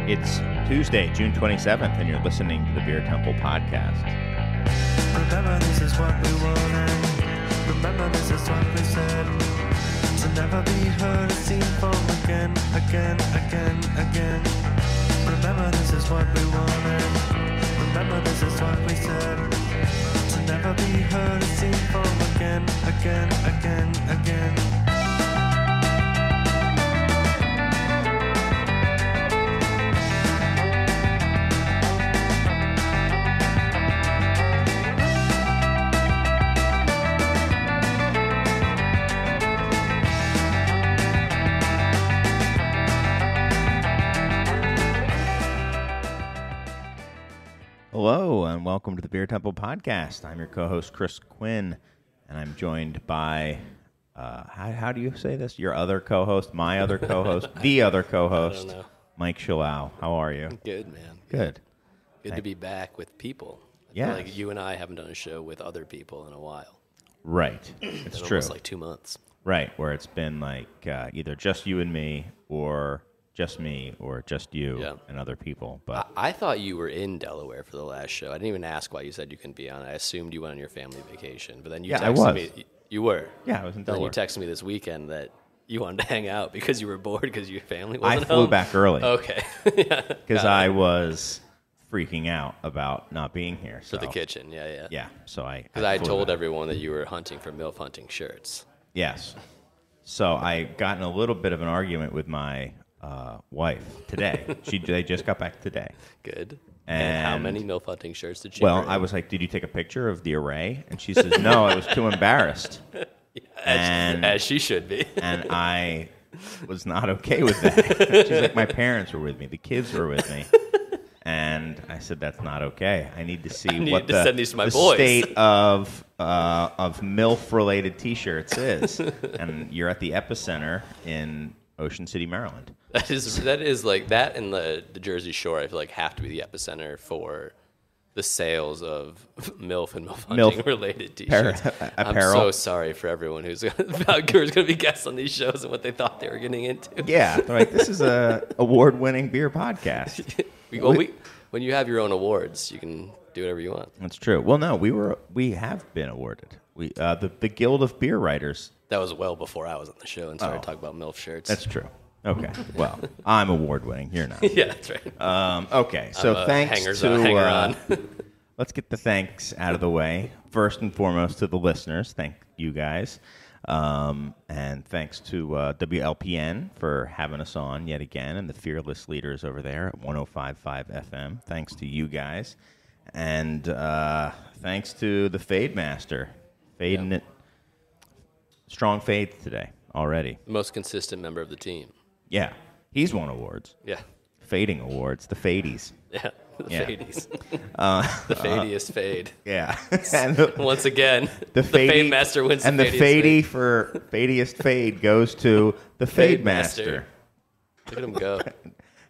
It's Tuesday, June 27th, and you're listening to the Beer Temple Podcast. Remember, this is what we wanted. Remember, this is what we said. To never be heard or seen from again. Remember, this is what we wanted. Remember, this is what we said. To never be heard or seen from again. Hello, and welcome to the Beer Temple Podcast. I'm your co-host, Chris Quinn, and I'm joined by, how do you say this? Your other co-host, my other co-host, the other co-host, I don't know. Mike Shalau. How are you? Good, man. Good. Good to be back with people. I Yes. feel like you and I haven't done a show with other people in a while. Right. It's It's true. almost like 2 months. Right, where it's been like either just you and me, or just me, or just you Yeah. and other people. But I thought you were in Delaware for the last show. I didn't even ask why you said you couldn't be on. I assumed you went on your family vacation. But then you Yeah, texted I was. me. You were. yeah, I was in And then you Delaware. texted me this weekend that you wanted to hang out because you were bored because your family I wasn't flew home. back early Okay. Yeah. because I was freaking out about not being here. For So the kitchen. Yeah. yeah, so I Because I flew told back. everyone that you were hunting for MILF hunting shirts. Yes. So I got in a little bit of an argument with my wife today. They just got back today. Good. And how And- many MILF hunting shirts did she Well, bring? I was like, "Did you take a picture of the array?" And she says, "No, I was too embarrassed." as she should be. And I was not okay with that. She's like, "My parents were with me. The kids were with me." And I said, "That's not okay. I need to see need what to send these to my the boys." state of MILF-related T-shirts is." And you're at the epicenter in Ocean City, Maryland. That is like that and the Jersey Shore. I feel like have to be the epicenter for the sales of MILF and MILF hunting related T-shirts. I'm apparel. so sorry for everyone who's going to be guests on these shows and what they thought they were getting into. Yeah, they're like, this is a award-winning beer podcast. When you have your own awards, you can do whatever you want. That's true. Well, no, we have been awarded. The Guild of Beer Writers. That was well before I was on the show and started talking about MILF shirts. That's true. Okay. Well, I'm award-winning. You're not. Yeah, that's right. Okay. So thanks hanger on. Let's get the thanks out of the way. First and foremost to the listeners. Thank you guys. And thanks to WLPN for having us on yet again, and the fearless leaders over there at 105.5 FM. Thanks to you guys. And thanks to the Fade Master. Fading it. Strong fade today already. Most consistent member of the team. Yeah. He's won awards. Yeah. Fading awards. The Fadies. Yeah. The Yeah. Fadies. The fadiest fade. Yeah. And Once again, the Fade Master wins and the the fadiest Fadey fade. for Fadiest Fade goes to the Fade Fade Master. Master. Look at him go.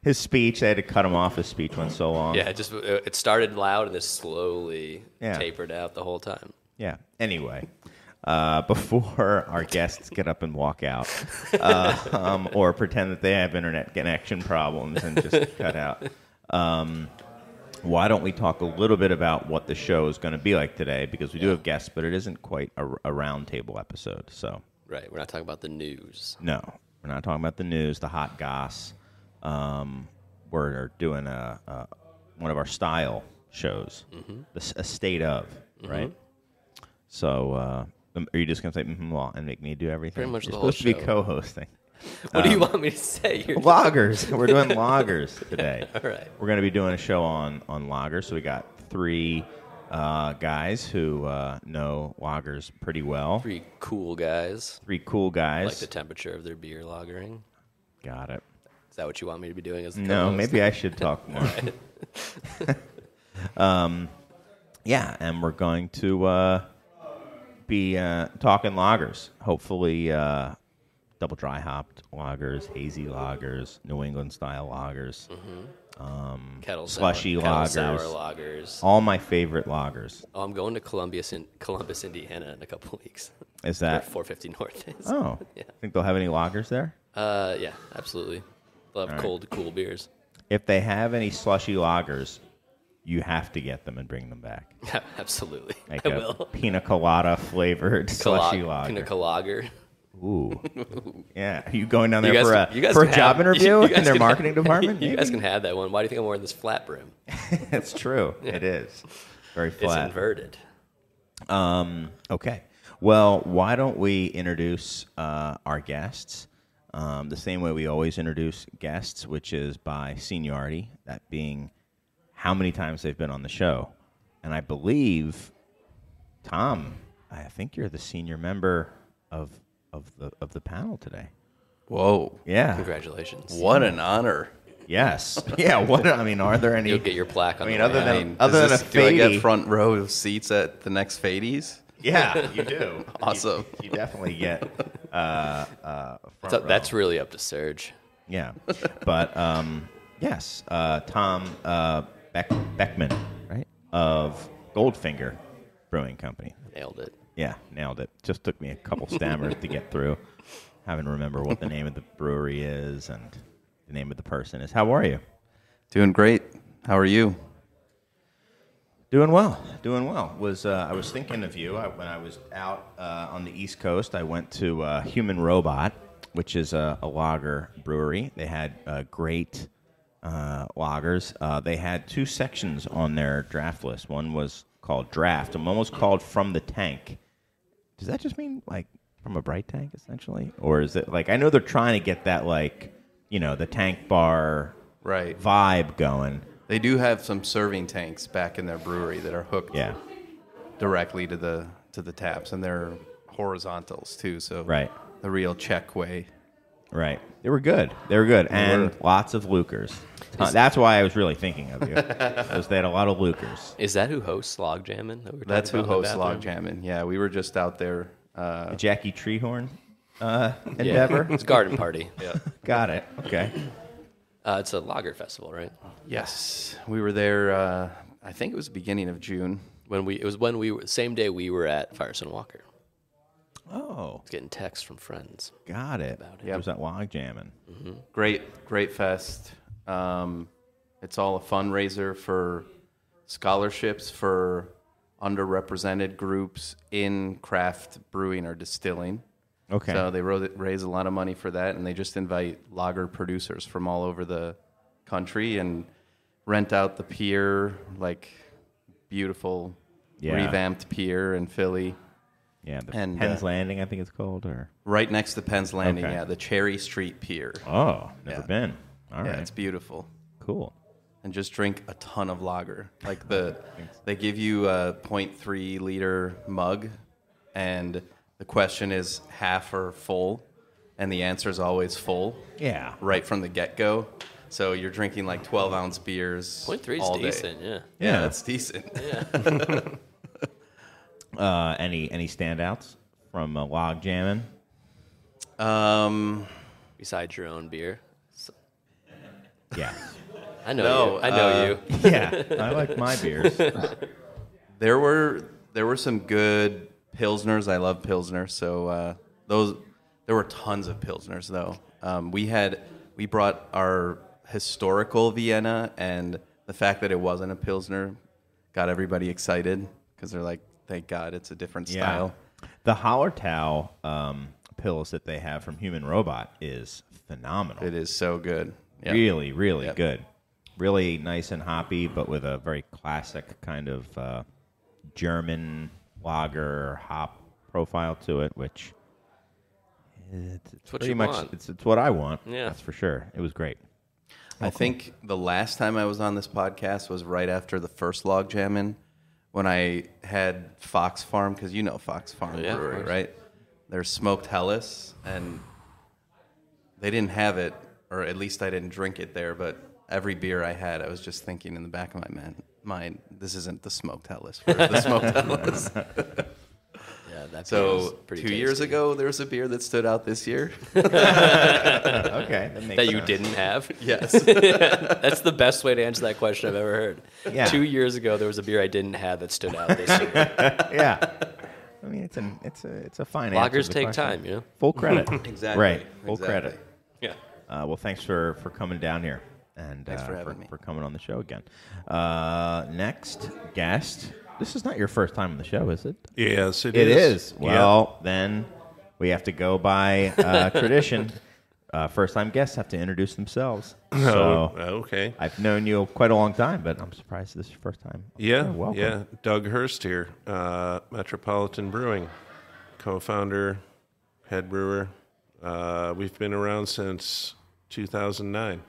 His speech, they had to cut him off. His speech went so long. Yeah, it started loud and then slowly Yeah. tapered out the whole time. Yeah. Anyway, before our guests get up and walk out, or pretend that they have internet connection problems and just cut out, why don't we talk a little bit about what the show is going to be like today? Because we do have guests, but it isn't quite a round table episode. So Right, we're not talking about the news. no, we're not talking about the news, the hot goss. We're doing one of our style shows, a state of, right? So are you just going to say well and make me do everything? Pretty much You're the whole supposed to be show. co-hosting. What do you want me to say? Lagers. We're doing lagers today. All right. We're going to be doing a show on lagers. So we got three guys who know lagers pretty well. Three cool guys. Three cool guys. Like the temperature of their beer lagering. Got it. Is that what you want me to be doing as the No, co-host? maybe I should talk more. Yeah, and we're going to be talking lagers. Hopefully double dry hopped lagers, hazy lagers, New England style lagers, slushy kettle lagers, sour lagers. all my favorite lagers. Oh, I'm going to Columbus, Indiana in a couple weeks. Is Where that? 450 North is. Oh, Yeah. think they'll have any lagers there? Yeah, absolutely. Love All right. cold, cool beers. If they have any slushy lagers, you have to get them and bring them back. Absolutely. Like I a will. pina colada flavored slushy lager. Pina colada. Ooh. Yeah. Are you going down there You guys for a can job have- interview you guys in their can marketing have- department? You Maybe? guys can have that one. Why do you think I'm wearing this flat brim? It's true. It is. Very It's flat. inverted. Okay. Well, why don't we introduce our guests the same way we always introduce guests, which is by seniority, that being how many times they've been on the show. And I believe, Tom, I think you're the senior member of the panel today. Whoa. Yeah. Congratulations. What an honor. Yes. Yeah. What? I mean, are there any? You'll get your plaque on I mean, the other way than out. other than a do I get fadie- front row seats at the next Fadies? Yeah, you do. Awesome. You definitely get front That's row. really up to Serge. Yeah, but yes, Tom Beckmann, right, of Goldfinger Brewing Company. Nailed it. Yeah, nailed it. Just took me a couple stammers to get through. Having to remember what the name of the brewery is and the name of the person is. How are you? Doing great. How are you? Doing well. Doing well. I was thinking of you when I was out on the East Coast. I went to Human Robot, which is a lager brewery. They had great lagers. They had two sections on their draft list. One was called Draft, and one was called From the Tank. Does that just mean like from a bright tank, essentially, or is it like I know they're trying to get that like the tank bar Right. vibe going? They do have some serving tanks back in their brewery that are hooked Yeah. directly to the taps, and they're horizontals too. So Right. the real Czech way. Right. They were good. And were. lots of Lukers. That's why I was really thinking of you. Because they had a lot of Lukers. Is that who hosts Log Jammin'? That's who hosts Log Jammin'. Yeah, we were just out there. Jackie Treehorn endeavor. It's Garden Party. Yeah. Got it. Okay. It's a lager festival, right? Yes, we were there. I think it was the beginning of June. Same day we were at Firestone Walker. Oh, Getting texts from friends. got it. it. There's that log jamming. Great fest. It's all a fundraiser for scholarships for underrepresented groups in craft brewing or distilling. Okay. So they raise a lot of money for that, and they just invite lager producers from all over the country and rent out the pier, like beautiful revamped pier in Philly. Yeah, the And, Penn's Landing, I think it's called, or Right next to Penn's Landing, Okay. yeah, the Cherry Street Pier. oh, never Yeah. been. All Yeah, right, it's beautiful. cool. And just drink a ton of lager. Like they give you a 0.3 liter mug, and the question is half or full, and the answer is always full. Yeah. Right from the get go. So you're drinking like 12-ounce beers 0.3 all is day. decent, yeah. Yeah, that's decent. Any standouts from log jamming? Besides your own beer. Yeah. I know No, you. I know you. Yeah. I like my beers. There were some good pilsners. I love pilsners. So there were tons of pilsners though. We brought our historical Vienna, and the fact that it wasn't a pilsner got everybody excited because they're like, thank God it's a different style. The Hallertau pills that they have from Human Robot is phenomenal. It is so good. Yeah. Really, really Yep. good. Really nice and hoppy, but with a very classic kind of German lager hop profile to it, which it's what pretty you much want. it's what I want. Yeah. That's for sure. It was great. I think the last time I was on this podcast was right after the first log jamming when I had Fox Farm, because you know Fox Farm Yeah, of Brewery, course. right? There's smoked Hellas, and they didn't have it, or at least I didn't drink it there, but every beer I had, I was just thinking in the back of my mind, this isn't the smoked Hellas. Where's the smoked Hellas? Yeah, that beer So is pretty 2 years tasty. ago, there was a beer that stood out this year. Okay, that makes That you sense. didn't have? Yes. That's the best way to answer that question I've ever heard. Yeah. 2 years ago, there was a beer I didn't have that stood out this year. Yeah. I mean, it's a fine answer Lagers to the take question. time, you know? Full credit. Exactly. Right. Full Exactly. credit. Yeah. Well, thanks for coming down here. and Thanks for having me. for coming on the show again. Next guest. This is not your first time on the show, is it? Yes, it is. It is. is. Well, then we have to go by tradition. First-time guests have to introduce themselves. So, okay. I've known you quite a long time, but I'm surprised this is your first time. Yeah, welcome. yeah. Doug Hurst here, Metropolitan Brewing, co-founder, head brewer. We've been around since 2009.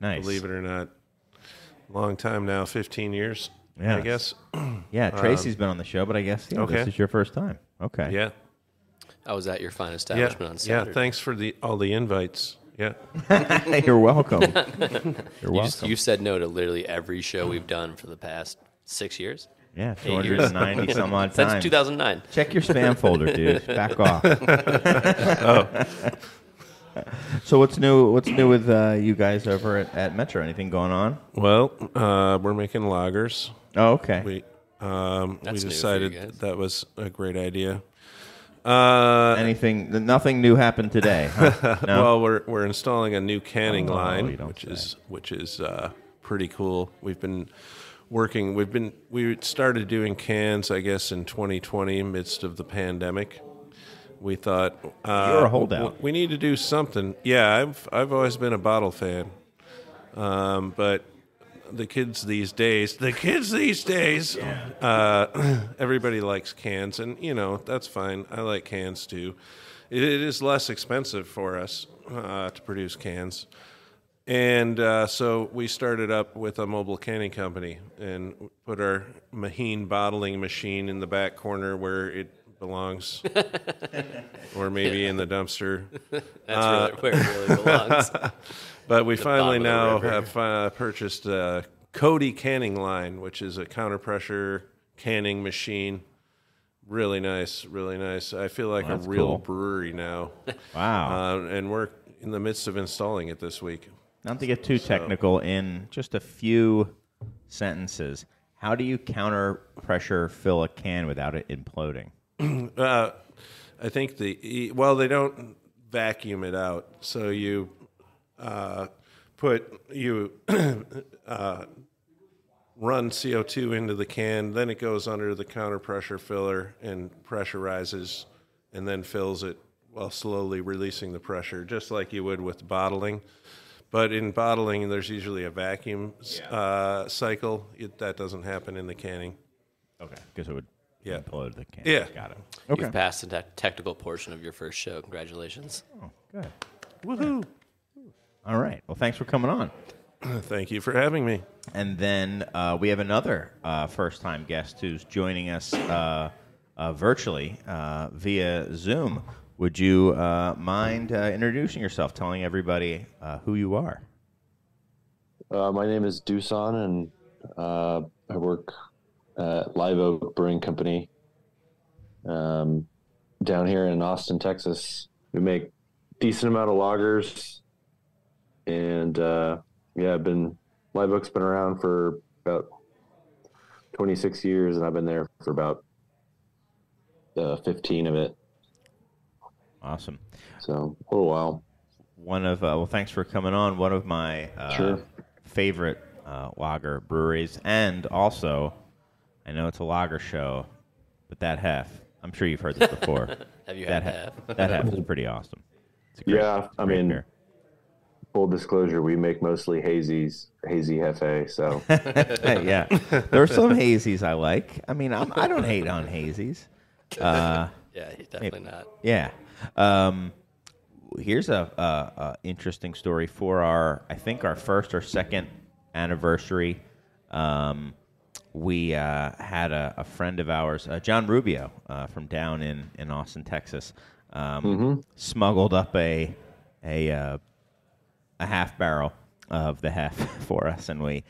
Nice. Believe it or not. Long time now, 15 years, Yes. I guess. Yeah, Tracy's been on the show, but I guess this is your first time. Okay. Yeah. I was at your fine Yeah, establishment on Saturday. yeah. Thanks for all the invites. Yeah. You're welcome. You're welcome. You said no to literally every show we've done for the past 6 years. Yeah, 290 some odd times. Since 2009. Check your spam folder, dude. Back off. So what's new? What's new with you guys over at Metro? Anything going on? Well, we're making lagers. Oh, okay. We That's decided new for you guys. that was a great idea. Anything? Nothing new happened today. Huh? No. Well, we're installing a new canning you line, don't which is pretty cool. We've been working. We started doing cans, I guess, in 2020, midst of the pandemic. We thought You're a holdout. We need to do something. Yeah, I've always been a bottle fan, but the kids these days, everybody likes cans, and that's fine. I like cans too. It is less expensive for us to produce cans, and so we started up with a mobile canning company and put our Maheen bottling machine in the back corner where it belongs, or maybe in the dumpster. That's where it really belongs. But we finally bottom of the now river. have purchased a Cody canning line, which is a counter pressure canning machine. Really nice, really nice. I feel like a That's real cool. brewery now. Wow. And we're in the midst of installing it this week. Not to get too technical, in just a few sentences, how do you counter pressure fill a can without it imploding? I think they don't vacuum it out, so you run CO2 into the can, then it goes under the counter pressure filler and pressurizes, and then fills it while slowly releasing the pressure, just like you would with bottling. But in bottling, there's usually a vacuum cycle. That doesn't happen in the canning. Okay, because it would implode the can. Yeah. Got it. Okay. You've passed the technical portion of your first show. Congratulations. Oh, good. Woohoo! All right. Well, thanks for coming on. Thank you for having me. And then we have another first-time guest who's joining us virtually via Zoom. Would you mind introducing yourself, telling everybody who you are? My name is Dusan, and I work at Live Oak Brewing Company down here in Austin, Texas. We make decent amount of lagers, and Live Oak's been around for about 26 years, and I've been there for about 15 of it. Awesome. So a little while. One of thanks for coming on. One of my favorite lager breweries, and also, I know it's a lager show, but that half, I'm sure you've heard this before. Have you had half? That half is pretty awesome. It's a great, I great mean, beer. full disclosure, we make mostly hazy hefe. So Yeah, there are some hazies I like. I mean, I don't hate on hazies. Yeah, definitely not. Yeah. Here's a interesting story for our first or second anniversary. We had a friend of ours, John Rubio, from down in Austin, Texas, smuggled up a half barrel of the hef for us, and we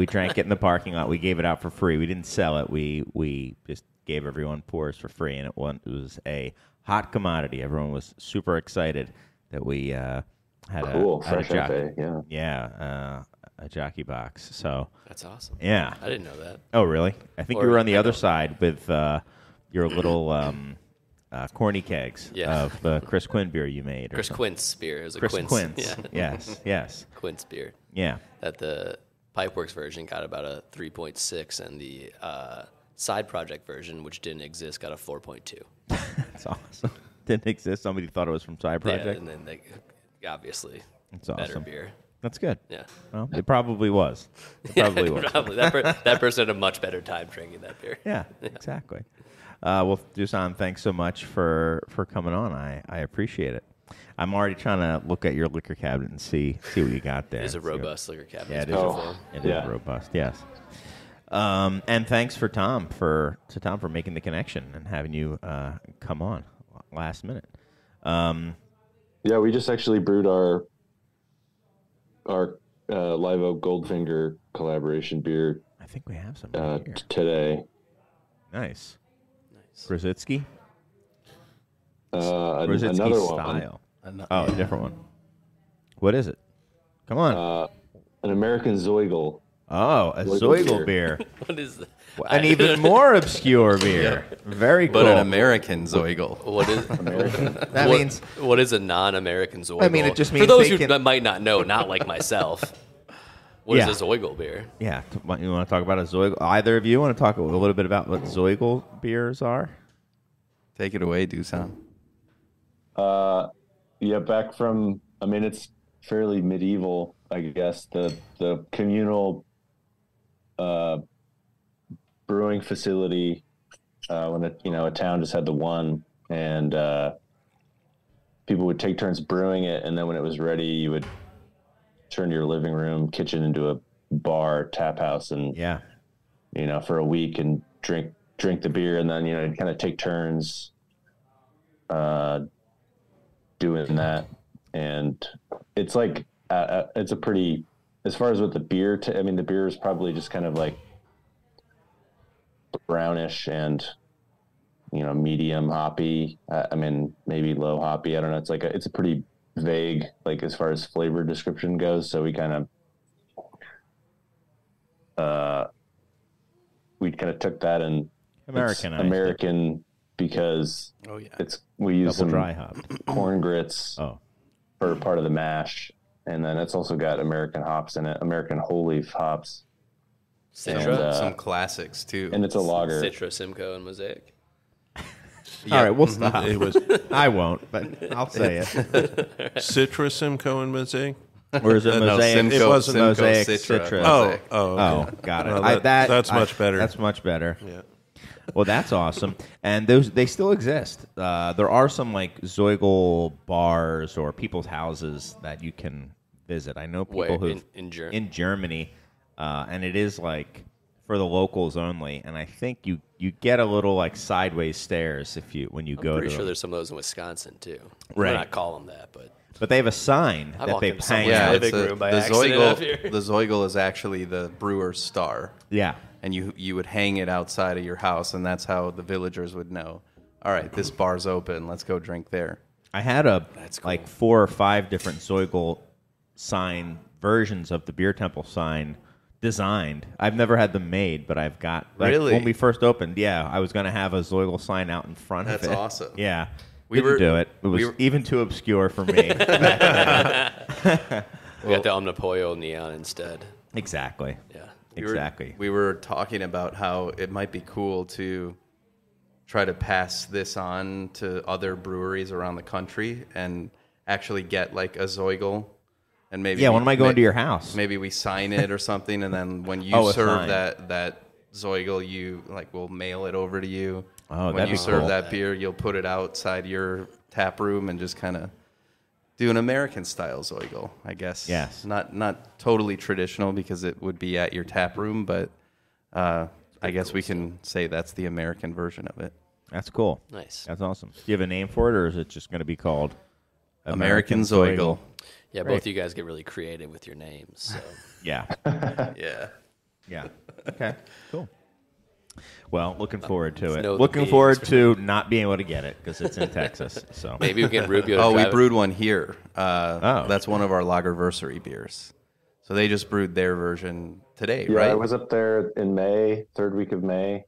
drank it in the parking lot. We gave it out for free. We didn't sell it. We just gave everyone pours for free, and it was a hot commodity. Everyone was super excited that we had fresh jockey. hefe, A jockey box. So That's awesome. yeah. I didn't know that. Oh, really? I think you Or- were on the I other know. side with your little corny kegs of the Chris Quinn beer you made. or Chris something. Quince beer. It was a Chris Quince. Quince. Yeah. Yes. Quince beer. Yeah. That the Pipeworks version got about a 3.6, and the side project version, which didn't exist, got a 4.2. That's awesome. Didn't exist. Somebody thought it was from Side Project. Yeah, and then they obviously That's better awesome. beer. That's good. Yeah. Well, it probably was. It probably was. Probably. That person had a much better time drinking that beer. Yeah, exactly. Well, Dusan, thanks so much for coming on. I appreciate it. I'm already trying to look at your liquor cabinet and see what you got there. It is a robust liquor cabinet. Yeah, It's it is. beautiful. It is robust. Yes. And thanks for Tom for making the connection and having you come on last minute. Yeah, we just actually brewed our Live Oak Goldfinger collaboration beer I think we have some right here. today. Nice. Brzezinski? Another style. Oh, a different one. What is it? Come on. one. An American Zoigl. Oh, a Zoigl beer. What is that? An even more obscure beer. Very cool. But an American Zoigl. What is That means what is a non-American Zoigl? I mean, it just means for those they who can- might not know, not like myself. What Yeah. is a Zoigl beer? Yeah, you want to talk about a Zoigl? Either of you want to talk a little bit about what Zoigl beers are? Take it away, Dusan. Yeah, back from, I mean, it's fairly medieval, I guess. The communal brewing facility when a town just had the one, and people would take turns brewing it, and then when it was ready, you would turn your living room kitchen into a bar tap house, and Yeah. for a week and drink the beer, and then kind of take turns doing that. And it's like it's a pretty, as far as with the beer, I mean, the beer is probably just kind of like brownish and medium hoppy. I mean, maybe low hoppy. I don't know. It's a pretty vague, like, as far as flavor description goes. So we kind of took that and Americanized it's American because Oh, yeah. we use Double some dry hopped. corn grits Oh. for part of the mash, and then it's also got American hops in it, American whole leaf hops, Citra, Some classics, too. and it's a lager. Citra, Simcoe, and Mosaic. All right, we'll stop. It was I won't, but I'll say it. Citrus, Simcoe, and Mosaic. Or is it No, Mosaic? Simcoe, It wasn't Mosaic Citra. Citra. Mosaic. Oh, Oh, okay. got it. Well, that's much better. That's much better. Yeah. Well, that's awesome. And they still exist. There are some like Zoigl bars or people's houses that you can visit. I know people Where? who In Germany? in Germany, and it is like for the locals only. And I think you get a little like sideways stares when you I'm go to pretty sure them. there's some of those in Wisconsin too. Right. Might not call them that, but They have a sign I that walked they into hang someone's out. living room by the accident up here. Zoigl. The Zoigl is actually the brewer's star, Yeah. and you would hang it outside of your house, and that's how the villagers would know. All right, this bar's open. Let's go drink there. I had like 4 or 5 different Zoigl sign versions of the Beer Temple sign designed. I've never had them made, but I've got Really? when we first opened. Yeah, I was going to have a Zoigl sign out in front of That's it. awesome. Yeah, We didn't were- do it. It was we were- even too obscure for me. we got the Omnipollo neon instead. Exactly. Yeah. Exactly. We were talking about how it might be cool to try to pass this on to other breweries around the country and actually get like a Zoigl, and maybe Yeah, when am I going to your house? Maybe we sign it or something, and then when you Oh, a serve sign. that Zoigl, we'll mail it over to you. Oh, when that'd you be serve cool. that beer, you'll put it outside your tap room and just kind of do an American style Zoigl, I guess. Yes. Not totally traditional because it would be at your tap room, but I guess we can say that's the American version of it. That's cool. Nice. That's awesome. Do you have a name for it, or is it just going to be called American Zoigl. Yeah, Great. both of you guys get really creative with your names. So Yeah. Yeah. Yeah. Okay. Cool. Well, looking forward to it. no Looking beans forward for to not being able to get it because it's in Texas. So maybe we get Rubio. to Oh, we drive it. brewed one here. Oh. That's one of our Lagerversary beers. So they just brewed their version today, Yeah, right? I was up there in May, third week of May,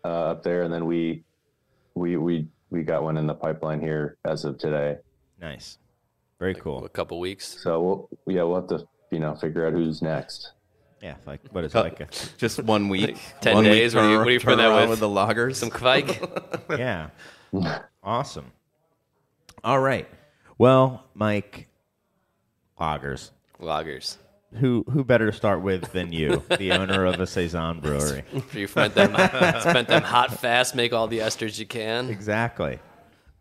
up there, and then we got one in the pipeline here as of today. nice. Very cool. A couple weeks. So we'll have to figure out who's next. Yeah, like what is it, like? Just 1 week, 10 1 days. Week What do you put that with the lagers? Some Kvike. Yeah, awesome. All right, well, Mike, lagers. Who better to start with than you, the owner of a Saison brewery? You spent them hot fast, make all the esters you can. Exactly.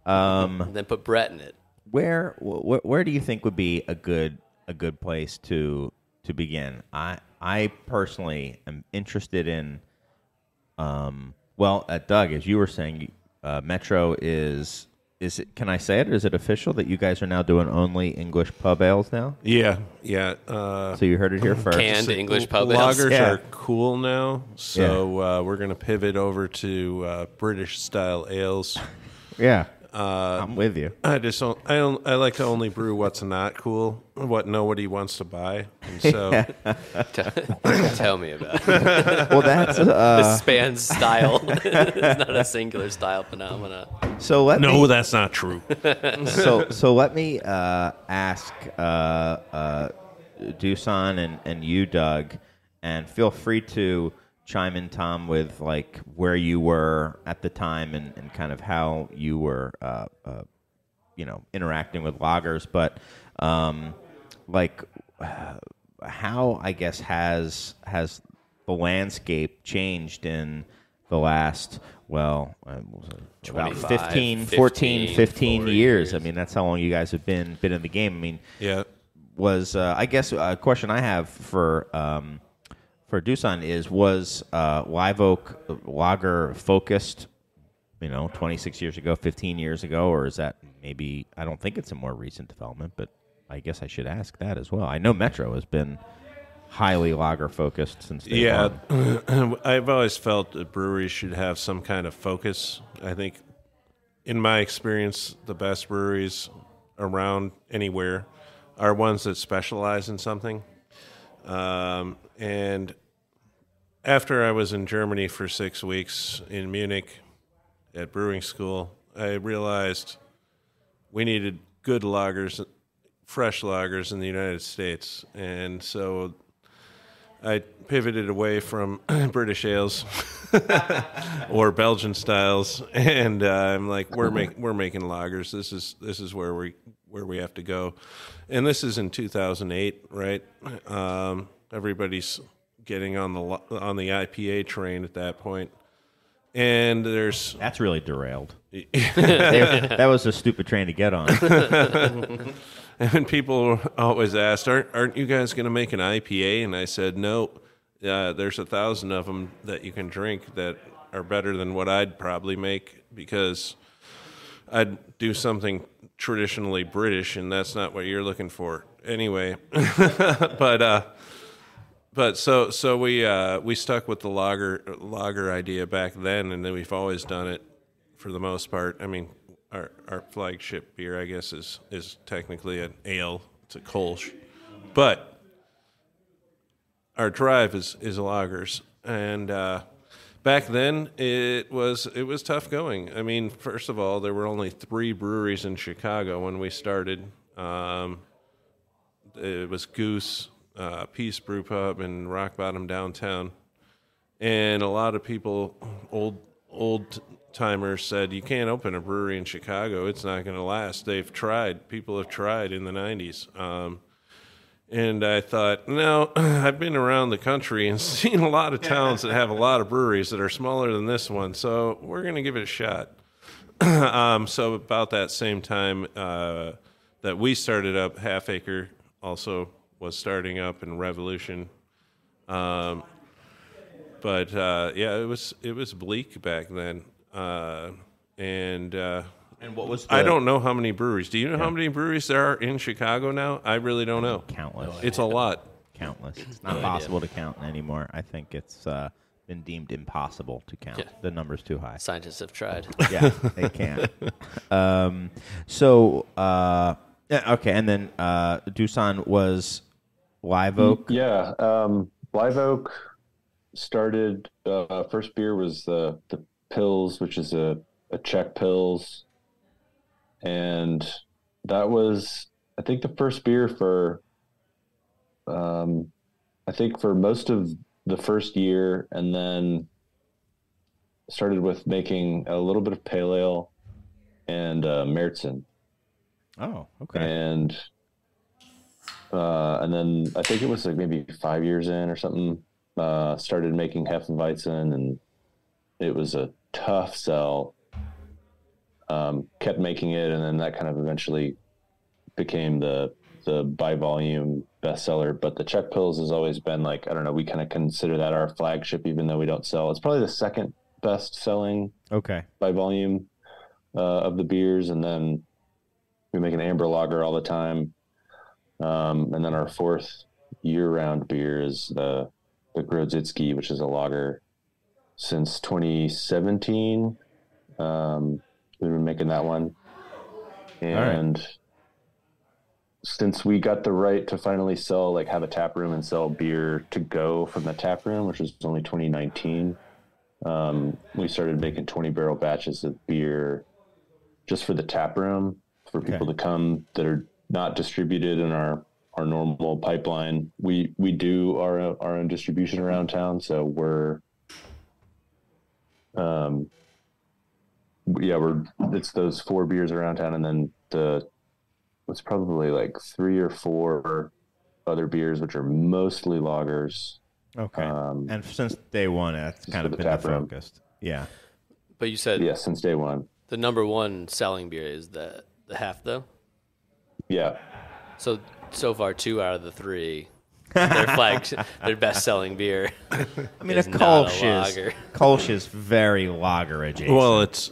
Then put Brett in it. Where do you think would be a good place to begin? I personally am interested in, Doug, as you were saying, Metro is it? Can I say it? Is it official that you guys are now doing only English pub ales now? Yeah. So you heard it here first. Canned English pub ales. Lagers Yeah. are cool now, so we're going to pivot over to British style ales. Yeah, I'm with you. I like to only brew what's not cool, what nobody wants to buy, and so Tell me about it. Well, that's This spans style. It's not a singular style phenomena. so. that's not true. So let me ask Dusan and you, Doug, and feel free to chime in, Tom, with like where you were at the time and kind of how you were, interacting with lagers. But how I guess has the landscape changed in the last about 15 years. I mean, that's how long you guys have been in the game. I mean, Yeah. was I guess a question I have for Dusan was Live Oak Lager focused, 26 years ago, 15 years ago, or is that maybe, I don't think it's a more recent development, but I guess I should ask that as well. I know Metro has been highly lager focused since day one. I've always felt that breweries should have some kind of focus. I think, in my experience, the best breweries around anywhere are ones that specialize in something. And after I was in Germany for 6 weeks in Munich at brewing school, I realized we needed good lagers, fresh lagers in the United States. And so I pivoted away from British ales or Belgian styles, and I'm like, we're making lagers. This is where we have to go, and this is in 2008, right? Everybody's getting on the IPA train at that point, and that's really derailed. That was a stupid train to get on. And people always asked, aren't you guys going to make an IPA? And I said, no, there's 1,000 of them that you can drink that are better than what I'd probably make, because I'd do something traditionally British, and that's not what you're looking for anyway. But so we stuck with the lager idea back then, and then we've always done it for the most part. I mean, our flagship beer, I guess, is technically an ale. It's a Kolsch, but our drive is lagers. And back then, it was tough going. I mean, first of all, there were only 3 breweries in Chicago when we started. It was Goose, Peace Brew Pub, and Rock Bottom downtown. And a lot of people, old timers, said, you can't open a brewery in Chicago. It's not going to last. They've tried. People have tried in the 90s. And I thought, no, I've been around the country and seen a lot of towns that have a lot of breweries that are smaller than this one, so we're going to give it a shot. So about that same time that we started up, Half Acre also was starting up in Revolution. But it was bleak back then. And what was I don't know how many breweries. Do you know how many breweries there are in Chicago now? I really don't know. Countless. It's a lot. Countless. It's not possible to count anymore. I think it's been deemed impossible to count. Yeah. The number's too high. Scientists have tried. Yeah, they can't. Okay, and then Dusan was Live Oak. Yeah, Live Oak started. First beer was the Pils, which is a Czech Pils, and that was, I think, the first beer for I think for most of the first year, and then started with making a little bit of pale ale and Märzen. Oh, okay. And then I think it was like maybe 5 years in or something, started making Hefeweizen, and it was a tough sell. Kept making it, and then that kind of eventually became the by volume bestseller. But the Czech Pils has always been like, I don't know, we kind of consider that our flagship, even though we don't sell. It's probably the second best selling by volume of the beers, and then we make an amber lager all the time. And then our fourth year-round beer is the Grodzicki, which is a lager since 2017. We've been making that one. And since we got the right to finally sell, like have a tap room and sell beer to go from the tap room, which was only 2019, we started making 20-barrel batches of beer just for the tap room, for people to come that are not distributed in our normal pipeline. We do our own distribution around town, so it's those 4 beers around town, and then it's probably like 3 or 4 other beers, which are mostly lagers. Okay. And since day one, that's kind of been the focus. Yeah. But you said since day one, the number one selling beer is the Hef, though. Yeah. So far, 2 out of the 3, their best selling beer. I mean, a Kolsch is very lager adjacent. Well, it's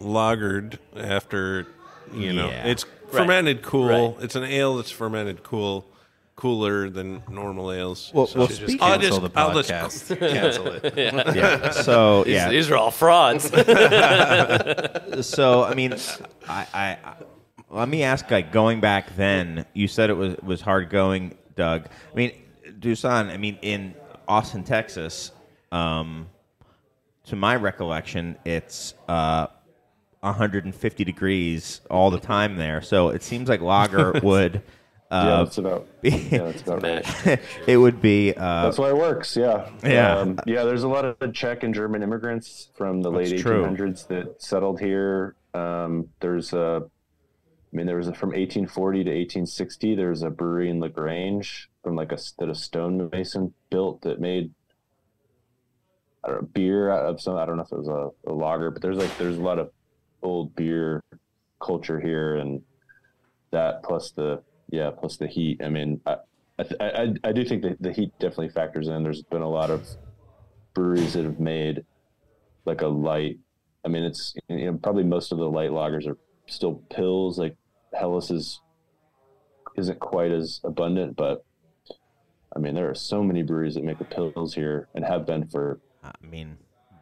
lagered after, it's fermented cool. Right. It's an ale that's fermented cooler than normal ales. Well, Just cancel the podcast. Cancel it. Yeah. So these are all frauds. So I mean, I let me ask. Like going back then, you said it was hard going, Doug. I mean, Dusan. I mean, in Austin, Texas, to my recollection, it's 150 degrees all the time there. So it seems like lager would. That's about right. It would be. That's why it works. Yeah. There's a lot of Czech and German immigrants from the late 1800s that settled here. There was from 1840 to 1860. There was a brewery in LaGrange that a stonemason built that made beer out of some. I don't know if it was a lager, but there's a lot of old beer culture here, and that plus the heat. I mean, I do think that the heat definitely factors in. There's been a lot of breweries that have made like a light. I mean, it's probably most of the light lagers are still pills. Like Helles isn't quite as abundant, but I mean, there are so many breweries that make the pills here and have been for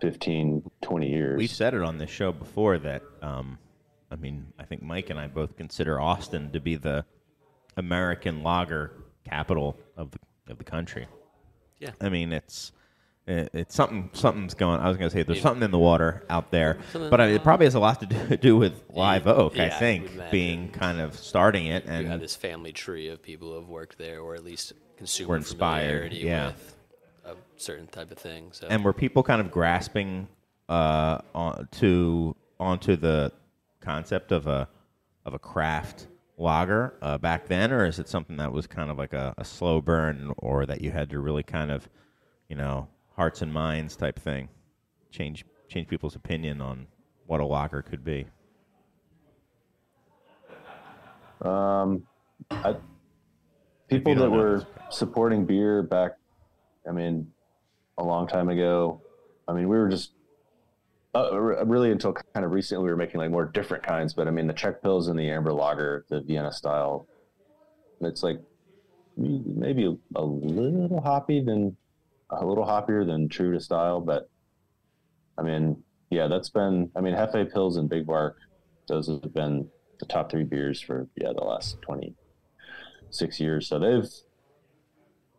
15, 20 years. We've said it on this show before that I think Mike and I both consider Austin to be the American lager capital of the country. Yeah. I mean, it's something's going. I was going to say there's something in the water out there, but it probably has a lot to do with Live Oak. I think being kind of starting it, and you have this family tree of people who have worked there, or at least consumer were inspired, with a certain type of thing. So. And were people kind of grasping onto the concept of a craft lager back then, or is it something that was kind of like a slow burn, or that you had to really kind of, hearts and minds type thing, change people's opinion on what a lager could be? People that were supporting beer back, a long time ago, we were just really until kind of recently we were making like more different kinds, but the Czech Pils and the amber lager, the Vienna style, it's like maybe a little hoppier than true to style, but that's been Hefe Pils and Big Bark, those have been the top 3 beers for the last 26 years, so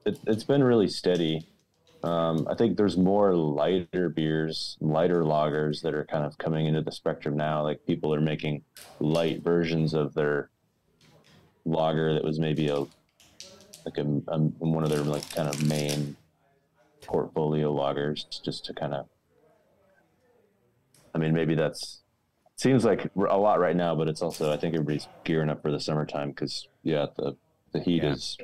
it's been really steady. I think there's more lighter beers, lighter lagers that are kind of coming into the spectrum now. Like people are making light versions of their lager that was maybe like I'm one of their like kind of main portfolio lagers, just to kind of, I mean, maybe seems like a lot right now, but it's also, I think everybody's gearing up for the summertime because the heat is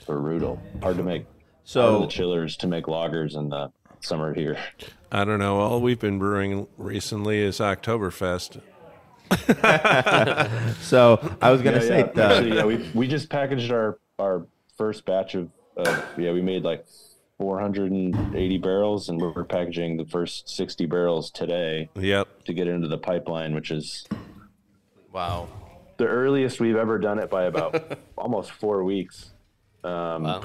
brutal. Hard to make. So the chillers to make lagers in the summer here. I don't know. All we've been brewing recently is Oktoberfest. So I was going to say, actually, we just packaged our first batch of we made like 480 barrels, and we're packaging the first 60 barrels today. Yep. To get into the pipeline, which is wow, the earliest we've ever done it by about almost 4 weeks. Wow.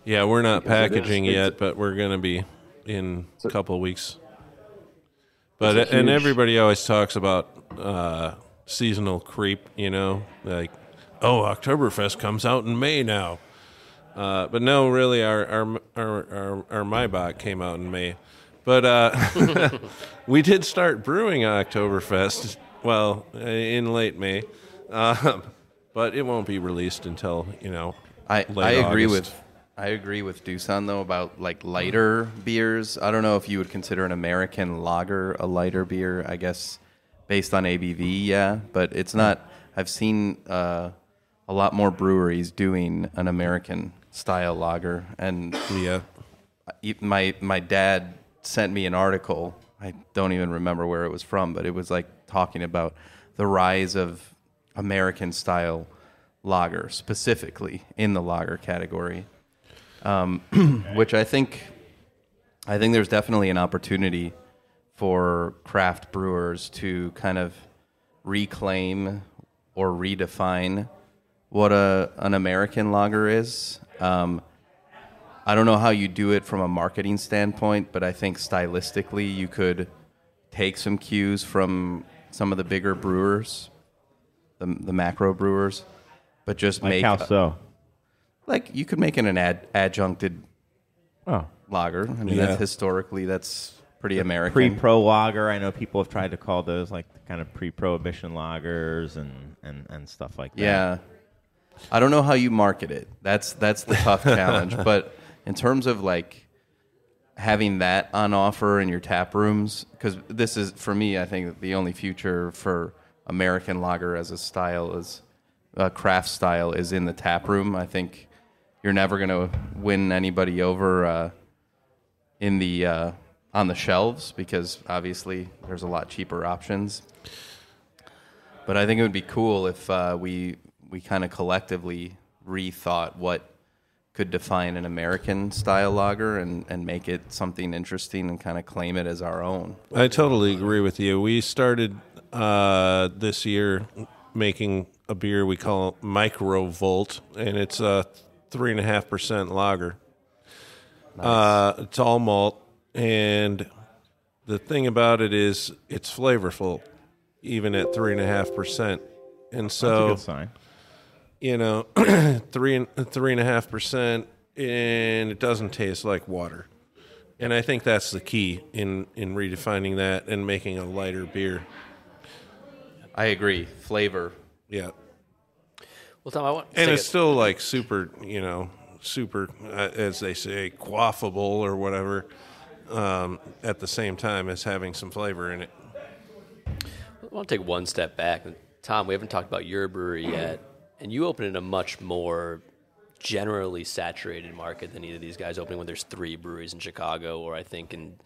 Yeah, we're not packaging yet, but we're going to be in a couple of weeks. But and everybody always talks about seasonal creep, like, oh, Oktoberfest comes out in May now. But no, really, our Maibach came out in May. But we did start brewing Oktoberfest, in late May. But it won't be released until, I agree August. I agree with Dusan, though, about like lighter beers. I don't know if you would consider an American lager a lighter beer. I guess based on ABV, yeah, but it's not. I've seen a lot more breweries doing an American style lager, and my dad sent me an article. I don't even remember where it was from, but it was like talking about the rise of American style lager, specifically in the lager category. Which I think there's definitely an opportunity for craft brewers to kind of reclaim or redefine what an American lager is. I don't know how you do it from a marketing standpoint, but I think stylistically you could take some cues from some of the bigger brewers, the macro brewers, but just like make how so? Like you could make it an adjuncted lager. I mean, that's pretty American. Pre-pro lager. I know people have tried to call those like the kind of pre-prohibition lagers and stuff like that. Yeah, I don't know how you market it. That's the tough challenge. But in terms of like having that on offer in your tap rooms, because this is for me, I think the only future for American lager as a style is craft style is in the tap room. I think you're never going to win anybody over in the on the shelves because obviously there's a lot cheaper options. But I think it would be cool if we kind of collectively rethought what could define an American style lager and make it something interesting and kind of claim it as our own. I totally agree with you. We started this year making a beer we call Microvolt, and it's a 3.5% lager. Nice. It's all malt, and the thing about it is it's flavorful, even at 3.5%. And so, that's a good sign. 3.5%, and it doesn't taste like water. And I think that's the key in redefining that and making a lighter beer. I agree. Flavor. Yeah. Well, Tom, I want. And it's still like super, as they say, quaffable or whatever. At the same time as having some flavor in it. I want to take one step back. Tom, we haven't talked about your brewery yet, and you open in a much more generally saturated market than either of these guys opening when there's 3 breweries in Chicago, or I think in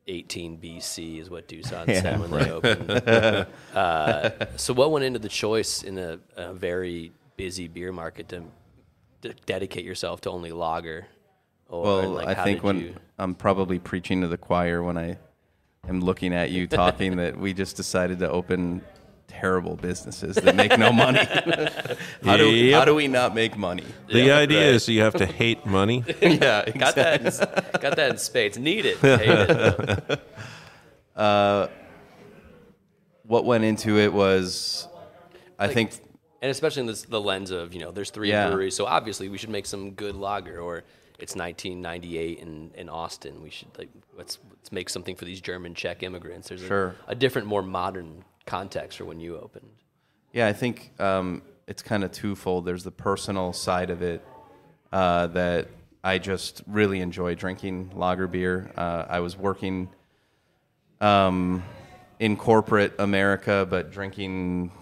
18 BC is what Dusan said when they opened. So what went into the choice in a very busy beer market to dedicate yourself to only lager? I think I'm probably preaching to the choir when I am looking at you talking that we just decided to open terrible businesses that make no money. How do we not make money? The idea is you have to hate money. Yeah, exactly. Got that in spades. Need it. Hate it. What went into it was, I think, and especially in the lens of there's 3 breweries, so obviously we should make some good lager. Or it's 1998 in Austin. We should let's make something for these German Czech immigrants. There's a different, more modern context for when you opened. Yeah, I think it's kind of twofold. There's the personal side of it that I just really enjoy drinking lager beer. I was working in corporate America, but drinking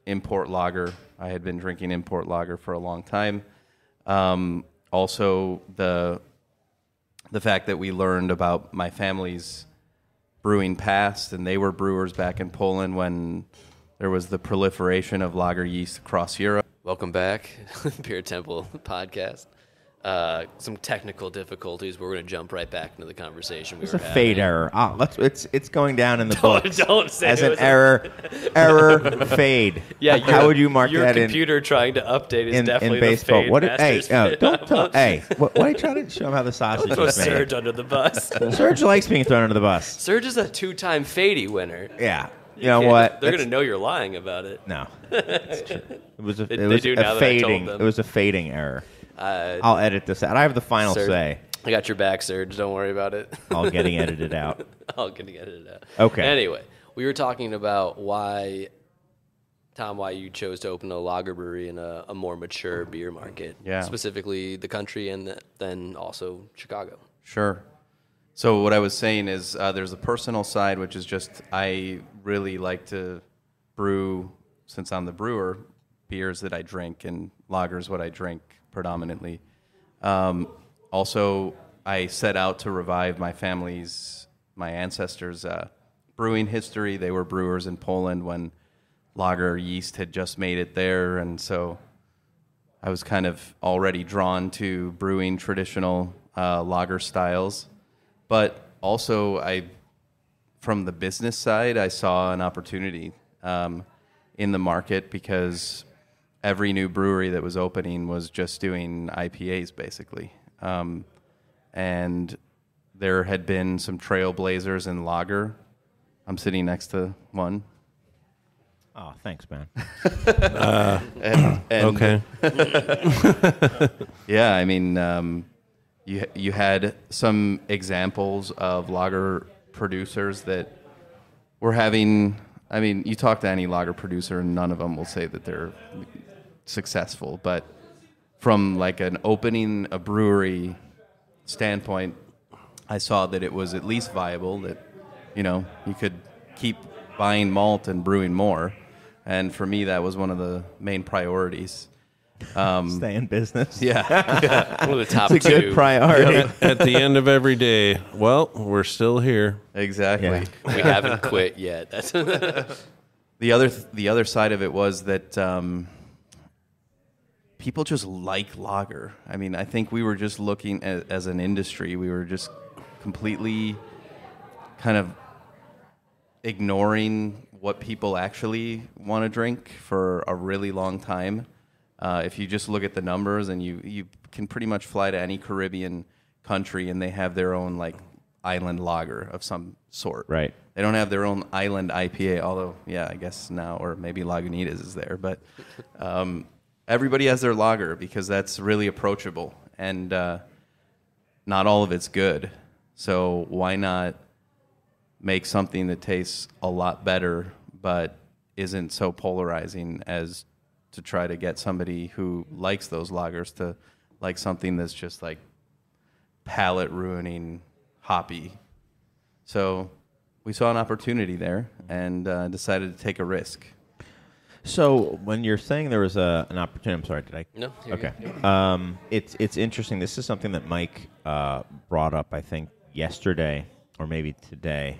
import lager. I had been drinking import lager for a long time. Also, the fact that we learned about my family's brewing past, and they were brewers back in Poland when there was the proliferation of lager yeast across Europe. Welcome back, Beer Temple podcast. Some technical difficulties. We're going to jump right back into the conversation. It's a fade error. It's going down in the books don't say as it an error fade. Yeah, how would you mark your that computer trying to update is in definitely baseball? the fade. Hey, master's no, fade. don't tell. Hey, what are you trying to show him how the sausage Throw is made? Serge under the bus. Serge likes being thrown under the bus. Serge is a 2-time Fady winner. Yeah. You You know can't- what? They're going to know you're lying about it. No, it's true. It was a, They it was do a now that I told fading. them. It was a fading error. I'll edit this out. I have the final Serge, say. I got your back, Serge. Don't worry about it. All getting edited out. All getting edited out. Okay. Anyway, we were talking about why you chose to open a lager brewery in a more mature beer market. Yeah. Specifically the country and then also Chicago. Sure. So what I was saying is there's a personal side, which is just I really like to brew, since I'm the brewer, beers that I drink, and lagers what I drink predominantly. Also, I set out to revive my ancestors' brewing history. They were brewers in Poland when lager yeast had just made it there, and so I was kind of already drawn to brewing traditional lager styles. But also, from the business side, I saw an opportunity in the market because every new brewery that was opening was just doing IPAs, basically. And there had been some trailblazers in lager. I'm sitting next to one. Oh, thanks, man. And Okay. Yeah, I mean, you had some examples of lager producers that were having. I mean, you talk to any lager producer, and none of them will say that they're successful. But from like an opening a brewery standpoint, I saw that it was at least viable. That you could keep buying malt and brewing more. And for me, that was one of the main priorities. Stay in business. Yeah. One of the top It's a two. good priority. At the end of every day, well, we're still here. Exactly. Yeah. We haven't quit yet. That's The other side of it was that people just like lager. I mean, I think we were just looking as an industry, we were just completely kind of ignoring what people actually want to drink for a really long time. If you just look at the numbers, and you can pretty much fly to any Caribbean country and they have their own like island lager of some sort. Right. They don't have their own island IPA, although, yeah, I guess now, or maybe Lagunitas is there. But everybody has their lager because that's really approachable, and not all of it's good. So why not make something that tastes a lot better but isn't so polarizing as to try to get somebody who likes those lagers to like something that's just like palate-ruining, hoppy. So we saw an opportunity there and decided to take a risk. So when you're saying there was an opportunity, I'm sorry, did I? No. you're Okay. good. It's interesting. This is something that Mike brought up, I think, yesterday or maybe today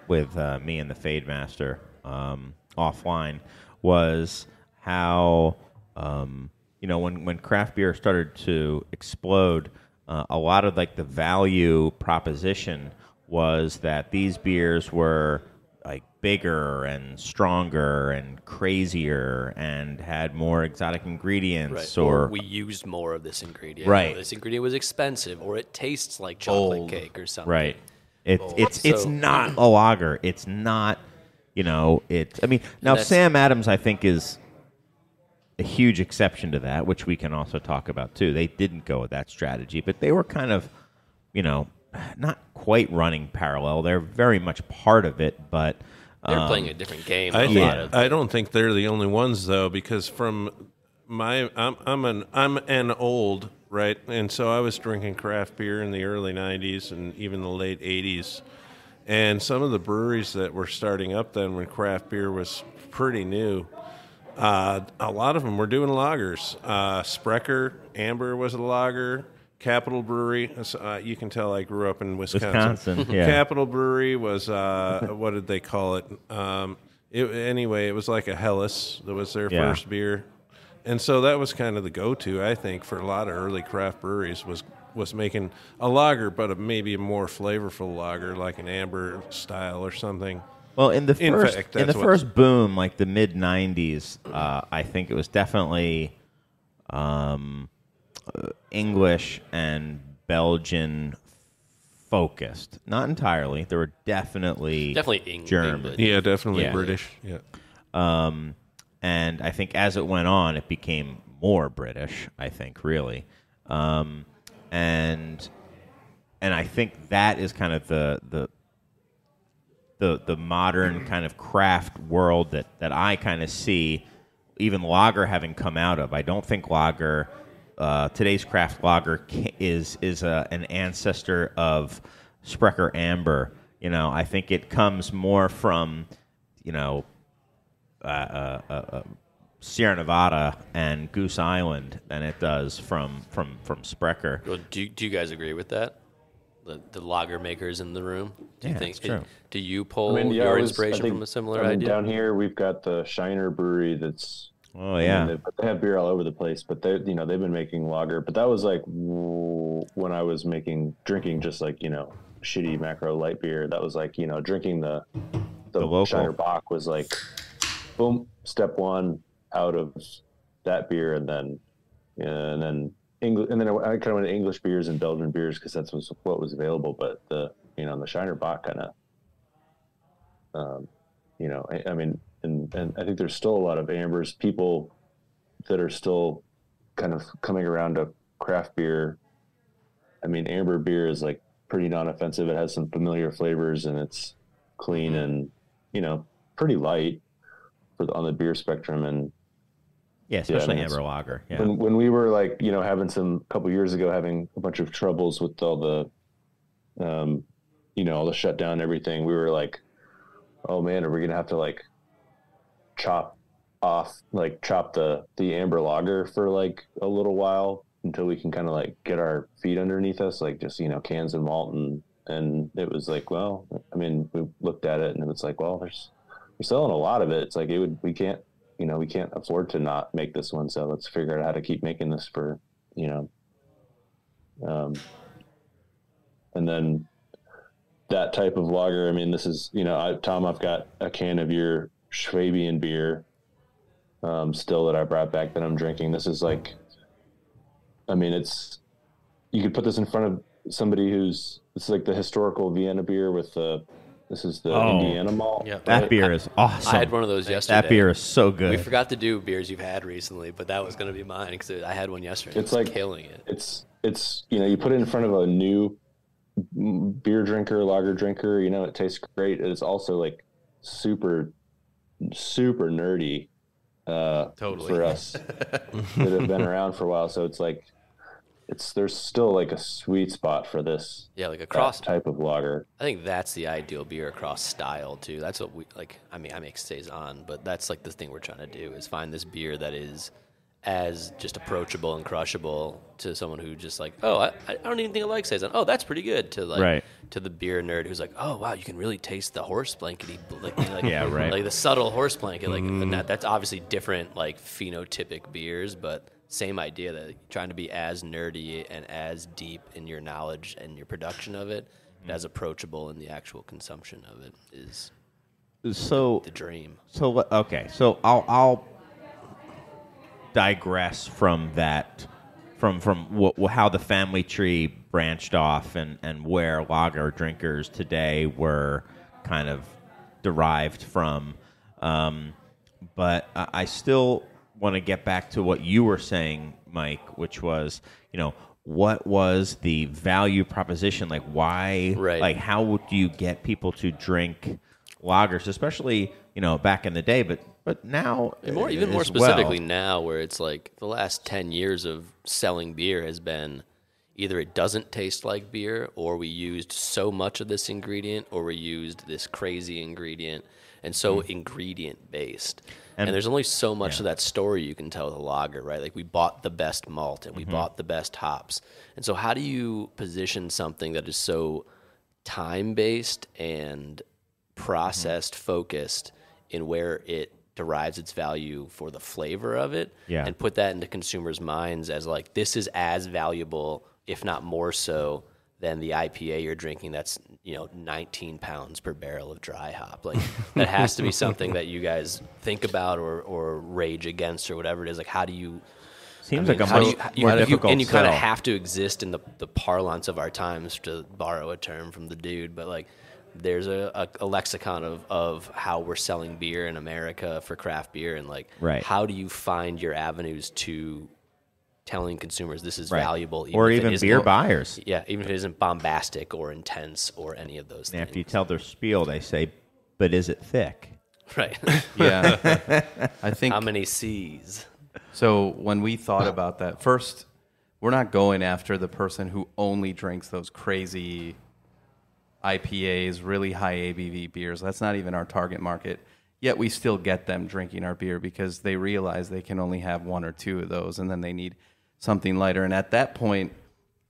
with me and the Fade Master offline, was how when craft beer started to explode, a lot of like the value proposition was that these beers were like bigger and stronger and crazier and had more exotic ingredients, Right. or we used more of this ingredient. Right. Or this ingredient was expensive, or it tastes like chocolate Bold. cake or something. right. It's So- not a lager. It's not. I mean, now that's- Sam Adams, I think, is a huge exception to that, which we can also talk about too. They didn't go with that strategy, but they were kind of, not quite running parallel. They're very much part of it, but They're playing a different game. Than a lot of I don't think they're the only ones though, because from I'm an old, right, and so I was drinking craft beer in the early '90s and even the late '80s, and some of the breweries that were starting up then when craft beer was pretty new. A lot of them were doing lagers. Sprecher Amber was a lager. Capital Brewery. You can tell I grew up in Wisconsin. Yeah. Capital Brewery was what did they call it? Anyway, it was like a Helles. That was their first beer, and so that was kind of the go-to, I think, for a lot of early craft breweries was making a lager, but maybe a more flavorful lager, like an amber style or something. Well, in the fact, first boom, like the mid '90s, I think it was definitely English and Belgian focused. Not entirely. There were definitely German. English. Yeah, definitely Yeah. British. Yeah. And I think as it went on, it became more British. I think really, and I think that is kind of the modern kind of craft world that I kind of see. Even lager having come out of. I don't think lager. Today's craft lager is an ancestor of Sprecher Amber. I think it comes more from, Sierra Nevada and Goose Island than it does from Sprecher. Well, do you guys agree with that? The lager makers in the room? Do you Yeah, think? it's true. Do you pull Yeah, your I inspiration think, from a similar idea? Down here, we've got the Shiner Brewery that's. Oh yeah. They have beer all over the place, but they've been making lager. But that was like when I was drinking just like shitty macro light beer. That was like drinking the local Shiner Bock was like, boom, step one out of that beer, and then English, and then I kind of went to English beers and Belgian beers because that's what was available. But the Shiner Bock kind of, I mean. And I think there's still a lot of ambers, people that are still kind of coming around to craft beer. I mean, amber beer is like pretty non-offensive. It has some familiar flavors and it's clean and, pretty light on the beer spectrum. And especially amber lager. Yeah. When we were like, having a couple years ago, having a bunch of troubles with all the, all the shutdown and everything, we were like, oh man, are we going to have to like, chop the amber lager for like a little while until we can kind of like get our feet underneath us, like just cans and malt, and it was like, well, I mean, we looked at it and it was like, well, we're selling a lot of it. It's like we can't afford to not make this one, so let's figure out how to keep making this for and then that type of lager. I mean, this is Tom, I've got a can of your Schwabian beer still that I brought back that I'm drinking. This is like, I mean, you could put this in front of somebody it's like the historical Vienna beer with this is the Indiana malt. Yeah, That beer is awesome. I had one of those yesterday. That beer is so good. We forgot to do beers you've had recently, but that was going to be mine because I had one yesterday. It's like killing it. It's you put it in front of a new beer drinker, lager drinker. It tastes great. It's also like super nerdy Totally. for us that have been around for a while. So it's like there's still like a sweet spot for this. Yeah, like across type of lager. I think that's the ideal beer across style too. That's what we like. I mean, I make saison, but that's like the thing we're trying to do is find this beer that is as just approachable and crushable to someone who just like, oh, I don't even think I like saison. Oh, that's pretty good. To like to the beer nerd who's like, oh wow, you can really taste the horse blankety, like like the subtle horse blanket. Like and that's obviously different like phenotypic beers, but same idea that trying to be as nerdy and as deep in your knowledge and your production of it, and as approachable in the actual consumption of it is the dream. So okay, so I'll digress from that, from how the family tree branched off and where lager drinkers today were kind of derived from, but I still want to get back to what you were saying, Mike, which was, what was the value proposition? Like, why? Right. Like, how do you get people to drink lagers, especially back in the day, but now And even more specifically now, where it's like the last 10 years of selling beer has been either it doesn't taste like beer, or we used so much of this ingredient, or we used this crazy ingredient, and so ingredient based. And there's only so much of that story you can tell with a lager, right? Like we bought the best malt and we bought the best hops. And so how do you position something that is so time based and processed focused in where it derives its value for the flavor of it, and put that into consumers' minds as like, this is as valuable, if not more so, than the IPA you're drinking that's 19 pounds per barrel of dry hop. Like that has to be something that you guys think about or rage against or whatever it is. Like how do you seems like a more difficult and you kind of sell. have to exist in the parlance of our times, to borrow a term from the dude, but like there's a lexicon of how we're selling beer in America for craft beer, and like how do you find your avenues to telling consumers this is valuable, or even beer buyers. Yeah, even if it isn't bombastic or intense or any of those things. After you tell their spiel, they say, "But is it thick?" Right. Yeah. I think. How many C's? So when we thought about that, first, we're not going after the person who only drinks those crazy IPAs, really high ABV beers. That's not even our target market. Yet we still get them drinking our beer because they realize they can only have one or two of those, and then they need something lighter. And at that point,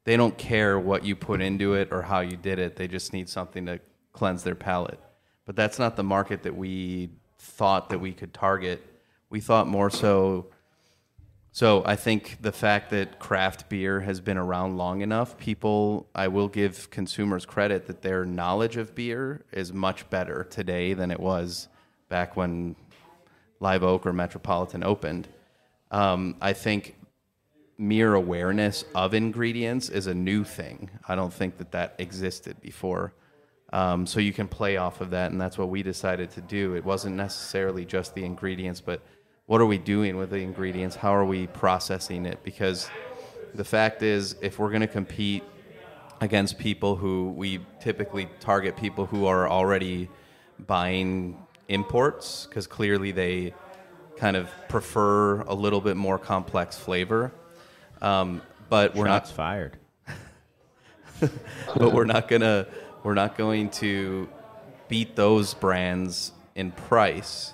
they don't care what you put into it or how you did it. They just need something to cleanse their palate. But that's not the market that we thought that we could target. We thought more so I think the fact that craft beer has been around long enough, I will give consumers credit that their knowledge of beer is much better today than it was back when Live Oak or Metropolitan opened. I think mere awareness of ingredients is a new thing. I don't think that existed before. So you can play off of that, and that's what we decided to do. It wasn't necessarily just the ingredients, but what are we doing with the ingredients? How are we processing it? Because the fact is, if we're going to compete against people who we typically target people who are already buying imports, because clearly they kind of prefer a little bit more complex flavor. But we're Shots fired. but we're not going to beat those brands in price.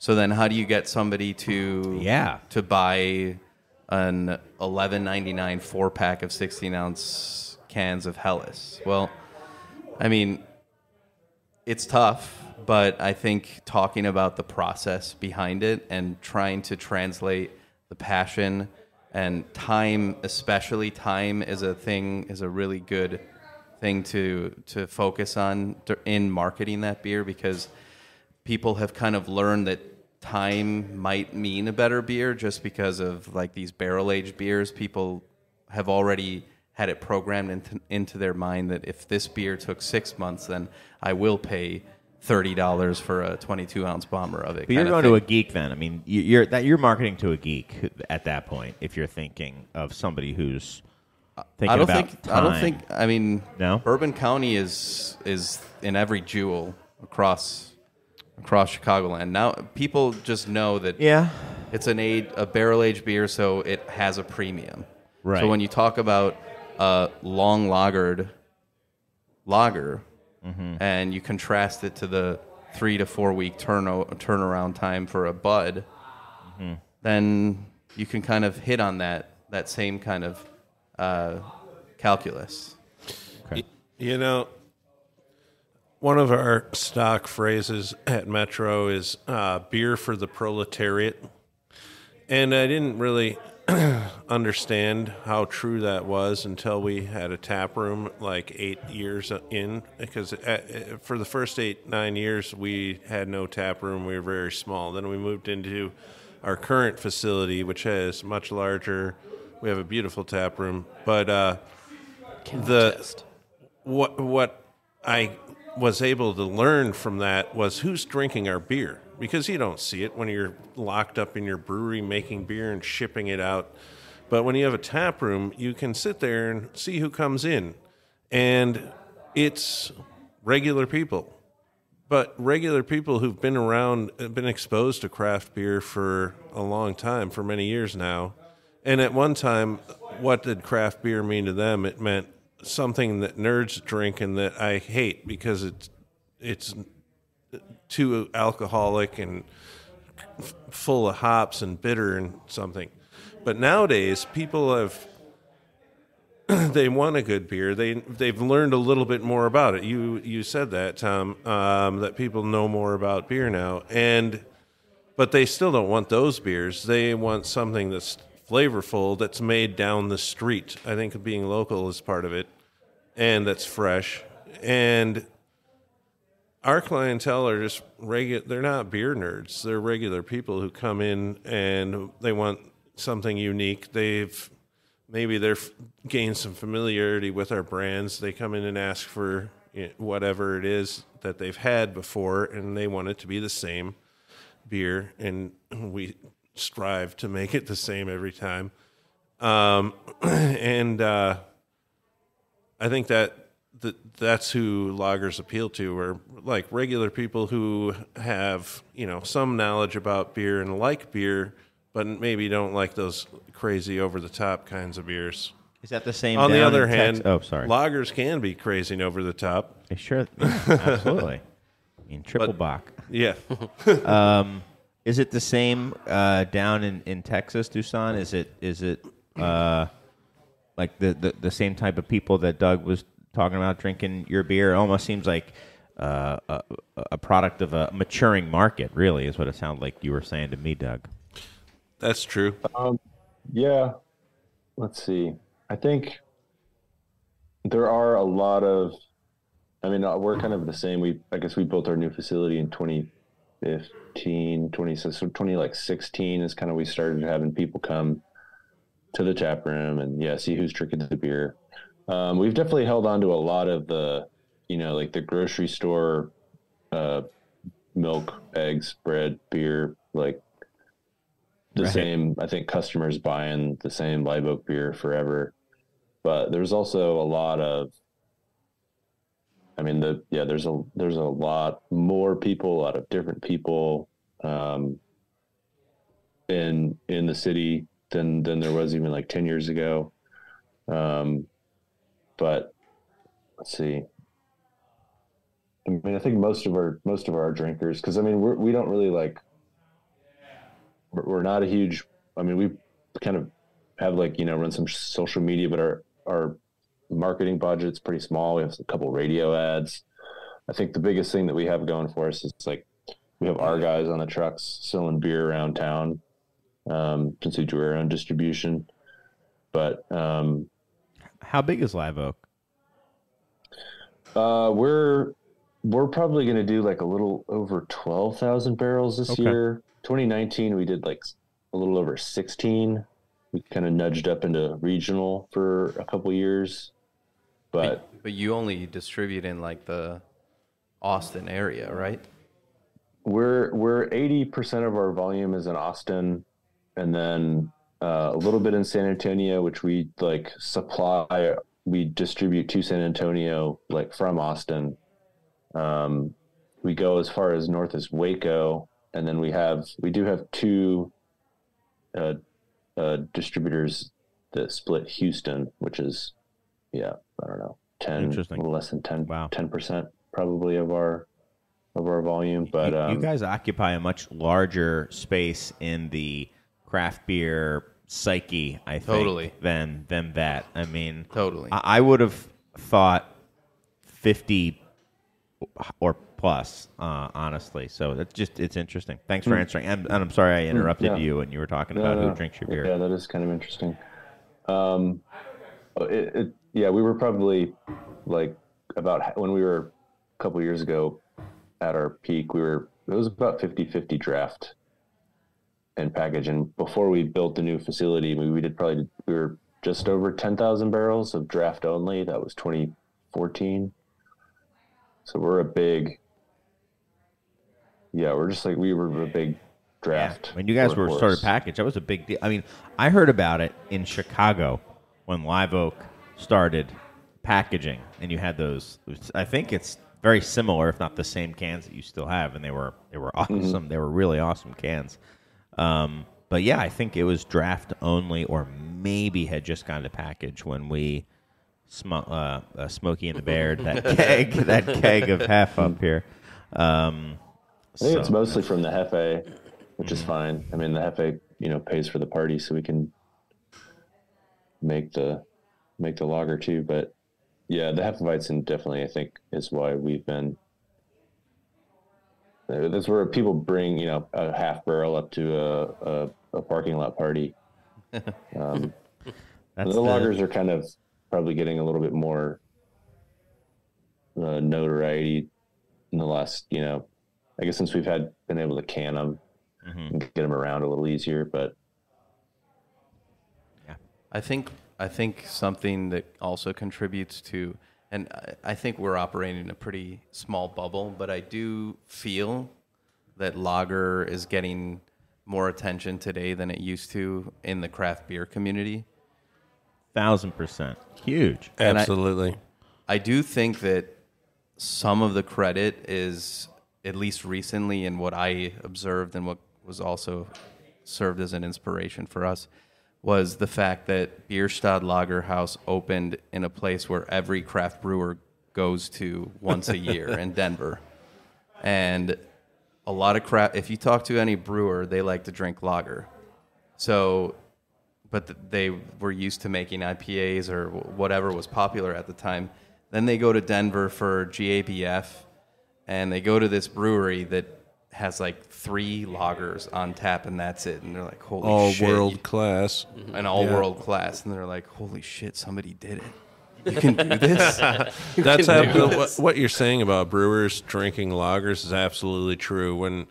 So then how do you get somebody to buy an $11.99 4-pack of 16-ounce cans of Helles? Well, I mean, it's tough, but I think talking about the process behind it and trying to translate the passion and time, especially time is a really good thing to focus on in marketing that beer, because people have kind of learned that time might mean a better beer just because of like these barrel-aged beers. People have already had it programmed into their mind that if this beer took 6 months, then I will pay $30 for a 22-ounce bomber of it. But you're going to a geek then. I mean, you're marketing to a geek at that point if you're thinking of somebody who's thinking about time. I mean, no? Bourbon County is in every jewel across Chicagoland. Now people just know that it's a barrel-aged beer, so it has a premium. Right. So when you talk about a long lagered lager, and you contrast it to the 3 to 4 week turnaround time for a bud, then you can kind of hit on that same kind of calculus. Okay. You know, one of our stock phrases at Metro is beer for the proletariat. And I didn't really understand how true that was until we had a tap room like 8 years in, because for the first 8-9 years we had no tap room. We were very small. Then we moved into our current facility, which is much larger. We have a beautiful tap room, but what I was able to learn from that was who's drinking our beer, because you don't see it when you're locked up in your brewery making beer and shipping it out. But when you have a tap room, you can sit there and see who comes in, and it's regular people. But regular people who've been around, been exposed to craft beer for a long time, for many years now. And at one time, what did craft beer mean to them? It meant something that nerds drink and that I hate because it's too alcoholic and full of hops and bitter and something. But nowadays, people have they want a good beer. They've learned a little bit more about it. You said that, Tom, that people know more about beer now, but they still don't want those beers. They want something that's flavorful, that's made down the street. I think being local is part of it, and that's fresh. And our clientele are just regular. They're not beer nerds. They're regular people who come in and they want something unique. Maybe they've gained some familiarity with our brands. They come in and ask for whatever it is that they've had before, and they want it to be the same beer, and we strive to make it the same every time. I think that's who lagers appeal to, are like regular people who have some knowledge about beer and like beer, but maybe don't like those crazy over-the-top kinds of beers. Is that the same? On the down other in hand, sorry. lagers can be crazy and over-the-top. Sure, absolutely. I mean, triple Bock. Yeah. Is it the same down in Texas, Dusan? Is it like the same type of people that Doug was talking about drinking your beer? It almost seems like a product of a maturing market, really, is what it sounded like you were saying to me, Doug. That's true. Yeah. Let's see. I think there are a lot of, we're kind of the same. I guess we built our new facility in 2015, 2016 is kind of, we started having people come to the tap room and see who's drinking the beer. We've definitely held on to a lot of the, like the grocery store, milk, eggs, bread, beer, like the same, I think customers buying the same Live Oak beer forever. But there's also a lot of, there's a lot more people, a lot of different people in the city than there was even like 10 years ago. But let's see. I think most of our drinkers, because we don't really like, we're not a huge, we kind of have run some social media, but our marketing budget's pretty small. We have a couple radio ads. I think the biggest thing that we have going for us is we have our guys on the trucks selling beer around town, since we do our own distribution. But how big is Live Oak? We're probably going to do a little over 12,000 barrels this year. 2019, we did a little over 16. We kind of nudged up into regional for a couple years, but you only distribute in the Austin area, right? We're 80% of our volume is in Austin, and then a little bit in San Antonio, which we supply. We distribute to San Antonio from Austin. We go as far as north as Waco, and then we do have two distributors that split Houston, which is, I don't know, 10, a little less than 10, wow. 10% probably of our volume. But you guys occupy a much larger space in the craft beer psyche, I think, Totally. than that. Totally. I would have thought 50 or plus, honestly. So it's interesting. Thanks for answering. And I'm sorry I interrupted you when you were talking about who drinks your beer. Yeah, that is kind of interesting. We were probably about, when we were a couple years ago at our peak, it was about 50-50 draft and package. And before we built the new facility, we were just over 10,000 barrels of draft only. That was 2014. So we're a big, we were a big draft. Yeah. When you guys were started package, that was a big deal. I heard about it in Chicago when Live Oak started packaging, and you had those. I think it's very similar, if not the same cans that you still have, and they were awesome. Mm-hmm. They were really awesome cans. But yeah, I think it was draft only, or maybe had just gone to package when we Smokey and the Bear that keg of hef up here. I think it's mostly from the Hefe, which is fine. I mean, the Hefe, pays for the party, so we can make the lager too. But yeah, the Hefeweizen definitely, I think, is why we've been. That's where people bring, a half barrel up to a parking lot party. The lagers are kind of probably getting a little bit more notoriety in the last, I guess since we've been able to can them and get them around a little easier. But yeah, I think something that also contributes to, and I think we're operating in a pretty small bubble, but I do feel that lager is getting more attention today than it used to in the craft beer community. 1,000%. Huge. Absolutely. I do think that some of the credit is, at least recently, in what I observed and what was also served as an inspiration for us, was the fact that Bierstadt Lagerhaus opened in a place where every craft brewer goes to once a year in Denver. And a lot of if you talk to any brewer, they like to drink lager. So, but they were used to making IPAs or whatever was popular at the time. Then they go to Denver for GABF, and they go to this brewery that has like 3 lagers on tap, and that's it. And they're like, holy shit. All world class. And all world class. And they're like, holy shit, somebody did it. You can do this? That's what you're saying about brewers drinking lagers is absolutely true. When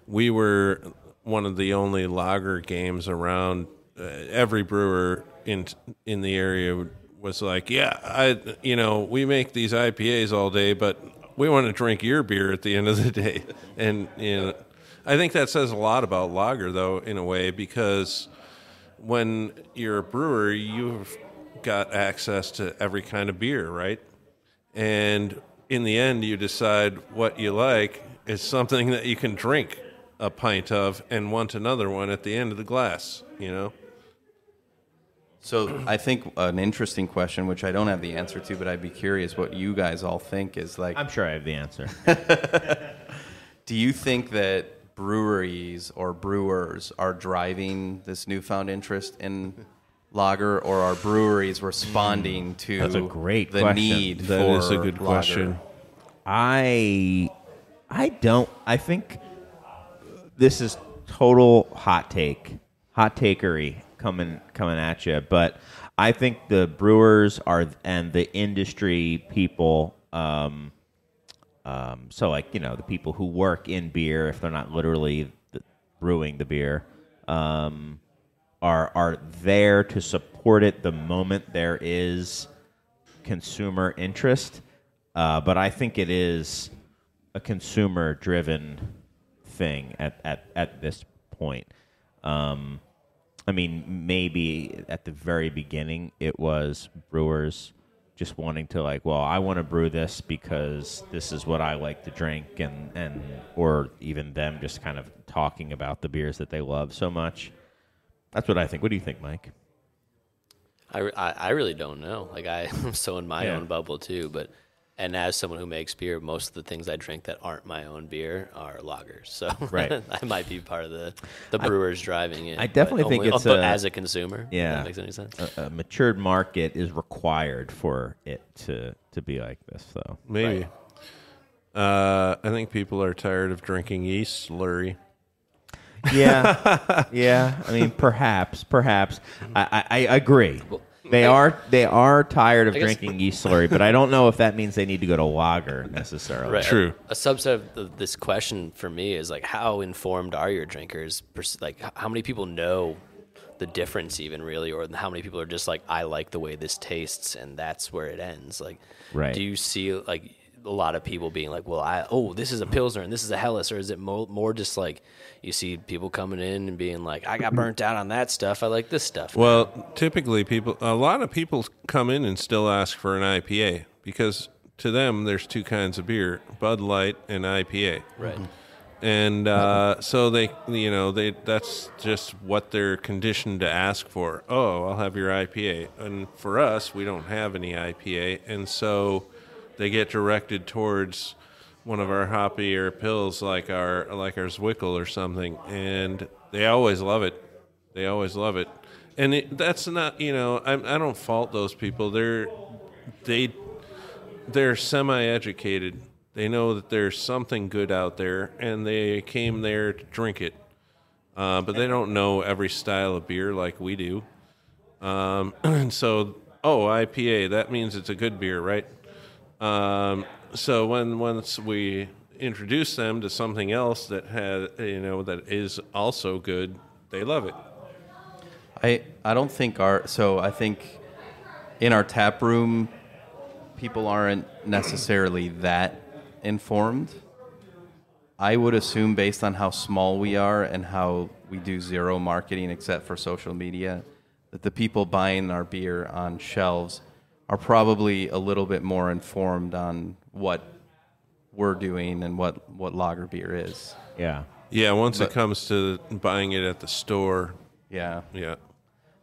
we were one of the only lager games around, every brewer in the area was like, yeah, we make these IPAs all day, but we want to drink your beer at the end of the day. And I think that says a lot about lager, though, in a way, because when you're a brewer, you've got access to every kind of beer, right? And in the end, you decide what you like is something that you can drink a pint of and want another one at the end of the glass, So I think an interesting question, which I don't have the answer to, but I'd be curious what you guys all think is like. I'm sure I have the answer. Do you think that breweries or brewers are driving this newfound interest in lager, or are breweries responding to That's a great the question. need That for is a good lager? question. I think this is total hot takery coming at you, but I think the brewers and the industry people, so like the people who work in beer, if they're not literally brewing the beer, are there to support it the moment there is consumer interest. But I think it is a consumer-driven thing at this point. I mean, maybe at the very beginning it was brewers just wanting to I want to brew this because this is what I like to drink, and or even them just kind of talking about the beers that they love so much. That's what I think. What do you think, Mike? I really don't know. I'm so in my own bubble too, and as someone who makes beer, most of the things I drink that aren't my own beer are lagers. So Right. I might be part of the brewers driving it. I definitely think it's as a consumer. Yeah. If that makes any sense. A matured market is required for it to be like this, though. Maybe. I think people are tired of drinking yeast slurry. Yeah, yeah. I mean, perhaps. I agree. They are tired of drinking yeast slurry, but I don't know if that means they need to go to lager necessarily. Right. True. A subset of this question for me is how informed are your drinkers? How many people know the difference even really, or how many people are just I like the way this tastes, and that's where it ends? Right. Do you see a lot of people being this is a Pilsner and this is a Helles, or is it more just you see people coming in and being I got burnt out on that stuff, I like this stuff now. Well, typically a lot of people come in and still ask for an IPA because to them, there's two kinds of beer: Bud Light and IPA. Right. And so that's just what they're conditioned to ask for. Oh, I'll have your IPA. And for us, we don't have any IPA, and so they get directed towards one of our hoppier pills, like our Zwickel or something, and they always love it. They always love it, and that's not, I don't fault those people. They're semi-educated. They know that there's something good out there, and they came there to drink it. But they don't know every style of beer like we do. And so, IPA, that means it's a good beer, right? So once we introduce them to something else that that is also good, they love it. I don't think I think in our tap room, people aren't necessarily that informed. I would assume, based on how small we are and how we do zero marketing except for social media, that the people buying our beer on shelves are probably a little bit more informed on what we're doing and what lager beer is. Yeah. Yeah, once it comes to buying it at the store. Yeah. Yeah.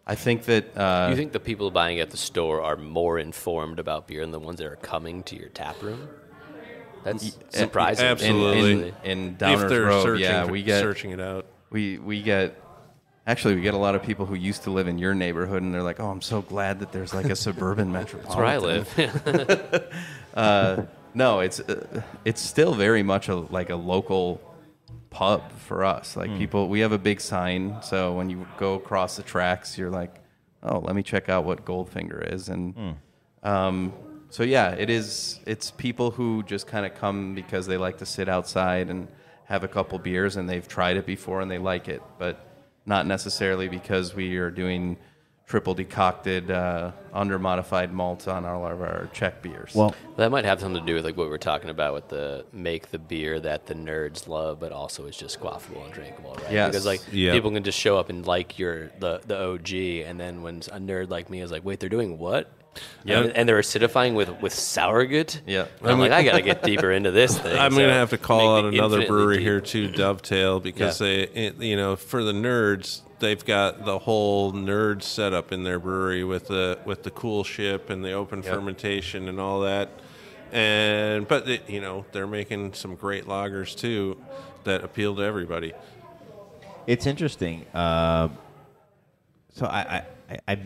I think that... you think the people buying at the store are more informed about beer than the ones that are coming to your tap room? That's surprising. Absolutely. In Downers If they're Road, searching it out. We get a lot of people who used to live in your neighborhood, and they're like, "Oh, I'm so glad that there's like a suburban metropolitan." That's where I live. No, it's still very much like a local pub for us. Like people, we have a big sign, so when you go across the tracks, you're like, "Oh, let me check out what Goldfinger is." And so yeah, it's people who just kind of come because they like to sit outside and have a couple beers, and they've tried it before and they like it, but not necessarily because we are doing triple decocted, under modified malts on all of our Czech beers. Well, That might have something to do with like what we were talking about with the make the beer that the nerds love, but also is just quaffable and drinkable, right? Yes. Because like Yep. people can just show up and like the OG, and then when a nerd like me is like, wait, they're doing what? Yeah. And they're acidifying with Sourgut? Yeah. And I'm like, I got to get deeper into this thing. I'm going to have to call out make it another infinitely brewery deep. here too, Dovetail, because for the nerds, they've got the whole nerd setup in their brewery with the cool ship and the open fermentation and all that. But they're making some great lagers too that appeal to everybody. it's interesting. So I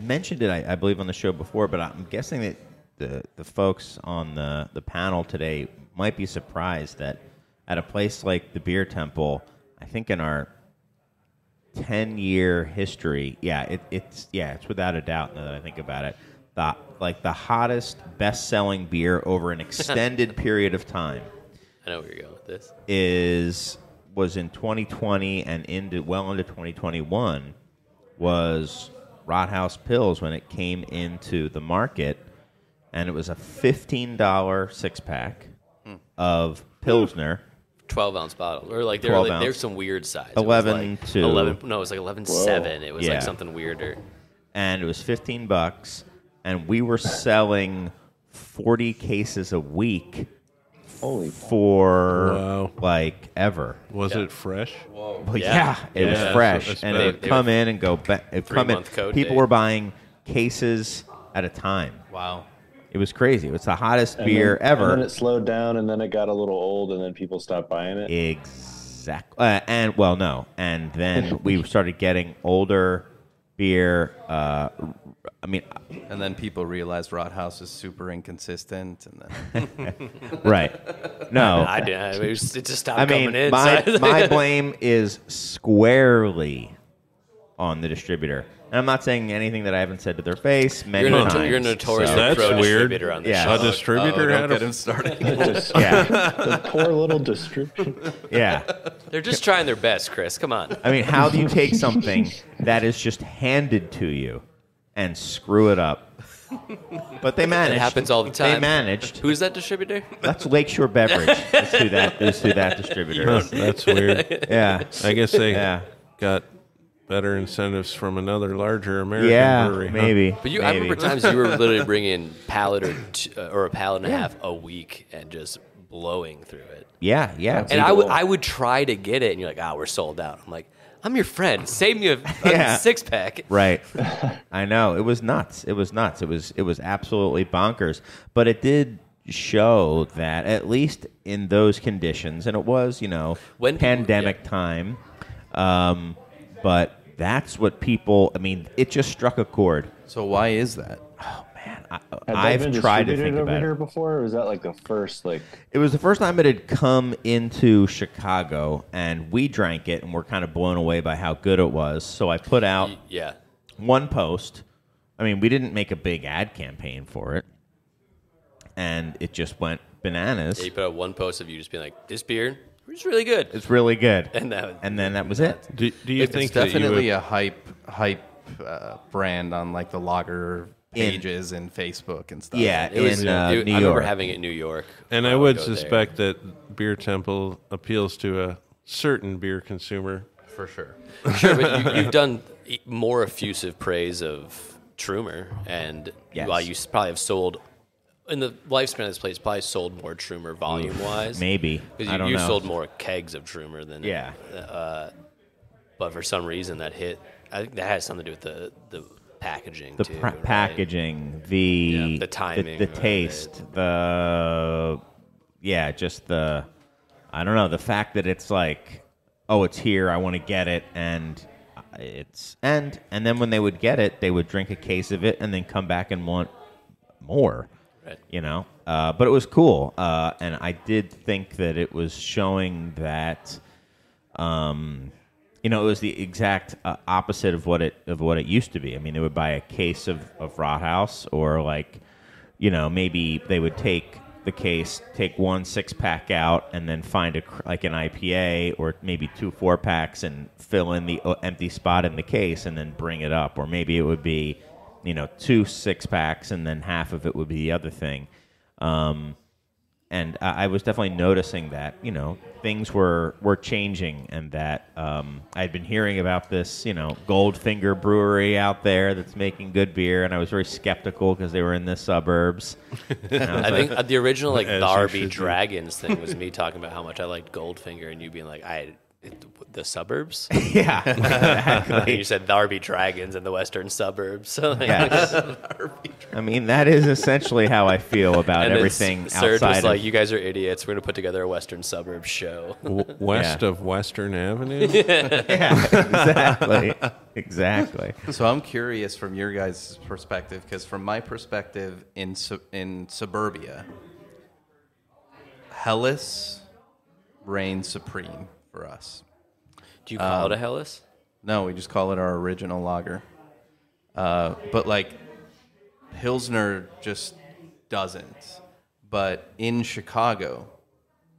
mentioned it, I believe, on the show before, but I'm guessing that the folks on the panel today might be surprised that at a place like the Beer Temple, I think in our 10-year history, it's without a doubt, now that I think about it, the hottest, best-selling beer over an extended period of time I know where you're going with this. was in 2020 and into 2021 was Rothaus Pils when it came into the market, and it was a $15 six-pack of Pilsner. 12-ounce bottles, or like 12 ounce. there's some weird size. 11 to 11. No, it was like 11.7. It was Yeah. like something weirder. And it was $15, and we were selling 40 cases a week for Wow. like ever. Was it fresh? Well, Yeah. it was Yeah, fresh, that's and better. they'd come in and go back. Come in. 3-month code People date. were buying cases at a time. Wow. It was crazy. It was the hottest And beer then, ever. And then it slowed down, and then it got a little old, and then people stopped buying it. Exactly. And then we started getting older beer. And then people realized Rothaus is super inconsistent, and then Right. No. It just stopped I mean, coming in. my blame is squarely on the distributor. And I'm not saying anything that I haven't said to their face many times. You're notoriously That's pro weird. distributor on this Yeah. show. A distributor don't had get a him started. Yeah. The poor little distributor. Yeah. They're just trying their best, Chris. Come on. I mean, how do you take something that is just handed to you and screw it up? But they managed. It happens all the time. They managed. Who's that distributor? That's Lakeshore Beverage. Is who that distributor is. That's weird. Yeah. I guess they Yeah. got better incentives from another larger American brewery. Huh? Maybe. But I remember times you were literally bringing pallet or a pallet and a half a week and just blowing through it. Yeah. And I would try to get it, and you're like, we're sold out. I'm like, I'm your friend. Save me a six pack. Right. I know. It was nuts. It was absolutely bonkers. But it did show that at least in those conditions, and it was, pandemic time. But that's what people. I mean, it just struck a chord. So why is that? Oh man, I've tried to think over about here it before. Or was that like the first It was the first time it had come into Chicago, and we drank it, and we're kind of blown away by how good it was. So I put out one post. I mean, we didn't make a big ad campaign for it, and it just went bananas. Yeah, you put out one post of you just being like, this beer is really good. It's really good, and then that was it. Do you think it's definitely a hype brand on like the lager pages and Facebook and stuff? Yeah, It was, New I York. remember having it in New York. And I would suspect that Beer Temple appeals to a certain beer consumer. For sure. Sure, but you've done more effusive praise of Trumer, and while you probably have sold, in the lifespan of this place, probably sold more Trumer volume-wise. Maybe. Because you sold more kegs of Trumer than... Yeah. But for some reason that hit... I think that has something to do with the packaging, The too. packaging, the timing. the taste, just the... I don't know, the fact that it's like, oh, it's here, I want to get it, and it's... And then when they would get it, they would drink a case of it and then come back and want more. Right. But it was cool, and I did think that it was showing that, it was the exact opposite of what it used to be. I mean, they would buy a case of Rothaus, or maybe they would take the case, take one 6-pack out, and then find an IPA, or maybe 2 4-packs, and fill in the empty spot in the case, and then bring it up, or maybe it would be 2 6-packs, and then half of it would be the other thing. And I was definitely noticing that, things were changing, and that I'd been hearing about this, Goldfinger Brewery out there that's making good beer, and I was very skeptical because they were in the suburbs. I think the original Darby Dragons thing was me talking about how much I liked Goldfinger, and you being like, the suburbs? Yeah, exactly. You said Darby Dragons in the western suburbs. So yes. I mean, that is essentially how I feel about everything Serge outside was like, of... you guys are idiots. We're going to put together a western suburbs show. West of Western Avenue? Yeah, exactly. So I'm curious from your guys' perspective, because from my perspective in suburbia, Helles reigns supreme for us. Do you call it a Helles? No, we just call it our original lager. But Pilsner just doesn't. But in Chicago,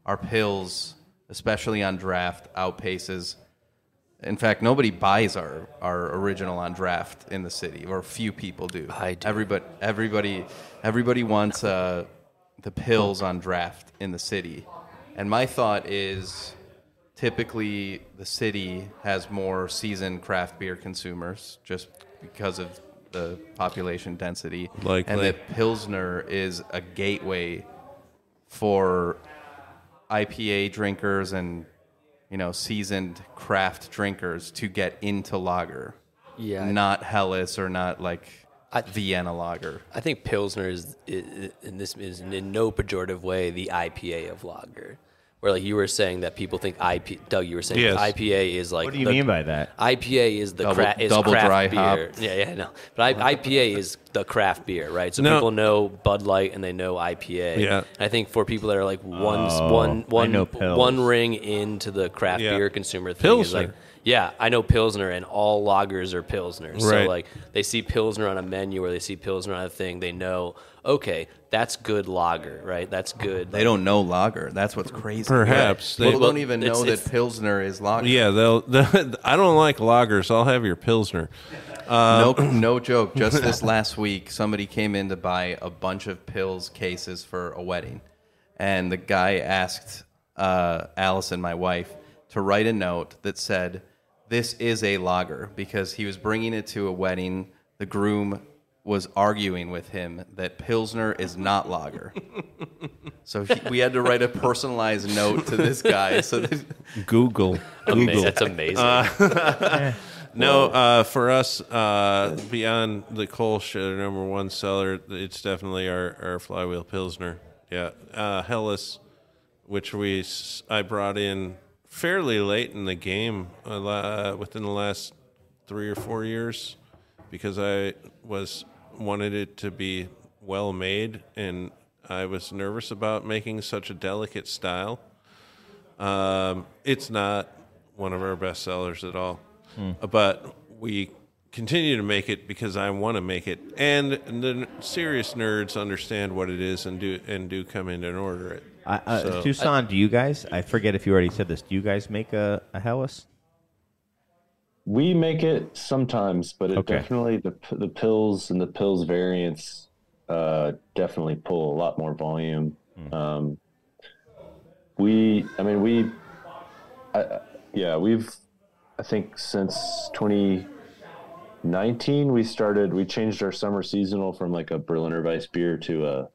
our Pils, especially on draft, outpaces. In fact, nobody buys our original on draft in the city, or few people do. I do. Everybody wants the Pils on draft in the city. And my thought is, typically the city has more seasoned craft beer consumers just because of the population density. Likely. And that Pilsner is a gateway for IPA drinkers and seasoned craft drinkers to get into lager. Yeah. Not Helles or not Vienna lager. I think Pilsner is, and this is in no pejorative way, the IPA of lager. Where you were saying that people think Doug, you were saying Yes. IPA is What do you mean by that? IPA is the double craft dry beer. hop. Yeah, no. But IPA is the craft beer, right? So No. people know Bud Light and they know IPA. Yeah. And I think for people that are I know Pils. one ring into the craft Yeah. beer consumer thing Pilsner. is I know Pilsner, and all lagers are Pilsner. Right. So they see Pilsner on a menu or they see Pilsner on a thing, they know, okay, that's good lager, right? That's good. They don't know lager. That's what's crazy. Perhaps. People They- don't even know it's- that Pilsner is lager. Yeah, I don't like lagers. I'll have your Pilsner. No joke. Just this last week, somebody came in to buy a bunch of Pils cases for a wedding. And the guy asked Allison, my wife, to write a note that said, this is a lager because he was bringing it to a wedding. The groom was arguing with him that Pilsner is not lager. So we had to write a personalized note to this guy. So that Google. That's amazing. No, for us, beyond the Kolsch, our number one seller, it's definitely our Flywheel Pilsner. Yeah, Helles, which I brought in fairly late in the game, within the last 3 or 4 years, because I wanted it to be well made, and I was nervous about making such a delicate style. It's not one of our best sellers at all, but we continue to make it because I want to make it, and the serious nerds understand what it is and do come in and order it. Dusan, do you guys? I forget if you already said this. Do you guys make a Helles? We make it sometimes, but it Okay. definitely the pills and the pills variants definitely pull a lot more volume. We've I think since 2019 we changed our summer seasonal from like a Berliner Weiss beer to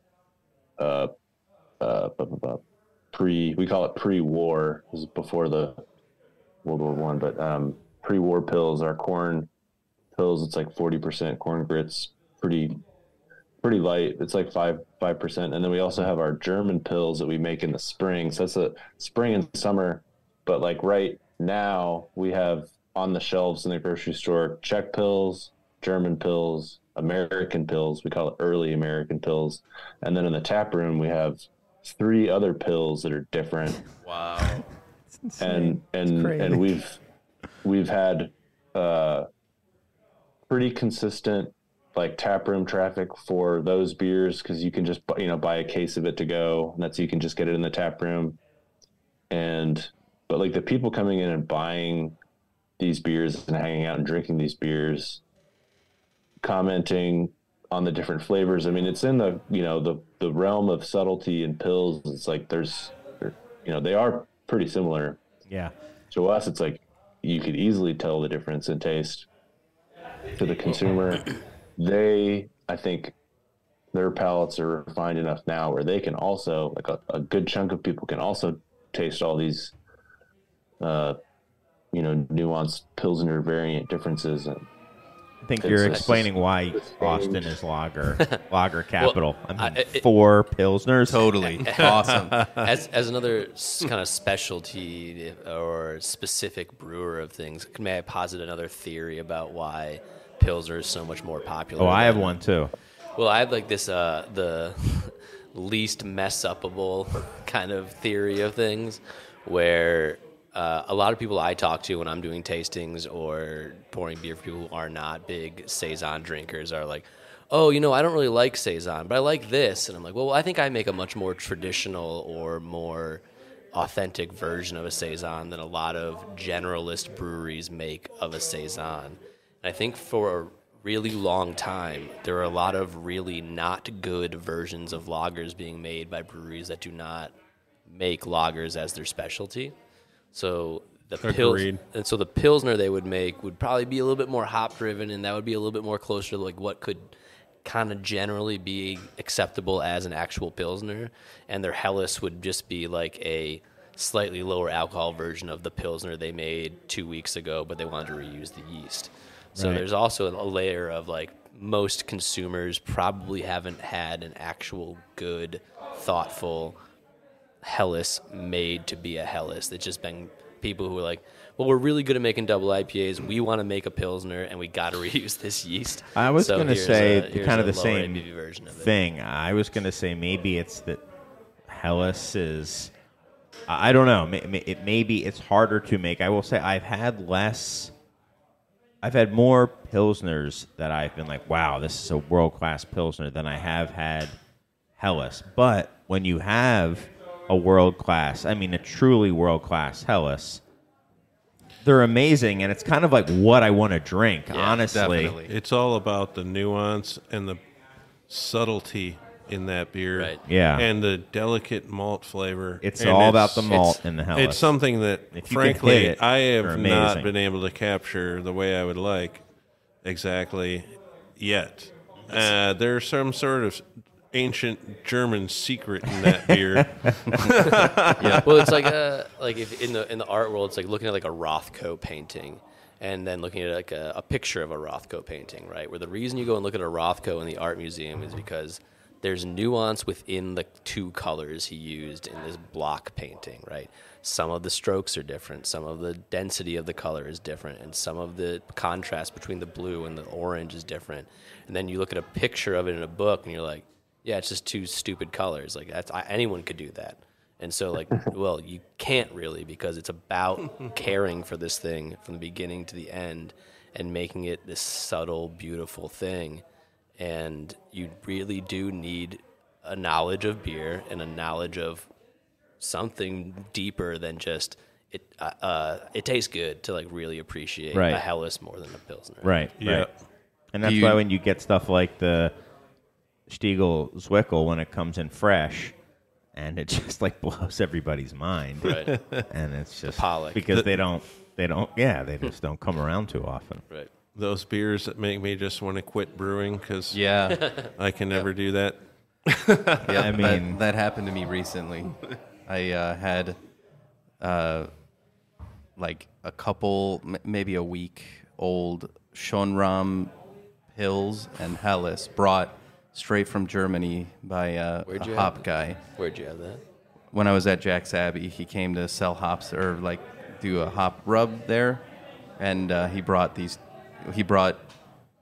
we call it pre-war. This is before the World War One, but pre-war pills, our corn pills, it's like 40% corn grits, pretty light. It's like 5%. And then we also have our German pills that we make in the spring. So that's a spring and summer. But like right now we have on the shelves in the grocery store, Czech pills, German pills, American pills. We call it early American pills. And then in the tap room, we have 3 other pills that are different. wow. And we've had pretty consistent like taproom traffic for those beers because you can just buy a case of it to go, and you can just get it in the tap room. But like the people coming in and buying these beers and hanging out and drinking these beers, commenting on the different flavors. I mean, it's in the the realm of subtlety in pills. It's like they are pretty similar. Yeah. To us, it's like you could easily tell the difference in taste. To the consumer, I think their palates are refined enough now where they can also, like a good chunk of people can also taste all these, nuanced Pilsner variant differences. And I think you're explaining why Austin is lager capital. I mean, 4 Pilsners. Totally. Awesome. As another kind of specialty or specific brewer of things, may I posit another theory about why Pilsner is so much more popular? Oh, I have one too. Well, I have like this the least mess upable kind of theory of things, where a lot of people I talk to when I'm doing tastings or pouring beer for people who are not big Saison drinkers are like, oh, I don't really like Saison, but I like this. And I'm like, well, I think I make a much more traditional or more authentic version of a Saison than a lot of generalist breweries make of a Saison. And I think for a really long time, there are a lot of really not good versions of lagers being made by breweries that do not make lagers as their specialty. So the Pilsner they would make would probably be a little bit more hop driven, and that would be a little bit more closer to like what could kind of generally be acceptable as an actual Pilsner, and their Helles would just be like a slightly lower alcohol version of the Pilsner they made 2 weeks ago, but they wanted to reuse the yeast. So there's also a layer of like most consumers probably haven't had an actual good, thoughtful Helles made to be a Helles. It's just been people who are like, well, we're really good at making double IPAs. We want to make a Pilsner, and we got to reuse this yeast. I was going to say kind of the lower same ABV version of it. thing. I was going to say maybe it's that Helles is, I don't know, maybe it's harder to make. I will say I've had more Pilsners that I've been like, wow, this is a world-class Pilsner than I have had Helles. But when you have a truly world-class Helles, they're amazing, and it's kind of like what I want to drink, honestly. Definitely. It's all about the nuance and the subtlety in that beer. Right. Yeah. And the delicate malt flavor. It's And all about the malt in the Helles. It's something that, If you can frankly, hit it, I they're have amazing. not been able to capture the way I would like exactly yet. There's some sort of ancient German secret in that beer. Yeah. Well, it's like if in the art world, it's like looking at like a Rothko painting, and then looking at like a picture of a Rothko painting, right? Where the reason you go and look at a Rothko in the art museum is because there's nuance within the two colors he used in this block painting, right? Some of the strokes are different, some of the density of the color is different, and some of the contrast between the blue and the orange is different. And then you look at a picture of it in a book, and you're like, yeah, it's just two stupid colors. Like anyone could do that. And so, like, well, you can't really, because it's about caring for this thing from the beginning to the end and making it this subtle, beautiful thing. And you really do need a knowledge of beer and a knowledge of something deeper than just it tastes good to like really appreciate Right. a Helles more than a Pilsner. Right. Yeah. Right. And that's why when you get stuff like the Stiegel Zwickel, when it comes in fresh, and it just like blows everybody's mind. Right. And it's just Pollock. because they just don't come around too often. Right. Those beers that make me just want to quit brewing because Yeah. I can never do that. Yeah, I mean- that happened to me recently. I had like a couple, maybe a week old Schonram Hills and Helles brought straight from Germany by a Where'd you hop have guy. Where'd you have that? When I was at Jack's Abbey, he came to sell hops or like do a hop rub there, and he brought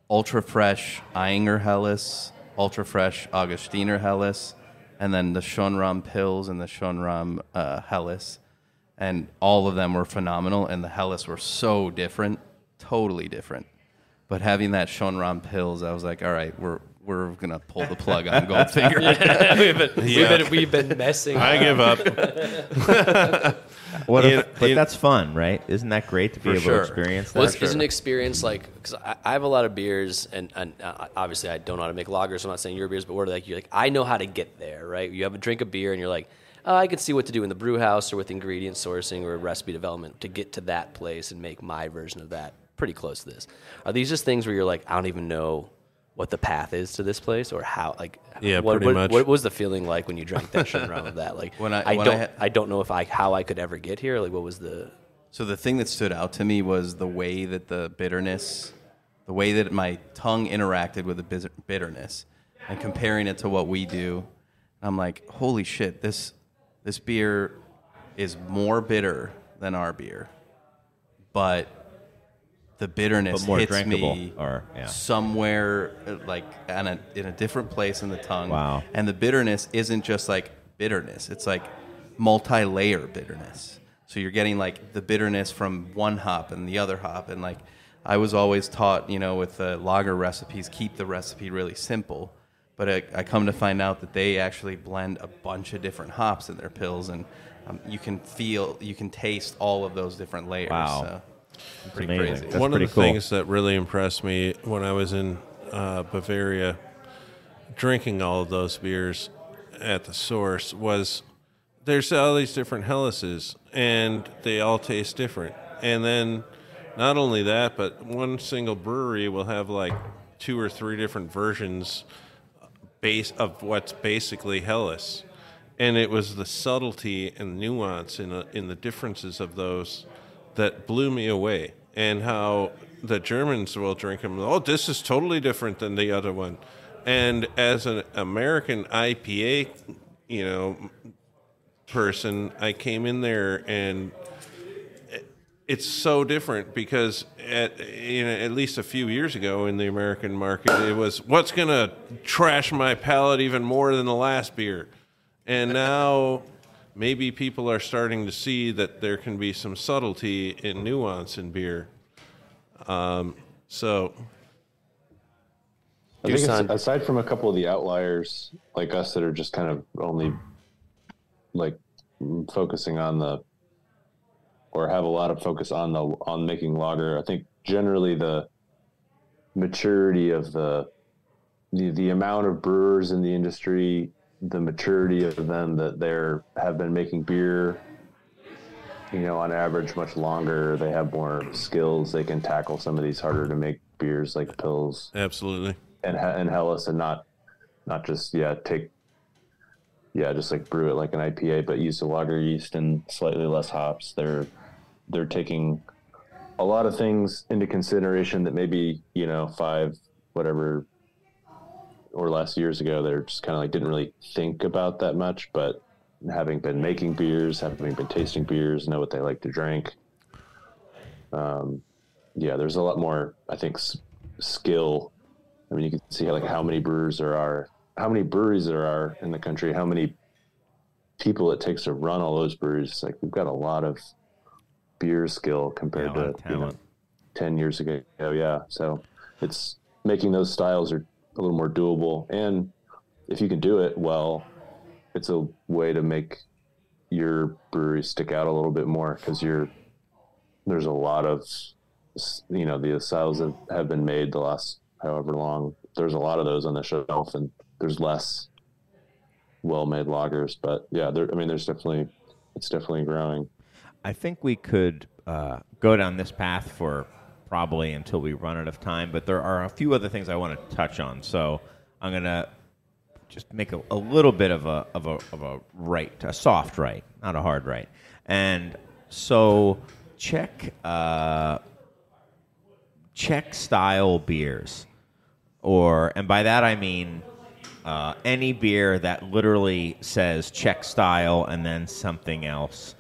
ultra fresh Eyinger Helles, ultra fresh Augustiner Helles, and then the Schonram Pils and the Schonram Helles, and all of them were phenomenal, and the Helles were so different, totally different. But having that Schonram Pils, I was like, all right, we're gonna pull the plug on Goldfinger. We've been messing. I give up. But that's fun, right? Isn't that great to be able sure. to experience that? Well, it's an experience like, because I have a lot of beers, and obviously I don't know how to make lagers, so I'm not saying your beers, but where like you're like, I know how to get there, right? You have a drink of beer, and you're like, oh, I can see what to do in the brew house or with ingredient sourcing or recipe development to get to that place and make my version of that pretty close to this. Are these just things where you're like, I don't even know what the path is to this place, or how, like, Yeah, what, pretty much. What was the feeling like when you drank that shit around of that? Like, I don't know how I could ever get here. Like, what was the... So the thing that stood out to me was the way that the bitterness, the way that my tongue interacted with the bitterness, and comparing it to what we do. I'm like, holy shit, this beer is more bitter than our beer, but the bitterness But more hits drinkable, me somewhere like in a different place in the tongue. Wow. And the bitterness isn't just like bitterness. It's like multi-layer bitterness. So you're getting like the bitterness from one hop and the other hop. And like I was always taught, with the lager recipes, keep the recipe really simple. But I come to find out that they actually blend a bunch of different hops in their pills. And you can taste all of those different layers. Wow. So. Pretty amazing. crazy. That's One of pretty the cool. things that really impressed me when I was in Bavaria drinking all of those beers at the source was there's all these different Helleses, and they all taste different. And then not only that, but one single brewery will have like 2 or 3 different versions of what's basically Helles. And it was the subtlety and nuance in the differences of those that blew me away, and how the Germans will drink them. Oh, this is totally different than the other one. And as an American IPA, person, I came in there, and it's so different because at least a few years ago in the American market, it was what's going to trash my palate even more than the last beer, and now. Maybe people are starting to see that there can be some subtlety and nuance in beer. I think aside from a couple of the outliers like us that are just kind of only like focusing on or have a lot of focus on making lager, I think generally the maturity of the the amount of brewers in the industry, the maturity of them that have been making beer, on average much longer. They have more skills. They can tackle some of these harder to make beers like Pils Absolutely. and Helles, and not just just like brew it like an IPA, but use the lager yeast and slightly less hops. They're taking a lot of things into consideration that maybe 5 whatever or less years ago they're just kind of like didn't really think about that much, but having been making beers, having been tasting beers, know what they like to drink. There's a lot more, I think, skill. I mean, you can see how many breweries there are in the country, how many people it takes to run all those breweries. Like, we've got a lot of beer skill compared to 10 years ago. Yeah. So it's making those styles are a little more doable. And if you can do it well, it's a way to make your brewery stick out a little bit more, because there's a lot of, the styles that have been made the last however long. There's a lot of those on the shelf, and there's less well-made lagers. But yeah, it's definitely growing. I think we could go down this path for probably until we run out of time, but there are a few other things I want to touch on. So I'm gonna just make a little bit of a right, a soft right, not a hard right. And so Czech style beers, and by that I mean any beer that literally says Czech style and then something else,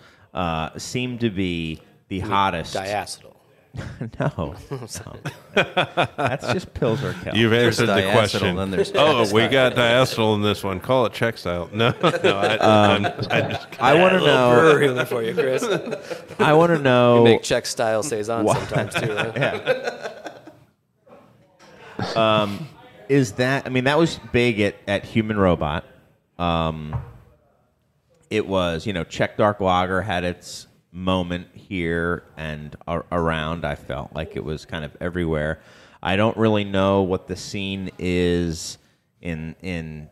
seem to be the hottest. Diacetyl. No. That's just Pils or Kel. You've answered the diacetyl, question. then there's we got diacetyl in this one. Call it Czech style. No. I want to know. Brewery there for you, Chris. I want to know. You make Czech style saison sometimes too. Huh? Yeah. Is that? I mean, that was big at Human Robot. It was, Czech Dark Lager had its moment here and around. I felt like it was kind of everywhere. I don't really know what the scene is in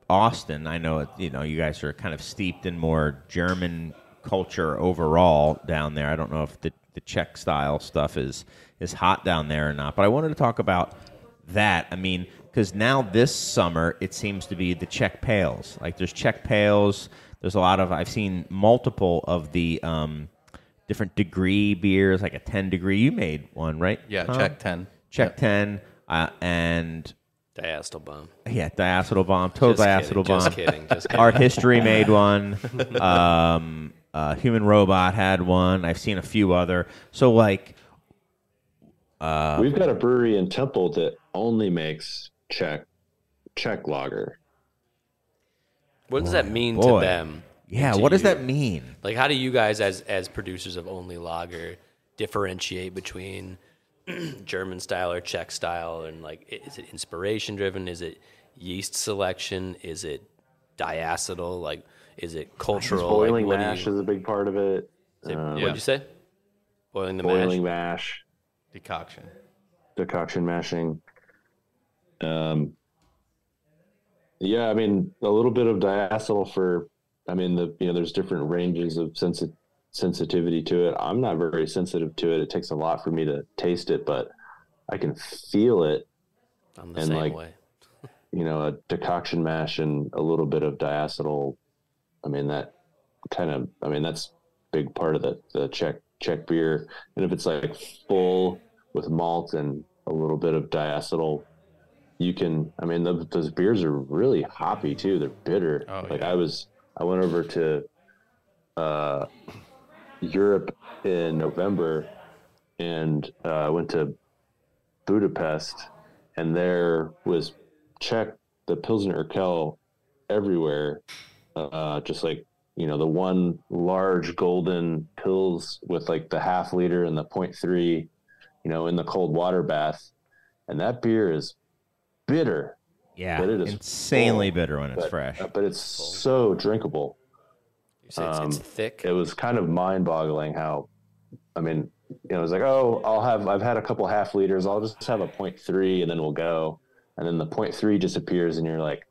Austin. I know you guys are kind of steeped in more German culture overall down there. I don't know if the Czech style stuff is hot down there or not. But I wanted to talk about that. I mean, because now this summer it seems to be the Czech Pales. Like, there's Czech Pales. There's a lot of, I've seen multiple of the different degree beers, like a 10 degree. You made one, right? Yeah, Czech 10. Czech 10 and Diacetyl bomb. Yeah, Diacetyl bomb, total Diacetyl bomb. Just kidding. Art History made one. Human Robot had one. I've seen a few other. So like, we've got a brewery in Temple that only makes Czech lager. What does that mean to them? Yeah, to what does you? that mean? Like, how do you guys, as producers of only lager, differentiate between German style or Czech style? And like, is it inspiration driven? Is it yeast selection? Is it diacetyl? Like, is it cultural? Boiling mash is a big part of it. What'd you say? Boiling mash. Decoction mashing. Yeah, I mean, a little bit of diacetyl there's different ranges of sensitivity to it. I'm not very sensitive to it. It takes a lot for me to taste it, but I can feel it. I'm the same way. A decoction mash and a little bit of diacetyl. That's a big part of the Czech beer. And if it's like full with malt and a little bit of diacetyl, you can, those beers are really hoppy too. They're bitter. Oh, like yeah. I went over to Europe in November and went to Budapest, and there was the Pilsner Urquell everywhere. Just like, the one large golden Pils with like the half liter and the 0.3, in the cold water bath. And that beer is bitter. Yeah, but it is insanely bitter when it's fresh. But it's so drinkable. You say it's thick? It was kind of mind-boggling how, it was like, I've had a couple half liters. I'll just have a 0.3 and then we'll go. and then the 0.3 disappears, and you're like,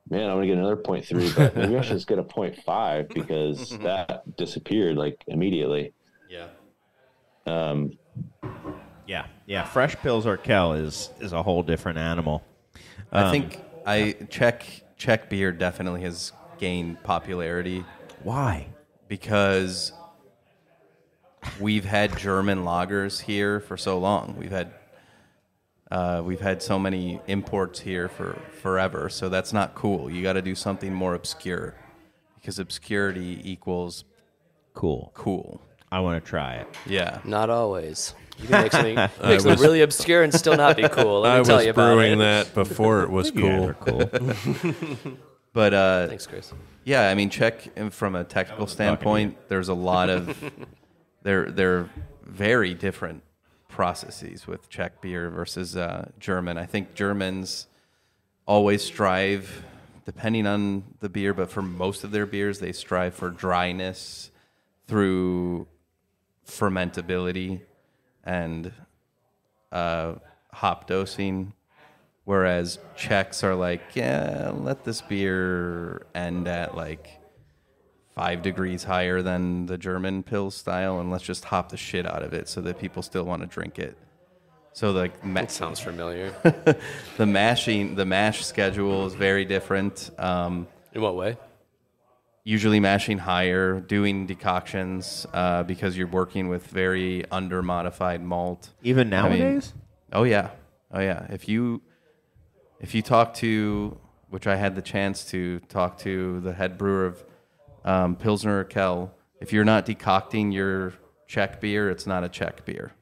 man, I'm gonna get another 0.3, but maybe I should just get a 0.5 because that disappeared like immediately. Yeah. Yeah. Fresh Pils Urquell is a whole different animal. I think Czech beer definitely has gained popularity Why? because we've had German lagers here for so long. We've had so many imports here for forever, so that's not cool. You got to do something more obscure because obscurity equals Cool. I want to try it. yeah. Not always. You can make something really obscure and still not be cool. Let I me tell was you about brewing it. that before it was You guys cool. are cool. But Thanks, Chris. yeah, I mean, Czech from a technical standpoint, there's a lot of they're very different processes with Czech beer versus German. I think Germans always strive, depending on the beer, but for most of their beers, they strive for dryness through fermentability and hop dosing, whereas Czechs are like, yeah, let this beer end at like 5 degrees higher than the German Pils style, and let's just hop the shit out of it so that people still want to drink it. So like That sounds familiar. the mash schedule is very different. In what way? Usually mashing higher, doing decoctions because you're working with very under-modified malt. Even nowadays? Oh yeah. If you talk to, which I had the chance to talk to the head brewer of Pilsner Urquell, if you're not decocting your Czech beer, it's not a Czech beer.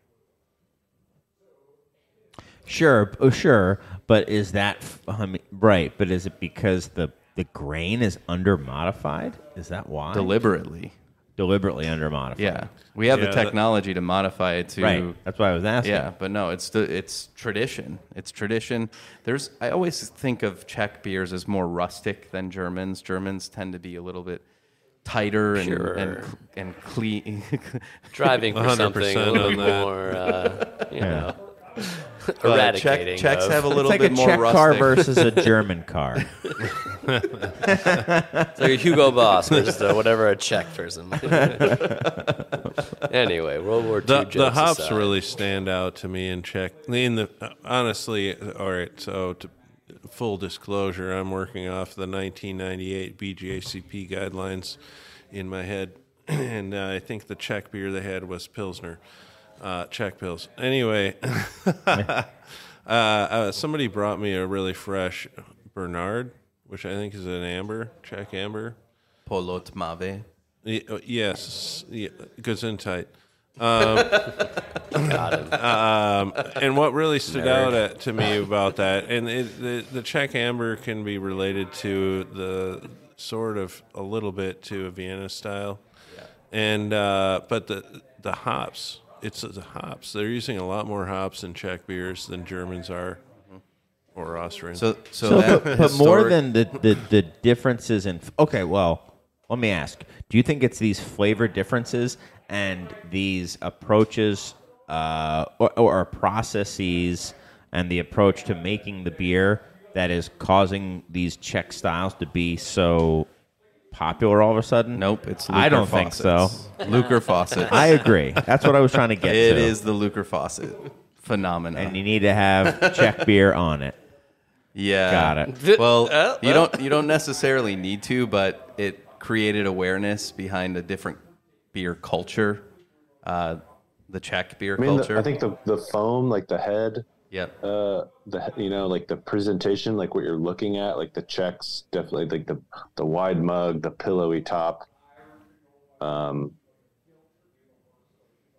Sure. But is that right? But is it because the grain is under modified? Is that why? Deliberately under modified. Yeah, we have the Yeah, technology to modify it to. Right. That's why I was asking. Yeah, but no, it's tradition. It's tradition. I always think of Czech beers as more rustic than Germans. Germans tend to be a little bit tighter and clean. Driving for something a 100% little on that. more, Yeah. eradicating. Czechs of- have a It's little like bit a more Czech rustic. car versus a German car. It's like a Hugo Boss versus whatever a Czech person. Anyway, World War II The jokes hops aside. really stand out to me in Czech. Honestly, all right. So, full disclosure, I'm working off the 1998 BJCP guidelines in my head, and I think the Czech beer they had was Pilsner, Czech Pils. Anyway, somebody brought me a really fresh Bernard, which I think is an amber, Czech amber. Polot Mave. Yes, Gesundheit. Got it. And what really stood out to me about that, and the Czech amber can be related to the sort of a little bit to a Vienna style, and but the hops, it's the hops. They're using a lot more hops in Czech beers than Germans are, or Austrian. So but more than the differences in. Okay, well, let me ask: do you think it's these flavor differences and these approaches or processes and the approach to making the beer that is causing these Czech styles to be so popular all of a sudden? Nope, it's Luker I don't think so. Luker Fawcett. I agree. That's what I was trying to get It to. is the Luker Fawcett phenomenon. And you need to have Czech beer on it. Yeah. Got it. Well, you don't necessarily need to, but it created awareness behind a different beer culture, the Czech beer culture. I think the foam, like the head, Yep. like the presentation, like what you're looking at, like the Czechs definitely, like the wide mug, the pillowy top. There's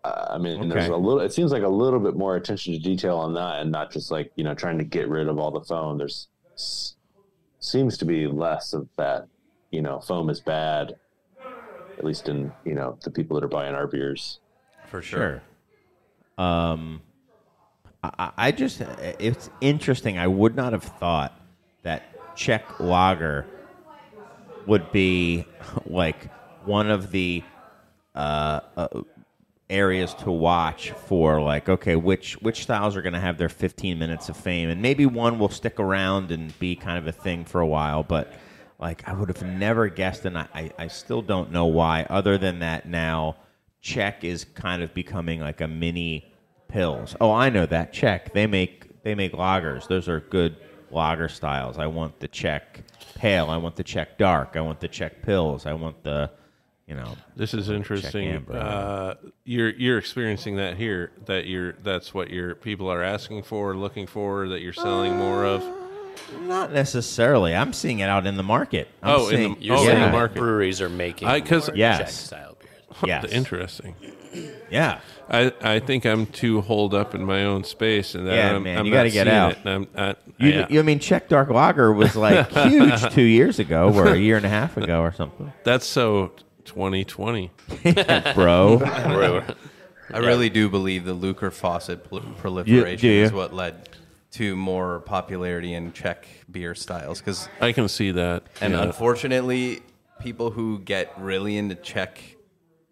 a little. It seems like a little bit more attention to detail on that, and not just like trying to get rid of all the foam. There's seems to be less of that. Foam is bad, at least in the people that are buying our beers. For sure. I just, it's interesting. I would not have thought that Czech lager would be like one of the areas to watch for, like, okay, which styles are going to have their 15 minutes of fame, and maybe one will stick around and be kind of a thing for a while, but like I would have never guessed, and I still don't know why, other than that now Czech is kind of becoming like a mini Pils. Oh, I know that. Czech, they make lagers. Those are good lager styles. I want the Czech pale, I want the Czech dark, I want the Czech Pils, I want the, you know, this is interesting. You're experiencing that here. That's what your people are asking for, looking for, that you're selling more of. Not necessarily. I'm seeing it out in the market. You're in saying the that market. breweries are making Yes. Czech style beers. Yes. Interesting. Yeah. I think I'm too holed up in my own space, and Yeah, I'm, man, I'm you not gotta get seeing out. it, and I mean, Czech dark lager was like huge 2 years ago, or a year and a half ago, or something. that's so 2020. Bro. I really do believe the Lucre faucet proliferation do you? is what led to more popularity in Czech beer styles. Because I can see that. and yeah. unfortunately, people who get really into Czech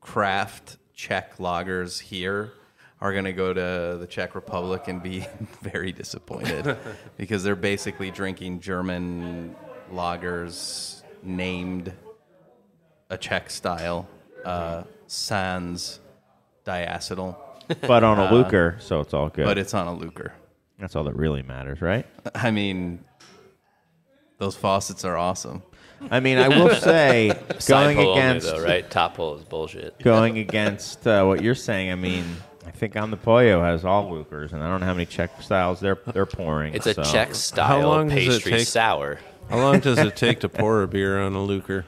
craft Czech lagers here are going to go to the Czech Republic and be very disappointed because they're basically drinking German lagers named a Czech style, sans diacetyl, But on a Lucre, so it's all good. but it's on a Lucre. That's all that really matters, right? I mean, those faucets are awesome. I mean, I will say, Side going pull against only, though, right? Top pull is bullshit. going against what you're saying, I mean, I think On the Pollo has all Lucres, and I don't know how many Czech styles they're pouring. It's a so. Czech How style long does it pastry take- sour. How long does it take to pour a beer on a Lucre?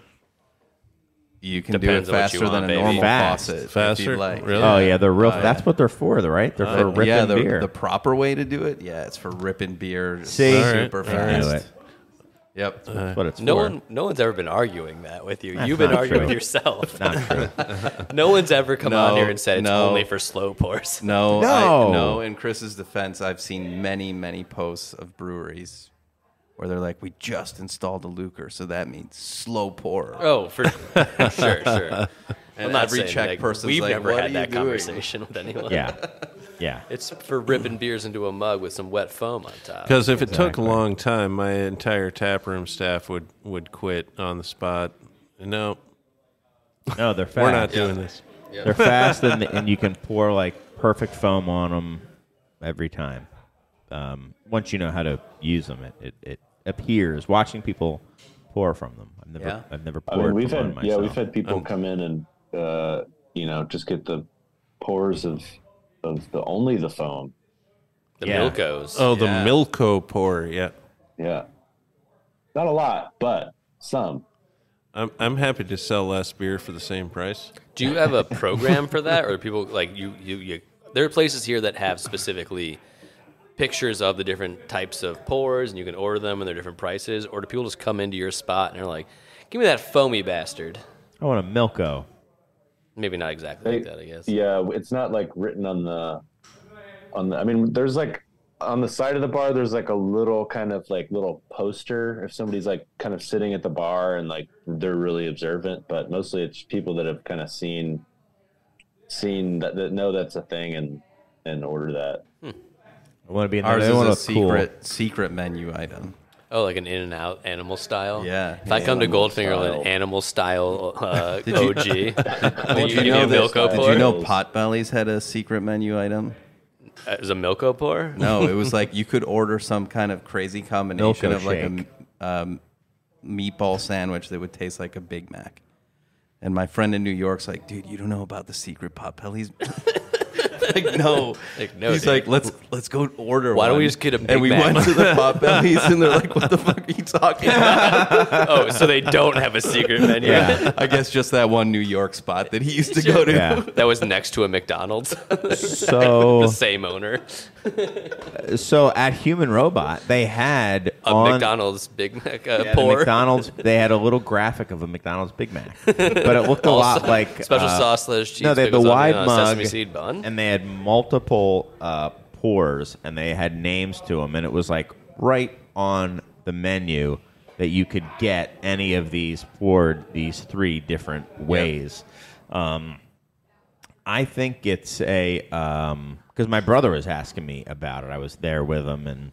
You can Depends do it on what you faster want, than a baby. normal Fast. faucet. If Faster? you'd like. Really? Oh yeah, they're real. yeah. That's what they're for, right? They're for ripping Yeah, beer. the proper way to do it, yeah, it's for ripping beer See? super All right. I knew fast. it. Yep. That's what it's No for. one's ever been arguing that with you. That's You've been not arguing true. with yourself. Not true. No one's ever come on No, here and said it's no. only for slow pours. No, No. no. In Chris's defense, I've seen many posts of breweries where they're like, "We just installed a Lucre, so that means slow pour." Oh, for sure. And I'm not every saying Czech that. person's We've like, never "What had are that you doing?" conversation with anyone. Yeah. It's for ripping beers into a mug with some wet foam on top. Because if it took a Exactly. long time, my entire taproom staff would quit on the spot. No, No, they're fast. we're not doing this. They're fast, and you can pour like perfect foam on them every time. Once you know how to use them, it appears. Watching people pour from them, I've never I poured mean, we've from one had myself. we've had people come in and just get the pours of only the foam. The Yeah. Milkos. Oh, the Yeah. Milko pour. Yeah, Yeah, not a lot, but some. I'm happy to sell less beer for the same price. Do you have a program for that, or people like you? There are places here that have specifically pictures of the different types of pours, and you can order them, and they're different prices. Or do people just come into your spot and they're like, "Give me that foamy bastard"? I want a Milko. Maybe not exactly like that, I guess. Yeah, it's not like written on the. I mean, there's like on the side of the bar. There's like a little kind of like little poster if somebody's like kind of sitting at the bar and like they're really observant. But mostly it's people that have kind of seen that know that's a thing and order that. I want to be in Ours I is want a look cool. secret menu item. Oh, like an In-N-Out animal style? Yeah. If I come to Animal Goldfinger with style. an animal style OG, Did would you you know give me a that- Milko Did pour? you know Potbellies had a secret menu item? Is a Milko pour? No, it was like you could order some kind of crazy combination Milko of like shake. a meatball sandwich that would taste like a Big Mac. And my friend in New York's like, "Dude, you don't know about the secret Potbellies?" Like, no. Like, no, He's dude. like, let's go order Why don't one." we just get a Big And we Mac? went to the Potbellies, and they're like, "What the fuck are you talking about?" Oh, so they don't have a secret menu? Yeah. I guess just that one New York spot that he used to go to. Yeah. That was next to a McDonald's. The So same owner. at Human Robot, they had A on McDonald's Big Mac the pour. McDonald's. They had a little graphic of a McDonald's Big Mac, but it looked a lot Also, like special sauce, lettuce, cheese, No, they had the pickles, wide onion on a mug, sesame seed bun. and they had multiple pours, and they had names to them, and it was like right on the menu that you could get any of these poured these three different ways. I think it's a because my brother was asking me about it. I was there with him, and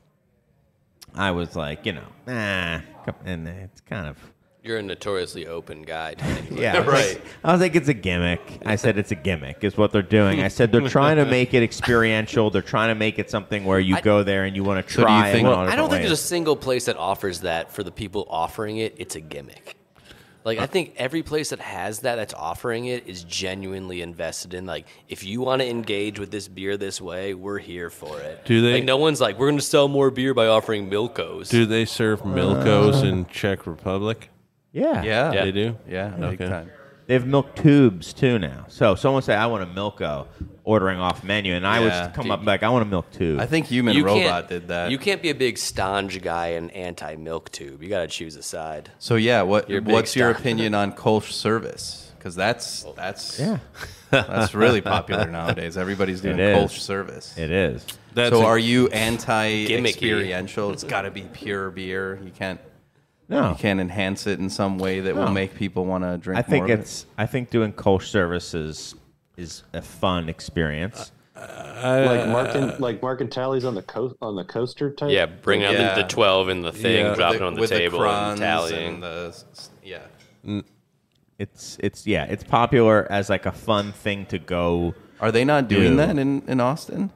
I was like, and it's kind of. You're a notoriously open guy. To things like Yeah, that. Right. I was like, it's a gimmick. I said, it's a gimmick, is what they're doing. I said, they're trying to make it experiential. They're trying to make it something where you go there and you want to So do you try think- it. in all I don't different think there's a ways. single place that offers that for the people offering it. It's a gimmick. Like, I think every place that has that's offering it is genuinely invested in, like, if you want to engage with this beer this way, we're here for it. Do they- Like, no one's like, we're going to sell more beer by offering Milkos. Do they serve Milkos in Czech Republic? Yeah. Yeah. They do? Yeah, big Okay. time. They have milk tubes, too, now. So someone say, I want a Milko, ordering off menu, and I Yeah. would come up like, I want a milk tube. I think Human You Robot can't- did that. You can't be a big Stange guy and anti-milk tube. You got to choose a side. So yeah, You're a big what's your star. opinion on Kolsch service? Because that's yeah, that's really popular nowadays. Everybody's doing It is. Kolsch service. it is. That's So a- are you Gimmicky. anti-experiential? It's got to be pure beer. You can't enhance it in some way that will No. make people want to drink. I think more of it's. I think doing Kolsch service is a fun experience. like marking tallies on the coaster type. Yeah, bring out Yeah. the 12 in the thing, Yeah. drop it on the with table, the and crons tallying. and the It's popular as like a fun thing to go. Are they not doing Ew. that in Austin?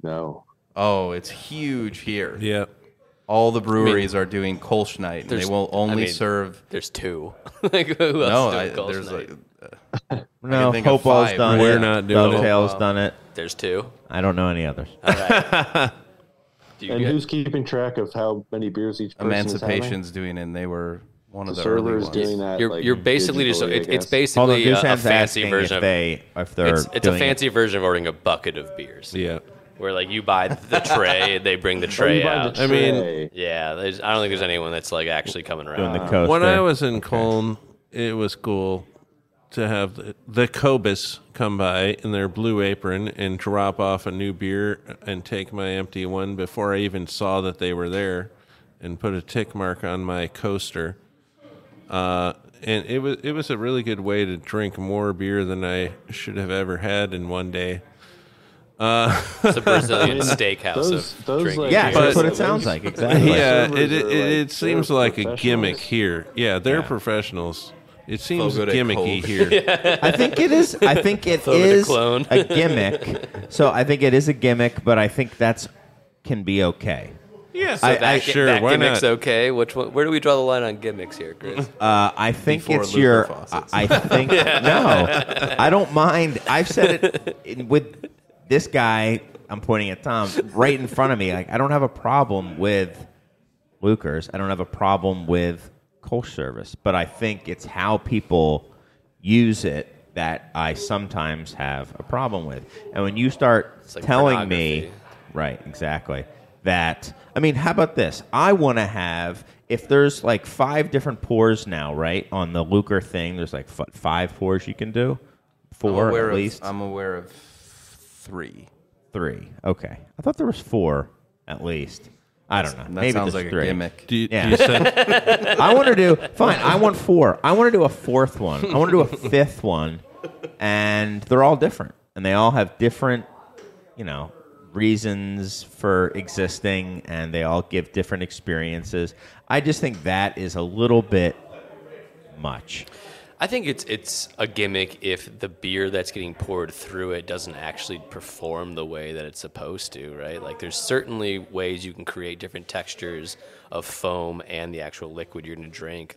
No. Oh, it's huge here. Yeah. All the breweries are doing Kolsch night, and they There's- will only I mean, serve. There's two. Like, who else No, is doing Kolsch there's night? like No, think of Hopewell's five, done right? it. We're not doing it. Dovetail's done it. There's two. I don't know any others. Do you And get- who's keeping track of how many beers each person is having? Emancipation's doing it, and they were one The of the early server's ones. doing that. You're basically just digitally, I it's guess. basically a Dusan's fancy asking version if they're it's a doing fancy version of ordering a bucket of beers. Yeah. Where like you buy the tray, they bring the Oh, tray you buy out. the I mean- tray. Yeah, I don't think there's anyone that's like actually coming doing around. the coaster. When I was in Cologne, it was cool to have the Cobus come by in their blue apron and drop off a new beer and take my empty one before I even saw that they were there, and put a tick mark on my coaster. And it was a really good way to drink more beer than I should have ever had in one day. It's a Brazilian steakhouse those, of drinking like- Yeah, beer. that's what it sounds like. Exactly. Yeah, servers are, it seems they're like a gimmick professionals. here. Yeah, they're professionals. It seems good at gimmicky Coke. here. I think it is. I think it Throw it a is clone. a gimmick. So I think it is a gimmick, but I think can be okay. Yeah, Sure, that why gimmick's not? okay. Which one? Where do we draw the line on gimmicks here, Chris? I think Before it's Luther your. faucets. I think no. I don't mind. I've said it with this guy. I'm pointing at Tom right in front of me. Like I don't have a problem with Lucas. I don't have a problem with Kolsch service, but I think it's how people use it that I sometimes have a problem with. And when you start like telling me, pornography. right, exactly, that, I mean, how about this? I want to have, if there's like 5 different pours now, right, on the Lucre thing, there's like 5 pours you can do? 4 at least? I'm aware of 3. 3. Okay. I thought there was 4 at least. I don't know. That Maybe sounds there's like 3. a gimmick. Do you, Yeah. do you say, I want to do, fine, I want 4. I want to do a 4th one. I want to do a 5th one. And they're all different. And they all have different, reasons for existing. And they all give different experiences. I just think that is a little bit much. I think it's a gimmick if the beer that's getting poured through it doesn't actually perform the way that it's supposed to, right? Like there's certainly ways you can create different textures of foam and the actual liquid you're going to drink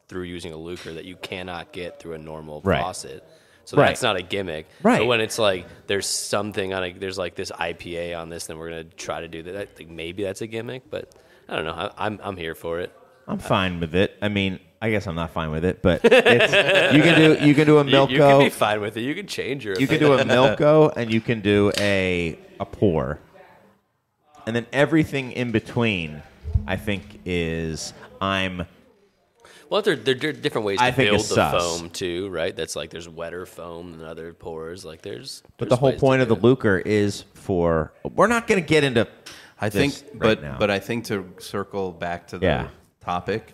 through using a Lucre that you cannot get through a normal Right. faucet. So Right. that's not a gimmick. Right. But when it's like there's something on there's like this IPA on this, then we're going to try to do that. I think maybe that's a gimmick, but I don't know. I'm here for it. I'm fine with it. I mean, I guess I'm not fine with it, but it's, you can do a Milko. You can be fine with it. You can change your You can do a Milko and you can do a pour. And then everything in between, I think, is Well, there are different ways I to think build it's the sus. foam too, right? That's like there's wetter foam than other pours. Like there's but the whole ways to point of do the it. Lucre is for. We're not going to get into. I this think, right now. but I think to circle back to the Yeah. topic,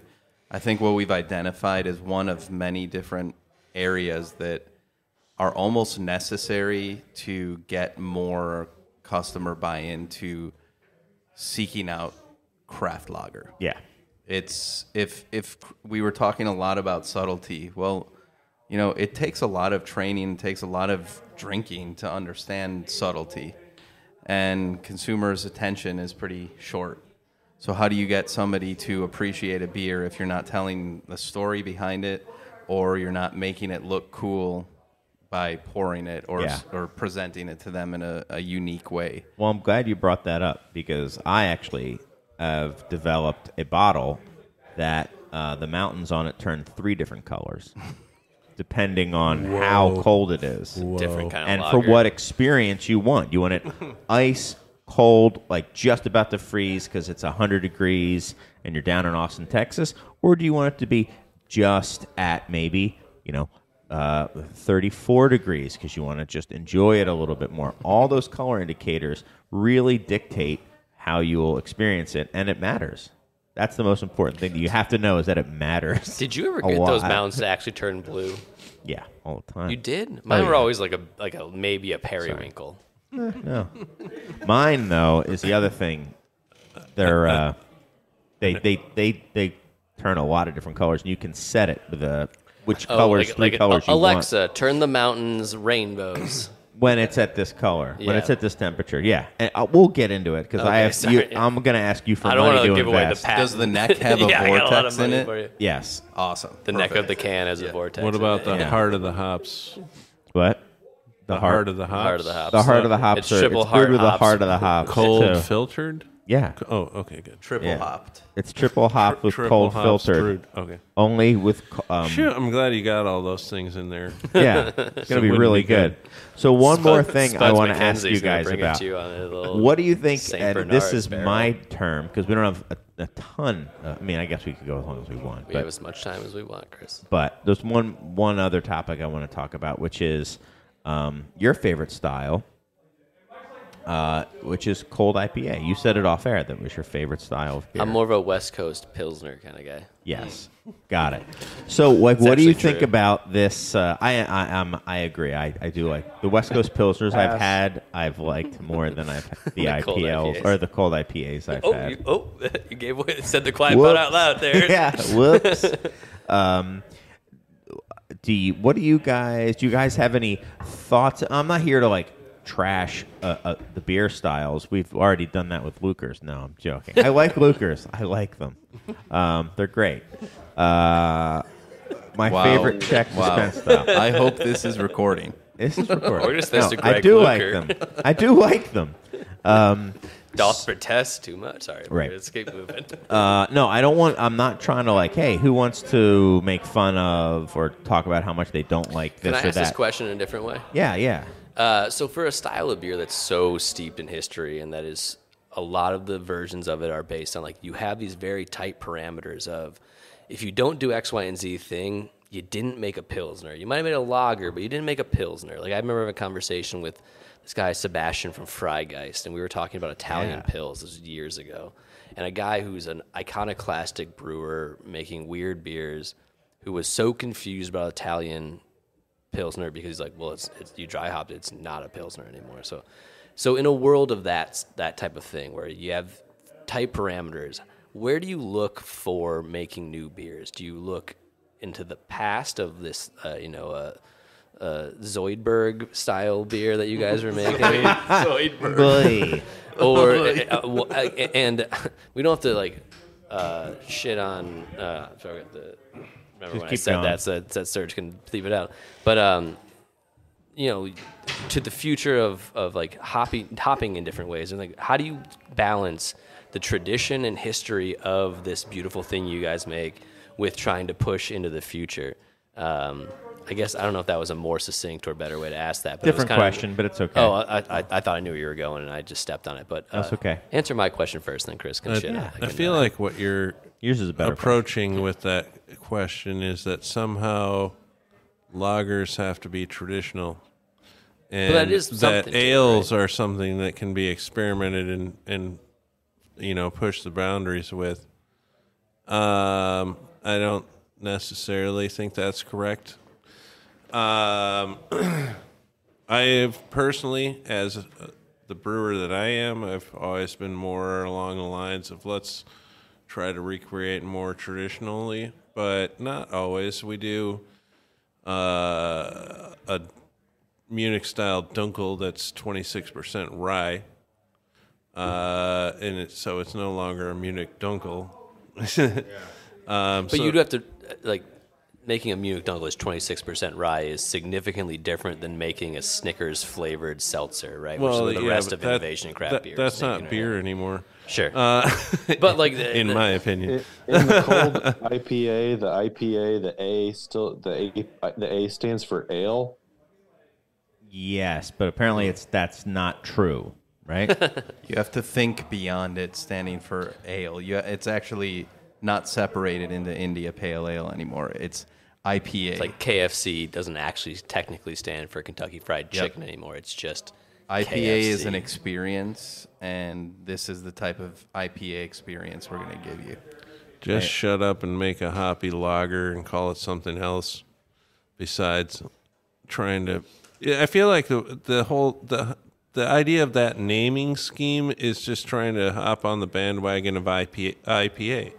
I think what we've identified is one of many different areas that are almost necessary to get more customer buy-in to seeking out craft lager. Yeah. It's if we were talking a lot about subtlety, well, it takes a lot of training, it takes a lot of drinking to understand subtlety, and consumers' attention is pretty short. So how do you get somebody to appreciate a beer if you're not telling the story behind it, or you're not making it look cool by pouring it or presenting it to them in a unique way? Well, I'm glad you brought that up because I actually have developed a bottle that the mountains on it turn 3 different colors, depending on how cold it is. Different kind of And lager. for what experience you want. You want it ice, cold, like just about to freeze because it's 100 degrees and you're down in Austin, Texas? Or do you want it to be just at maybe, 34 degrees because you want to just enjoy it a little bit more? All those color indicators really dictate how you will experience it, and it matters. That's the most important thing that you have to know is that it matters. Did you ever a get those lot. mountains to actually turn blue? Yeah, all the time. You did? Mine were yeah. always like a maybe a periwinkle. No. Mine, though, is the other thing. They're they turn a lot of different colors, and you can set it with which colors, three colors you Alexa, turn the mountains rainbows. want when it's at this color, when Yeah. it's at this temperature. Yeah, and we'll get into it because Okay, sorry. I'm going to ask you for I don't money want to to give away the invest. patent. Does the neck have a Yeah, I got a lot vortex of money in for it? you. Yes. Awesome. The neck of the Perfect. can has a vortex. What in about it. the Yeah. heart of the hops? What? The heart of the hops. Heart of the hops. The heart of the hops. It's Are, triple it's heart brewed with the hops. heart of the hops. Cold too. filtered? Yeah. Oh, okay, good. Triple Yeah. hopped. It's triple hop with Triple cold hops filtered. brewed. Okay. Only with Shit, I'm glad you got all those things in there. yeah, it's going to be wouldn't really be good. good. So one more Spuds- thing I Spuds want to ask McKenzie's you gonna guys bring it about. to you on a little What do you think? Saint And Bernard's this is barrel. my term because we don't have a ton. I mean, I guess we could go as long as we want. We but have as much time as we want, Chris. But there's one other topic I want to talk about, which is your favorite style, which is cold IPA. You said it off air that was your favorite style of beer. I'm more of a West Coast Pilsner kind of guy. Yes, got it. So, like, what do you actually think true. about this? I agree. I do like the West Coast Pilsners I've liked more than I've the The cold IPLs IPAs. or the cold IPAs I've had. You gave away, said the quiet part out loud there. Yeah, whoops. What do you guys have any thoughts? I'm not here to like trash the beer styles. We've already done that with Lukers. No, I'm joking. I like Lukers. I like them. They're great. My Wow. favorite Czech dispense style. I hope this is recording. This is recorded. We're just supposed to I Greg do Luker. like them. I do like them. Doth protest too much. Sorry, Right. Let's keep moving. No, I don't want. I'm not trying to like. Hey, who wants to make fun of or talk about how much they don't like this Can I or ask that? this question in a different way? Yeah. So for a style of beer that's so steeped in history and that is a lot of the versions of it are based on like you have these very tight parameters of if you don't do X, Y, and Z thing, you didn't make a Pilsner. You might have made a lager, but you didn't make a Pilsner. Like I remember having a conversation with this guy Sebastian from Freigeist, and we were talking about Italian Pils. This was years ago. And a guy who's an iconoclastic brewer making weird beers who was so confused about Italian Pilsner because he's like, well, it's you dry hopped, it's not a Pilsner anymore. So in a world of that type of thing where you have tight parameters, where do you look for making new beers? Do you look into the past of this, Zoidberg style beer that you guys were making? Boy. Or and we don't have to like shit on. Sorry, remember when I keep said going. that, so that Serge can leave it out. But to the future of like hopping in different ways, and like how do you balance the tradition and history of this beautiful thing you guys make with trying to push into the future? I guess I don't know if that was a more succinct or better way to ask that. But it was Different kind of- question, but it's okay. Oh, I thought I knew where you were going, and I just stepped on it. But That's okay. Answer my question first, then Chris can shit. I feel like what you're Yours is a better approaching with that question is that somehow lagers have to be traditional. And that is something that to it, ales are something that can be experimented and push the boundaries with. I don't necessarily think that's correct. I've personally, as the brewer that I am, I've always been more along the lines of let's try to recreate more traditionally, but not always. We do a Munich-style dunkel that's 26% rye, and so it's no longer a Munich dunkel. But So- you'd have to, like, making a Munich Dunkel is 26% rye is significantly different than making a Snickers flavored seltzer, right? Which is where the rest but of innovation in craft beer. That's is not taken, beer right? anymore. Sure. But like, In my opinion. In the cold IPA, the A still the A stands for ale. Yes, but apparently that's not true, right? You have to think beyond it standing for ale. It's actually not separated into India Pale Ale anymore. It's IPA. it's like KFC doesn't actually technically stand for Kentucky Fried Yep. Chicken anymore. It's just IPA is an KFC. experience, and this is the type of IPA experience we're going to give you. Just shut up and make a hoppy lager and call it something else besides trying to. Yeah, I feel like the idea of that naming scheme is just trying to hop on the bandwagon of IPA.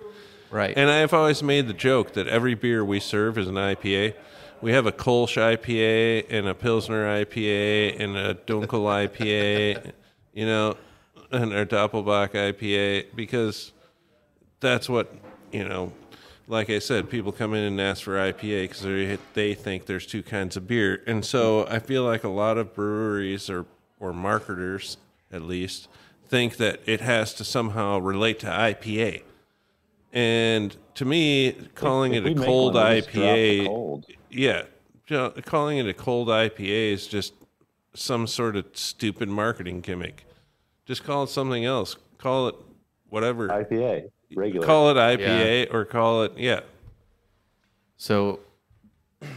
Right. And I've always made the joke that every beer we serve is an IPA. We have a Kolsch IPA and a Pilsner IPA and a Dunkel IPA, and our Doppelbock IPA, because that's what, like I said, people come in and ask for IPA because they think there's two kinds of beer. And so I feel like a lot of breweries or marketers, at least, think that it has to somehow relate to IPA. And to me, calling If it we a make cold one, we just drop the IPA, cold. yeah, calling it a cold IPA is just some sort of stupid marketing gimmick. Just call it something else. Call it whatever. IPA, regular. Call it IPA or call it, So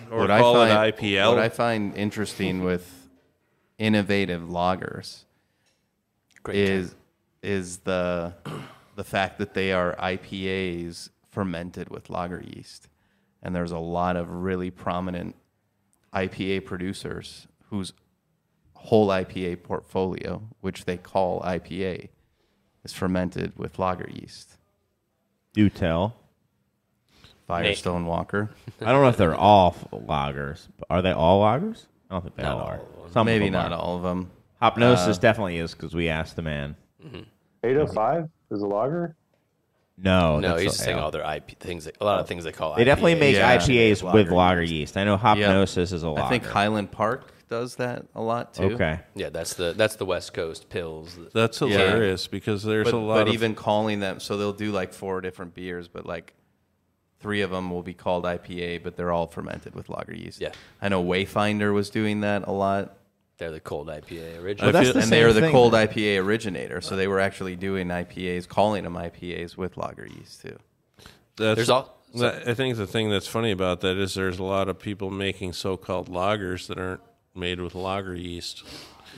or call it What IPL. I find interesting with innovative lagers Great is the fact that they are IPAs fermented with lager yeast. And there's a lot of really prominent IPA producers whose whole IPA portfolio, which they call IPA, is fermented with lager yeast. Do tell. Firestone Walker. I don't know if they're all lagers. Are they all lagers? I don't think they all are. Some of Maybe them not are. all of them. Hopnosis definitely is because we asked the man. 805 is a lager. No, No, that's he's just saying ale. all their IP things. A lot of things they call. They definitely IPAs. make Yeah. IPAs with Lager lager yeast. yeast. I know Hopnosis is a lager. I think Highland Park does that a lot too. Okay. Yeah, that's the West Coast pills. That's hilarious because there's But, a lot but of even calling them, so they'll do like 4 different beers, but like 3 of them will be called IPA, but they're all fermented with lager yeast. Yeah. I know Wayfinder was doing that a lot. They're the cold IPA But original. that's feel- the And same they are the thing. cold IPA originator, so they were actually doing IPAs, calling them IPAs with lager yeast too. That's, There's I think the thing that's funny about that is there's a lot of people making so-called lagers that aren't made with lager yeast.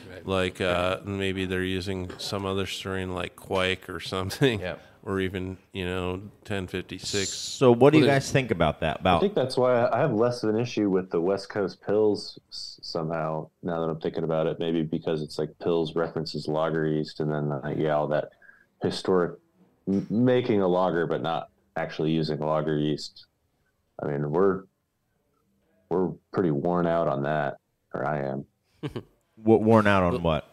Right. Like maybe they're using some other strain like Quake or something, Yeah. or even 1056. So what do you Well, guys think about that? I About think that's why I have less of an issue with the West Coast Pills somehow. Now that I'm thinking about it, maybe because it's like Pills references lager yeast, and then all that historic making a lager but not actually using lager yeast. I mean, we're pretty worn out on that, or I am. worn out on what?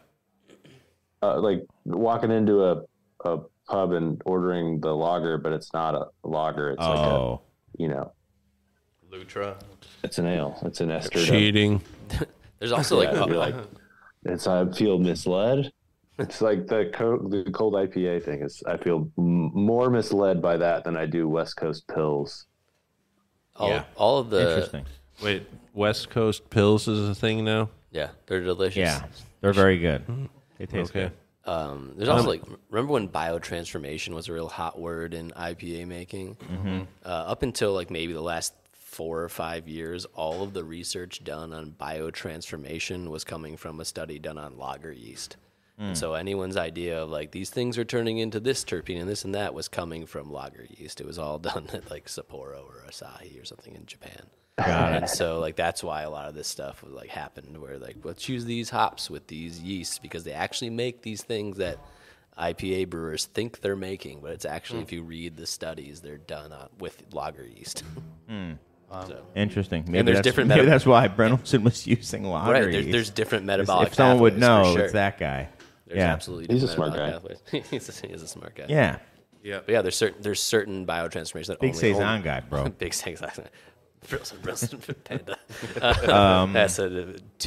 Like walking into a pub and ordering the lager, but it's not a lager. It's Oh, like Lutra. it's an ale. It's an ester. Cheating. There's also like, You're like, I feel misled. It's like the cold IPA thing is. I feel more misled by that than I do West Coast Pills. all of the interesting. Wait, West Coast Pills is a thing now? yeah, they're delicious. Yeah, they're very good. They taste Okay. good. There's also like, remember when biotransformation was a real hot word in IPA making? Up until like maybe the last 4 or 5 years, all of the research done on biotransformation was coming from a study done on lager yeast. And so anyone's idea of like these things are turning into this terpene and this and that was coming from lager yeast. It was all done at like Sapporo or Asahi or something in Japan. And so like that's why a lot of this stuff was like happened, where like let's use these hops with these yeasts because they actually make these things that IPA brewers think they're making, but it's actually if you read the studies, they're done with lager yeast. So, Interesting. Maybe and there's that's, different maybe that's why Brennelson was using lager right. yeast. There's different metabolic. If someone would pathways, for know, sure. it's that guy. There's absolutely He's a different smart metabolic pathways. He is a smart guy. Yeah. Yeah. But yeah, there's certain biotransformations that Big only Saison guy, bro. Big Saison. Panda. That's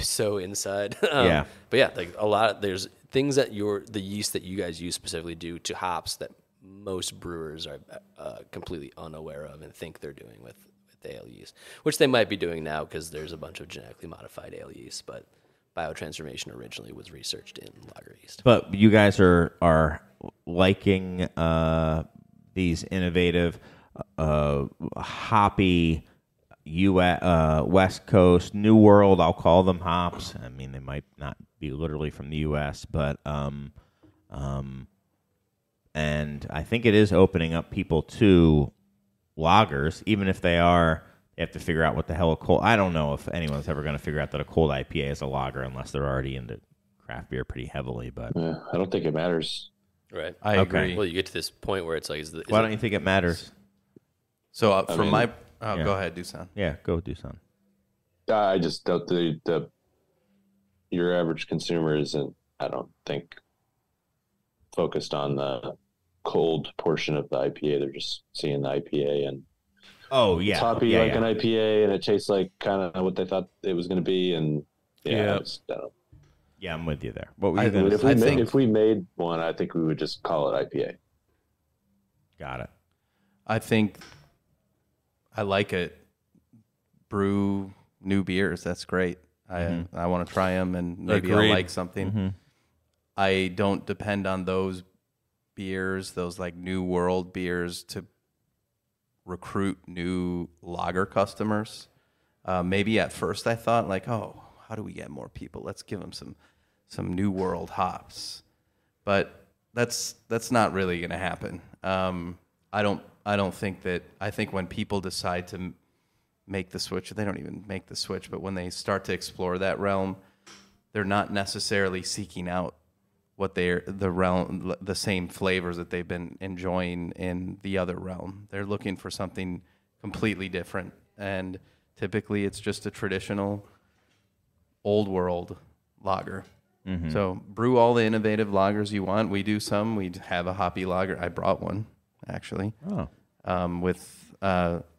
so inside. Yeah. But yeah, like a lot. There's things that the yeast that you guys use specifically do to hops that most brewers are completely unaware of and think they're doing with ale yeast, which they might be doing now because there's a bunch of genetically modified ale yeast, but biotransformation originally was researched in lager yeast. But you guys are liking these innovative, hoppy West Coast, New World, I'll call them hops. I mean, they might not be literally from the U.S., but and I think it is opening up people to lagers, even if they have to figure out what the hell a cold. I don't know if anyone's ever going to figure out that a cold IPA is a lager unless they're already into craft beer pretty heavily. But Yeah, I don't think it matters. Right. I agree. Well, you get to this point where it's like, why don't you think it matters? So I mean, go yeah. ahead, Dusan. Yeah, go do something. I just don't. Your average consumer isn't, I don't think, focused on the cold portion of the IPA. They're just seeing the IPA and Oh yeah, it's hoppy yeah, like yeah. an IPA, and it tastes like kind of what they thought it was going to be. And Yeah. I just don't know. Yeah, I'm with you there. What were I you going to If say? we, if we made one, I think we would just call it IPA. Got it. I think I like it. Brew new beers. That's great. I want to try them, and maybe Agreed. I'll like something. I don't depend on those beers, those like new world beers, to recruit new lager customers. Maybe at first I thought like, oh, how do we get more people? Let's give them some new world hops. But that's not really going to happen. I don't think that. I think when people decide to make the switch, they don't even make the switch, but when they start to explore that realm, they're not necessarily seeking out what the same flavors that they've been enjoying in the other realm. They're looking for something completely different, and typically it's just a traditional old world lager. So brew all the innovative lagers you want. We do some. We have a hoppy lager. I brought one actually. With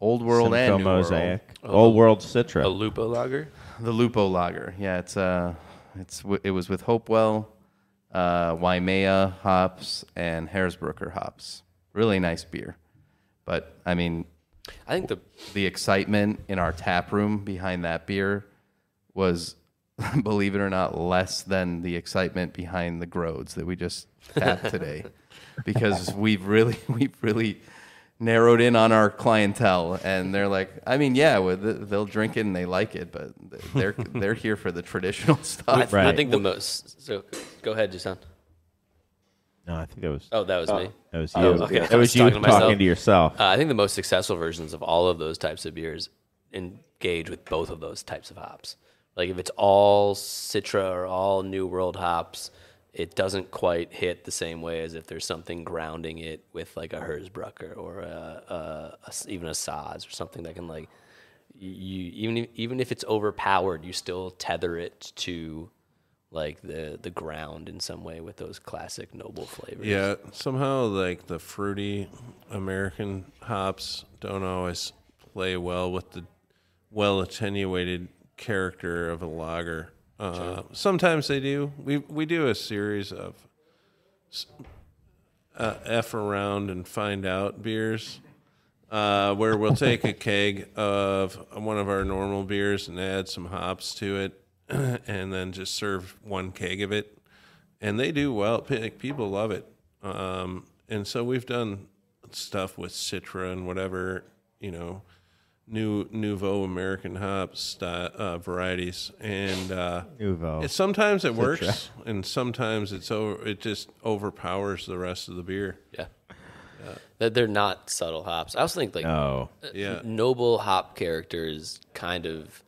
old world Simcoe and new Mosaic. world. Old World Citra. a Lupo lager. The Lupo lager. Yeah, it was with Hopewell, Waimea hops, and Harrisbrucker hops. Really nice beer. But I mean, I think the excitement in our tap room behind that beer was, believe it or not, less than the excitement behind the Grodes that we just tapped today, because we've really narrowed in on our clientele, and they're like, I mean, yeah, they'll drink it and they like it, but they're here for the traditional stuff. Right. I think the most. So go ahead, Dusan. No, I think that was Oh, that was me. that was you. okay. That I was was you talking to myself. talking to yourself. I think the most successful versions of all of those types of beers engage with both of those types of hops. Like if it's all Citra or all New World hops, it doesn't quite hit the same way as if there's something grounding it with like a Hersbrucker or even a Saz or something that can like even if it's overpowered, you still tether it to like the ground in some way with those classic noble flavors. Yeah, somehow like the fruity American hops don't always play well with the well attenuated character of a lager. Sometimes they do. We do a series of F around and find out beers where we'll take a keg of one of our normal beers and add some hops to it and then just serve one keg of it. And they do well. People love it. And so we've done stuff with Citra and whatever, nouveau American hops varieties, and Nouveau. sometimes it works, and sometimes it just overpowers the rest of the beer. Yeah. That they're not subtle hops. I also think like Yeah. noble hop characters kind of.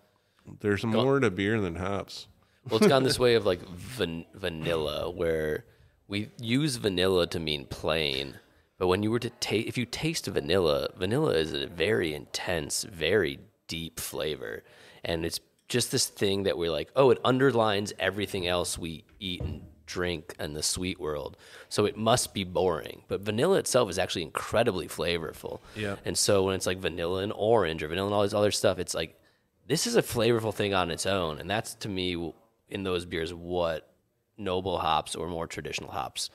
There's more to beer than hops. Well, it's gone this way of like vanilla, where we use vanilla to mean plain. But when you were to taste, if you taste vanilla is a very intense, very deep flavor. And it's just this thing that we're like, oh, it underlines everything else we eat and drink in the sweet world. So it must be boring. But vanilla itself is actually incredibly flavorful. Yeah. And so when it's like vanilla and orange or vanilla and all this other stuff, it's like, this is a flavorful thing on its own. And that's, to me, in those beers, what noble hops or more traditional hops,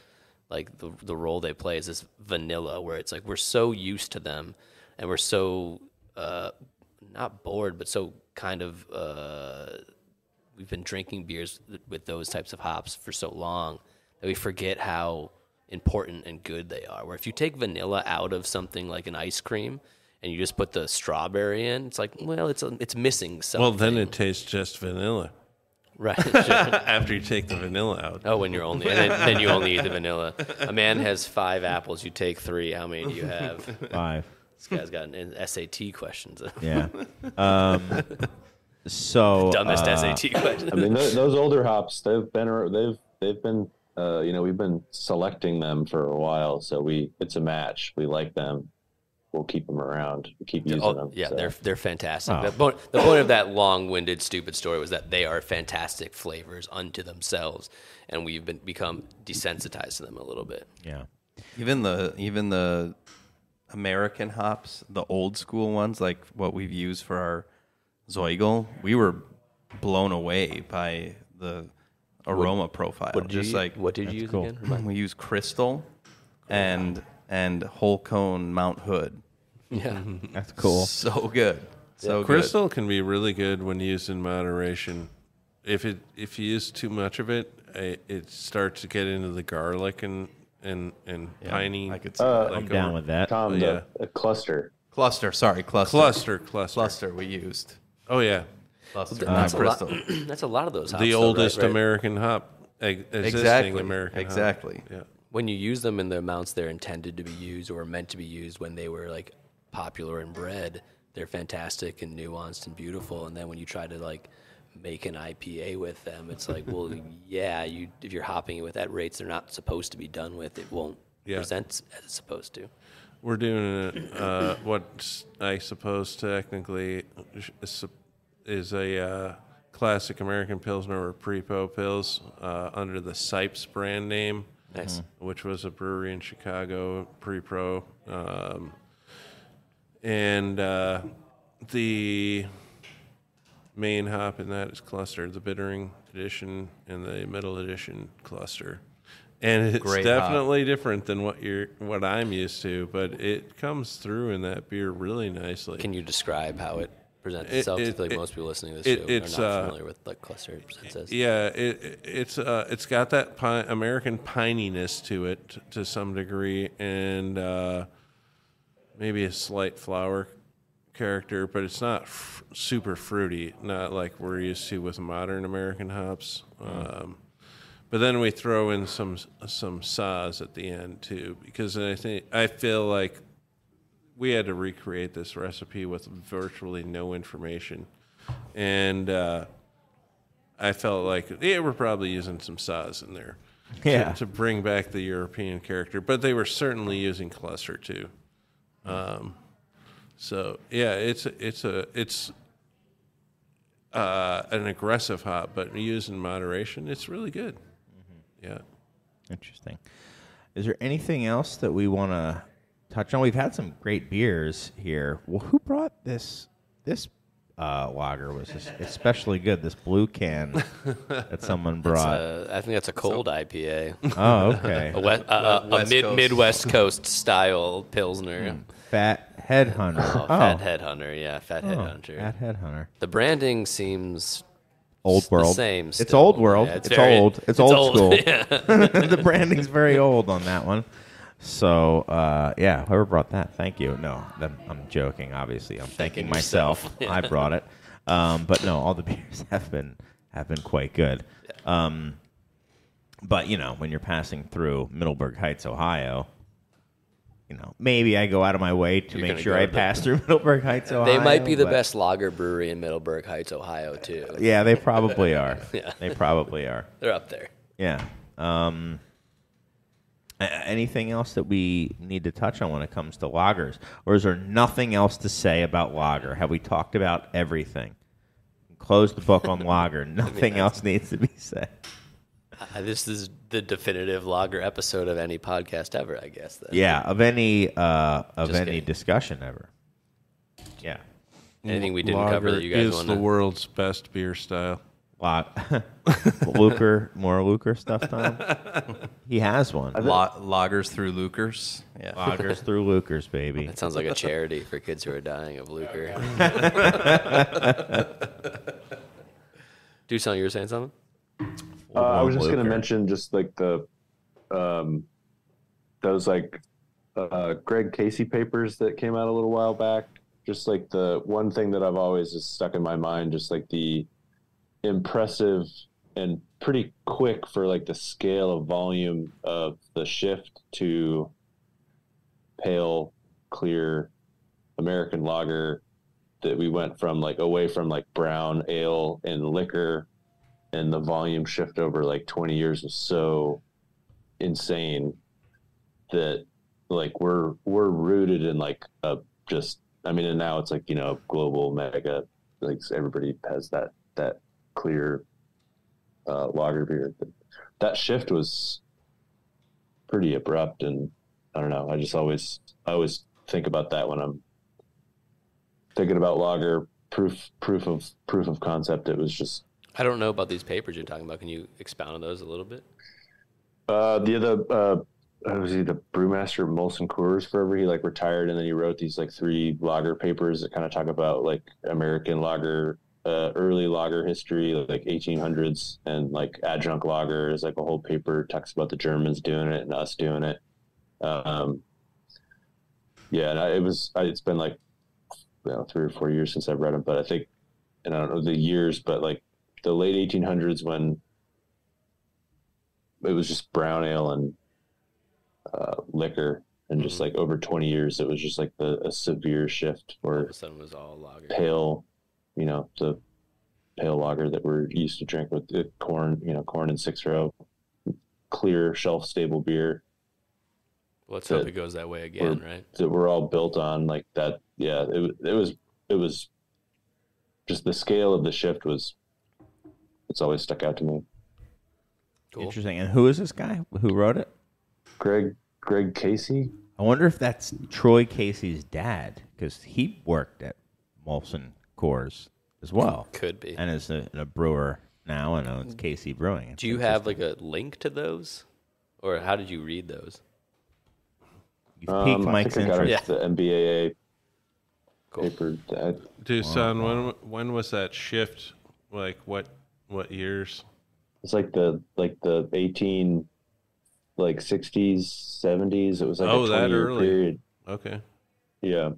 like the role they play is this vanilla, where it's like we're so used to them and we're so not bored, but so kind of we've been drinking beers with those types of hops for so long that we forget how important and good they are. Where if you take vanilla out of something like an ice cream and you just put the strawberry in, it's like, well, it's missing something. Well, then it tastes just vanilla. Right. Sure. After you take the vanilla out. Oh, when you're only, and then you only eat the vanilla. A man has 5 apples. You take 3. How many do you have? 5. This guy's got an SAT questions. Yeah. So Dumbest SAT question. I mean, those older hops, they've been we've been selecting them for a while, so it's a match. We like them. We'll keep them around. We keep using them. Yeah, so. they're fantastic. The point of that long-winded, stupid story was that they are fantastic flavors unto themselves, and we've become desensitized to them a little bit. Yeah. Even the American hops, the old school ones, like what we've used for our Zeugel, we were blown away by the aroma profile. What did you use cool. again? We use Crystal and whole cone Mount Hood. Yeah. That's cool. So good. So good. Crystal can be really good when used in moderation. If you use too much of it, it starts to get into the garlic and piney. I could see I'm down with that. Tom, yeah. a cluster. Cluster. Cluster we used. Oh yeah, Cluster, That's not Crystal. That's a lot of those hops. the though, oldest right? American hop, existing Exactly. American hop. Exactly. Yeah. When you use them in the amounts they're intended to be used or meant to be used when they were like popular and bred, they're fantastic and nuanced and beautiful. And then when you try to like make an IPA with them, it's like, well, yeah, if you're hopping it with at rates they're not supposed to be done with, it won't present as it's supposed to. We're doing what I suppose technically is a classic American Pilsner or Prepo Pils under the Sipes brand name. Nice. Which was a brewery in Chicago, Pre-Pro. And the main hop in that is Cluster, the bittering edition and the middle edition Cluster. And it's Great definitely different than what I'm used to, but it comes through in that beer really nicely. Can you describe how it presents itself? I feel like most people listening to this show are not familiar with like Cluster it presents as. Yeah, it's got that American pininess to it to some degree, and maybe a slight flower character, but it's not super fruity, not like we're used to with modern American hops. But then we throw in some Saaz at the end too, because I feel like we had to recreate this recipe with virtually no information, and I felt like we're probably using some Saaz in there to bring back the European character, but they were certainly using Cluster too. So yeah, it's an aggressive hop, but used in moderation, it's really good. Yeah. Interesting. Is there anything else that we want to touch on? We've had some great beers here. Well, who brought this lager? Was especially good. This blue can that someone brought. I think that's a cold IPA. Oh, okay. A Midwest Coast style Pilsner. Fat Headhunter. Fat Headhunter, yeah. Fat Headhunter. Fat Headhunter. The branding seems Old world. the same It's still. old world. Yeah, it's old. It's old school. Yeah. The branding's very old on that one. So, whoever brought that, thank you. No, I'm joking, obviously. I'm thanking myself. Yeah. I brought it. But no, all the beers have been quite good. Yeah. But, when you're passing through Middleburg Heights, Ohio, maybe I go out of my way to You're make gonna sure go I to pass through Middleburg Heights, Ohio. They might be the but- best lager brewery in Middleburg Heights, Ohio, too. Yeah, they probably are. Yeah. They probably are. They're up there. Yeah. Anything else that we need to touch on when it comes to lagers? Or is there nothing else to say about lager? Have we talked about everything? Close the book on lager. Nothing else needs to be said. This is the definitive lager episode of any podcast ever, I guess. Then. Yeah, of any Just kidding. discussion ever. Yeah. Anything we didn't Lager cover that you guys is want the to... world's best beer style. More Luker stuff, Tom? He has one. Loggers through Lucers. Yeah. Lagers through Lukers, baby. That sounds like a charity for kids who are dying of lucre. Dusan, you were saying something? I was just going to Luker. mention just like those like Greg Casey papers that came out a little while back. Just like the one thing that I've always just stuck in my mind, just like the impressive and pretty quick for like the scale of volume of the shift to pale, clear American lager, that we went from like away from like brown ale and liquor, and the volume shift over like 20 years was so insane that like we're rooted in like a just, I mean, and now it's like, global mega, like everybody has that clear lager beer. But that shift was pretty abrupt, and I don't know. I always think about that when I'm thinking about lager proof of concept. It was just I don't know about these papers you're talking about. Can you expound on those a little bit? was he the brewmaster of Molson Coors forever? He like retired, and then he wrote these like 3 lager papers that kind of talk about like American lager, early lager history, like 1800s, and like adjunct lager is like a whole paper talks about the Germans doing it and us doing it. Yeah, and it's been like 3 or 4 years since I've read them, but I think, and I don't know the years, but like the late 1800s when it was just brown ale and liquor, and just like over 20 years, it was just like a severe shift All where of a sudden it was all lager. pale, the pale lager that we're used to drink with corn and 6-row, clear shelf stable beer. Let's hope it goes that way again, right? That we're all built on like that. Yeah, it was just the scale of the shift it's always stuck out to me. Cool. Interesting. And who is this guy? Who wrote it? Greg Casey. I wonder if that's Troy Casey's dad, because he worked at Molson Coors as well. Could be. And is a brewer now and owns Casey Brewing. Do you have like a link to those? Or how did you read those? You've piqued Mike's I got interest. the MBAA Cool. paper. Dusan, when was that shift? Like what years? It's like the 18 like 60s 70s. It was like a that 20-year early. period. Okay. Yeah.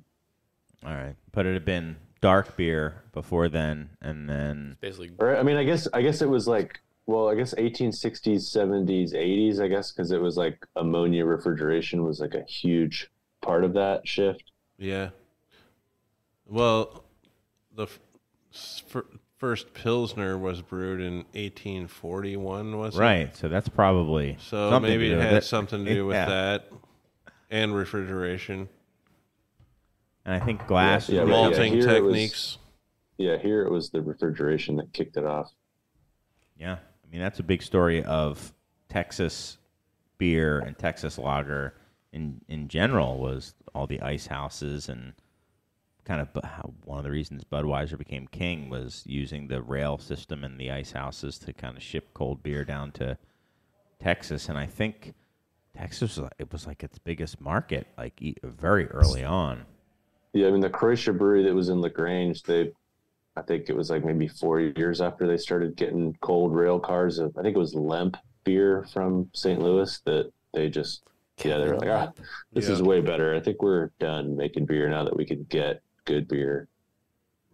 All right. But it had been dark beer before then, and then... Basically, Or, I mean, I guess it was like, well, I guess 1860s, 70s, 80s, I guess, because it was like ammonia refrigeration was like a huge part of that shift. Yeah. Well, the first Pilsner was brewed in 1841, was it? Right. So that's probably... So something maybe to it do with had something to do with Yeah. that and refrigeration. And I think glass... Yeah, was- but Malting here it was- techniques. Yeah, here it was the refrigeration that kicked it off. Yeah. I mean, that's a big story of Texas beer and Texas lager in general, was all the ice houses, and kind of how one of the reasons Budweiser became king was using the rail system and the ice houses to kind of ship cold beer down to Texas. And I think Texas, it was like its biggest market, like very early on. Yeah, I mean, the Croatia brewery that was in LaGrange, I think it was like maybe 4 years after they started getting cold rail cars of, I think it was Lemp beer from St. Louis, that they just, they were like, this is way better. I think we're done making beer now that we can get good beer.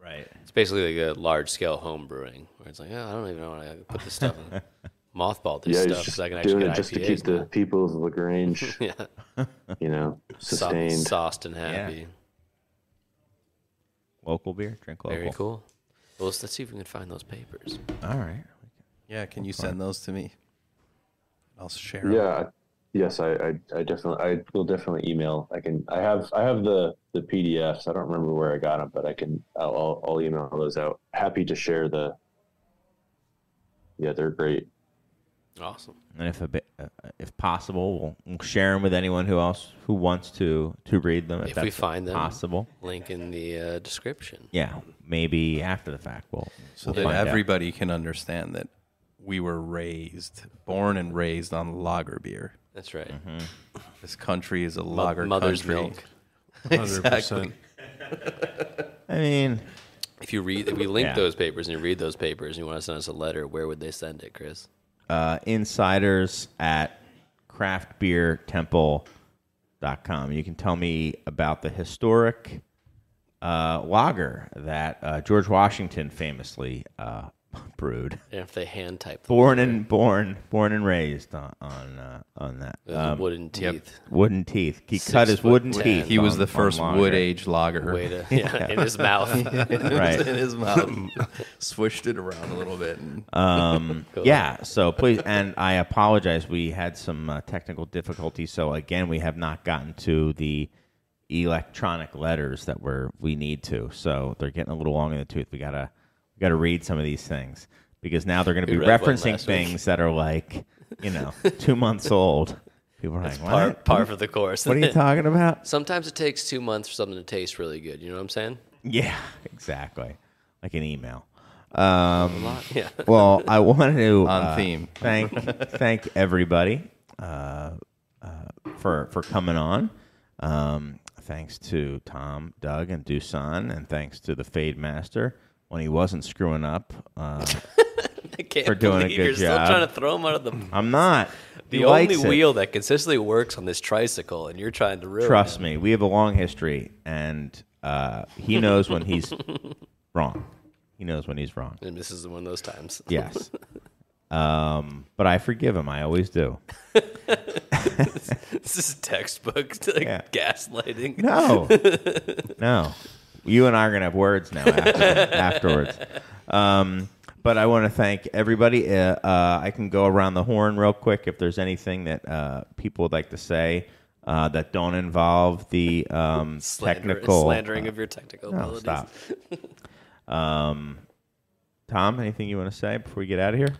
Right. it's basically like a large-scale home brewing, where it's like, I don't even know how to put this stuff in. mothball this Yeah, stuff he's because I can just actually doing get it just to IPAs keep the now. people of LaGrange, Yeah, sustained. sauced and happy. Local beer, drink local. Very cool. Well, let's see if we can find those papers. All right. Yeah, can you send those to me? I'll share 'em. Yeah. Yes, I will definitely email. I have the PDFs. I don't remember where I got them, but I'll email those out. Happy to share they're great. Awesome. And if possible, we'll share them with anyone who wants to read them. If that's we find them, possible. link in the description. Yeah, maybe after the fact So we'll that find out. everybody can understand that we were born and raised on lager beer. That's right. This country is a lager Mother's country. milk. 100%. I mean, If we link Yeah. those papers and you read those papers and you want to send us a letter, where would they send it, Chris? insiders at craftbeertemple.com. You can tell me about the historic lager that George Washington famously brewed. And if they hand type them. Born and raised on that. Those wooden teeth. Wooden teeth. He cut his wooden 6'10". teeth. He was on- the on first lager. wood-aged lager. Way to, in his mouth. Right. in his mouth. Swished it around a little bit. And Cool. Yeah, so please, and I apologize. We had some technical difficulties, so again, we have not gotten to the electronic letters that we need to. So they're getting a little long in the tooth. We gotta read some of these things because now they're going to be We read one referencing last week. things that are like 2 months old. People are like, "What? Par for the course. What are you talking about?" Sometimes it takes 2 months for something to taste really good. You know what I'm saying? Yeah, exactly, like an email. Yeah. Well, I wanted to On theme. thank everybody for coming on. Thanks to Tom, Doug, and Dusan, and thanks to the Fade Master when he wasn't screwing up. I can't For doing a believe good you're job. still trying to throw him out of the. I'm not. The He only likes it. wheel that consistently works on this tricycle, and you're trying to ruin Trust him. me, we have a long history, and he knows when he's wrong. He knows when he's wrong. And this is one of those times. Yes. But I forgive him. I always do. This is textbook to Yeah. gaslighting. No. You and I are going to have words now afterwards. But I want to thank everybody. I can go around the horn real quick if there's anything that people would like to say that don't involve the technical. Slandering of your technical No, abilities. stop. Tom, anything you want to say before we get out of here?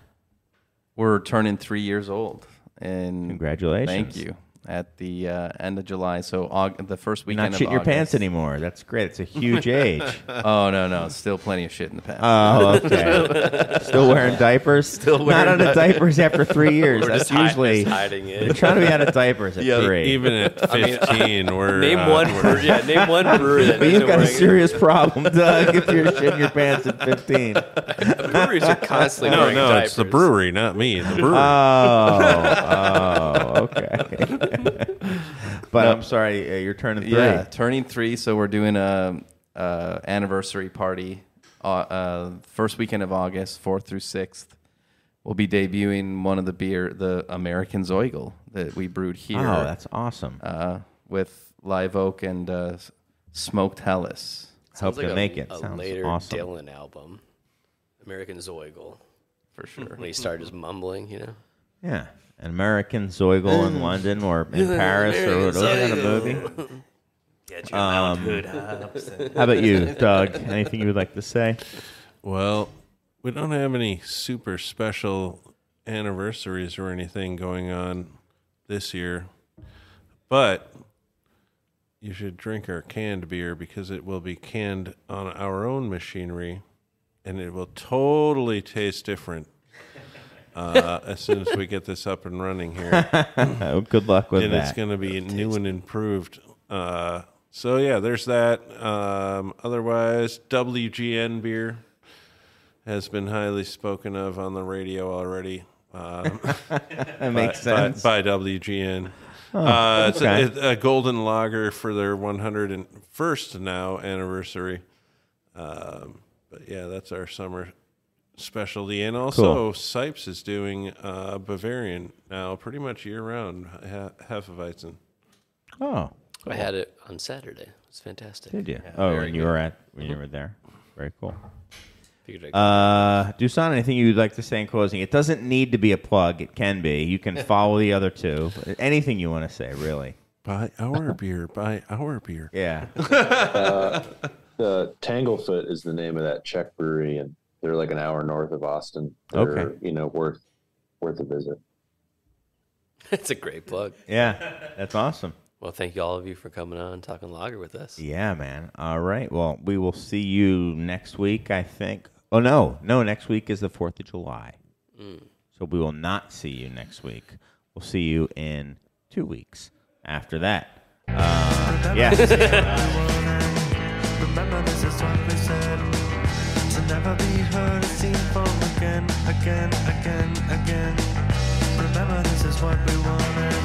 we're turning 3 years old. And Congratulations. Thank you. At the end of July, so the first You're weekend not shitting of your August. pants anymore. That's great. It's a huge age. Oh, no. Still plenty of shit in the pants. Oh, okay. Still wearing diapers? Still Not wearing out of diapers after 3 years. We're That's just usually hiding you're it. trying to be out of diapers at 3. Even at 15, we're Name one brewery. Yeah, name one brewery that But you've isn't got a wearing it. serious problem, Doug, if you're shitting your pants at 15. Breweries are constantly No, wearing no, diapers. it's the brewery, not me. The brewery. Okay. But I'm sorry, you're turning 3. Yeah, turning 3. So we're doing a anniversary party. First weekend of August, 4th through 6th. We'll be debuting one of the American Zoigl that we brewed here. Oh, that's awesome. With live oak and smoked Helles. Hope Sounds like to make it. a Sounds later awesome. Dylan album, American Zoigl. For sure. When he started just mumbling, Yeah. An American Zoigl in London or in Paris or whatever kind of movie. Get your Mount Hood hops. How about you, Doug? Anything you would like to say? Well, we don't have any super special anniversaries or anything going on this year, but you should drink our canned beer because it will be canned on our own machinery, and it will totally taste different as soon as we get this up and running here. Good luck with And that. it's going to be new and improved. So, yeah, there's that. Otherwise, WGN beer has been highly spoken of on the radio already. That makes sense. By WGN. It's okay. a golden lager for their 101st now anniversary. But, yeah, that's our summer specialty. And also, Sipes is doing Bavarian now pretty much year-round, Hefeweizen. Oh, I had it on Saturday. It was fantastic. did you? Yeah, Oh, very when you were there. Very cool. Figured I'd Dusan, anything you'd like to say in closing? It doesn't need to be a plug. It can be. You can follow the other two. Anything you want to say, really. Buy our beer. Buy our beer. Yeah. Tanglefoot is the name of that Czech brewery, and they're like an hour north of Austin. They're, Okay. Worth a visit. It's a great plug. Yeah. That's awesome. Well, thank you all of you for coming on and talking lager with us. Yeah, man. All right. Well, we will see you next week, I think. Oh, no. No, next week is the 4th of July. So we will not see you next week. We'll see you in 2 weeks after that. Yeah. Remember, this is what we said. To never be heard or seen from again. Remember, this is what we wanted.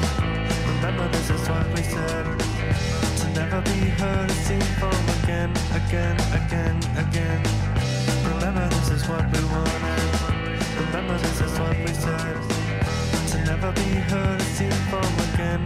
Remember, this is what we said. To never be heard or seen from again. Remember, this is what we wanted. Remember, this is what we said. To never be heard or seen from again.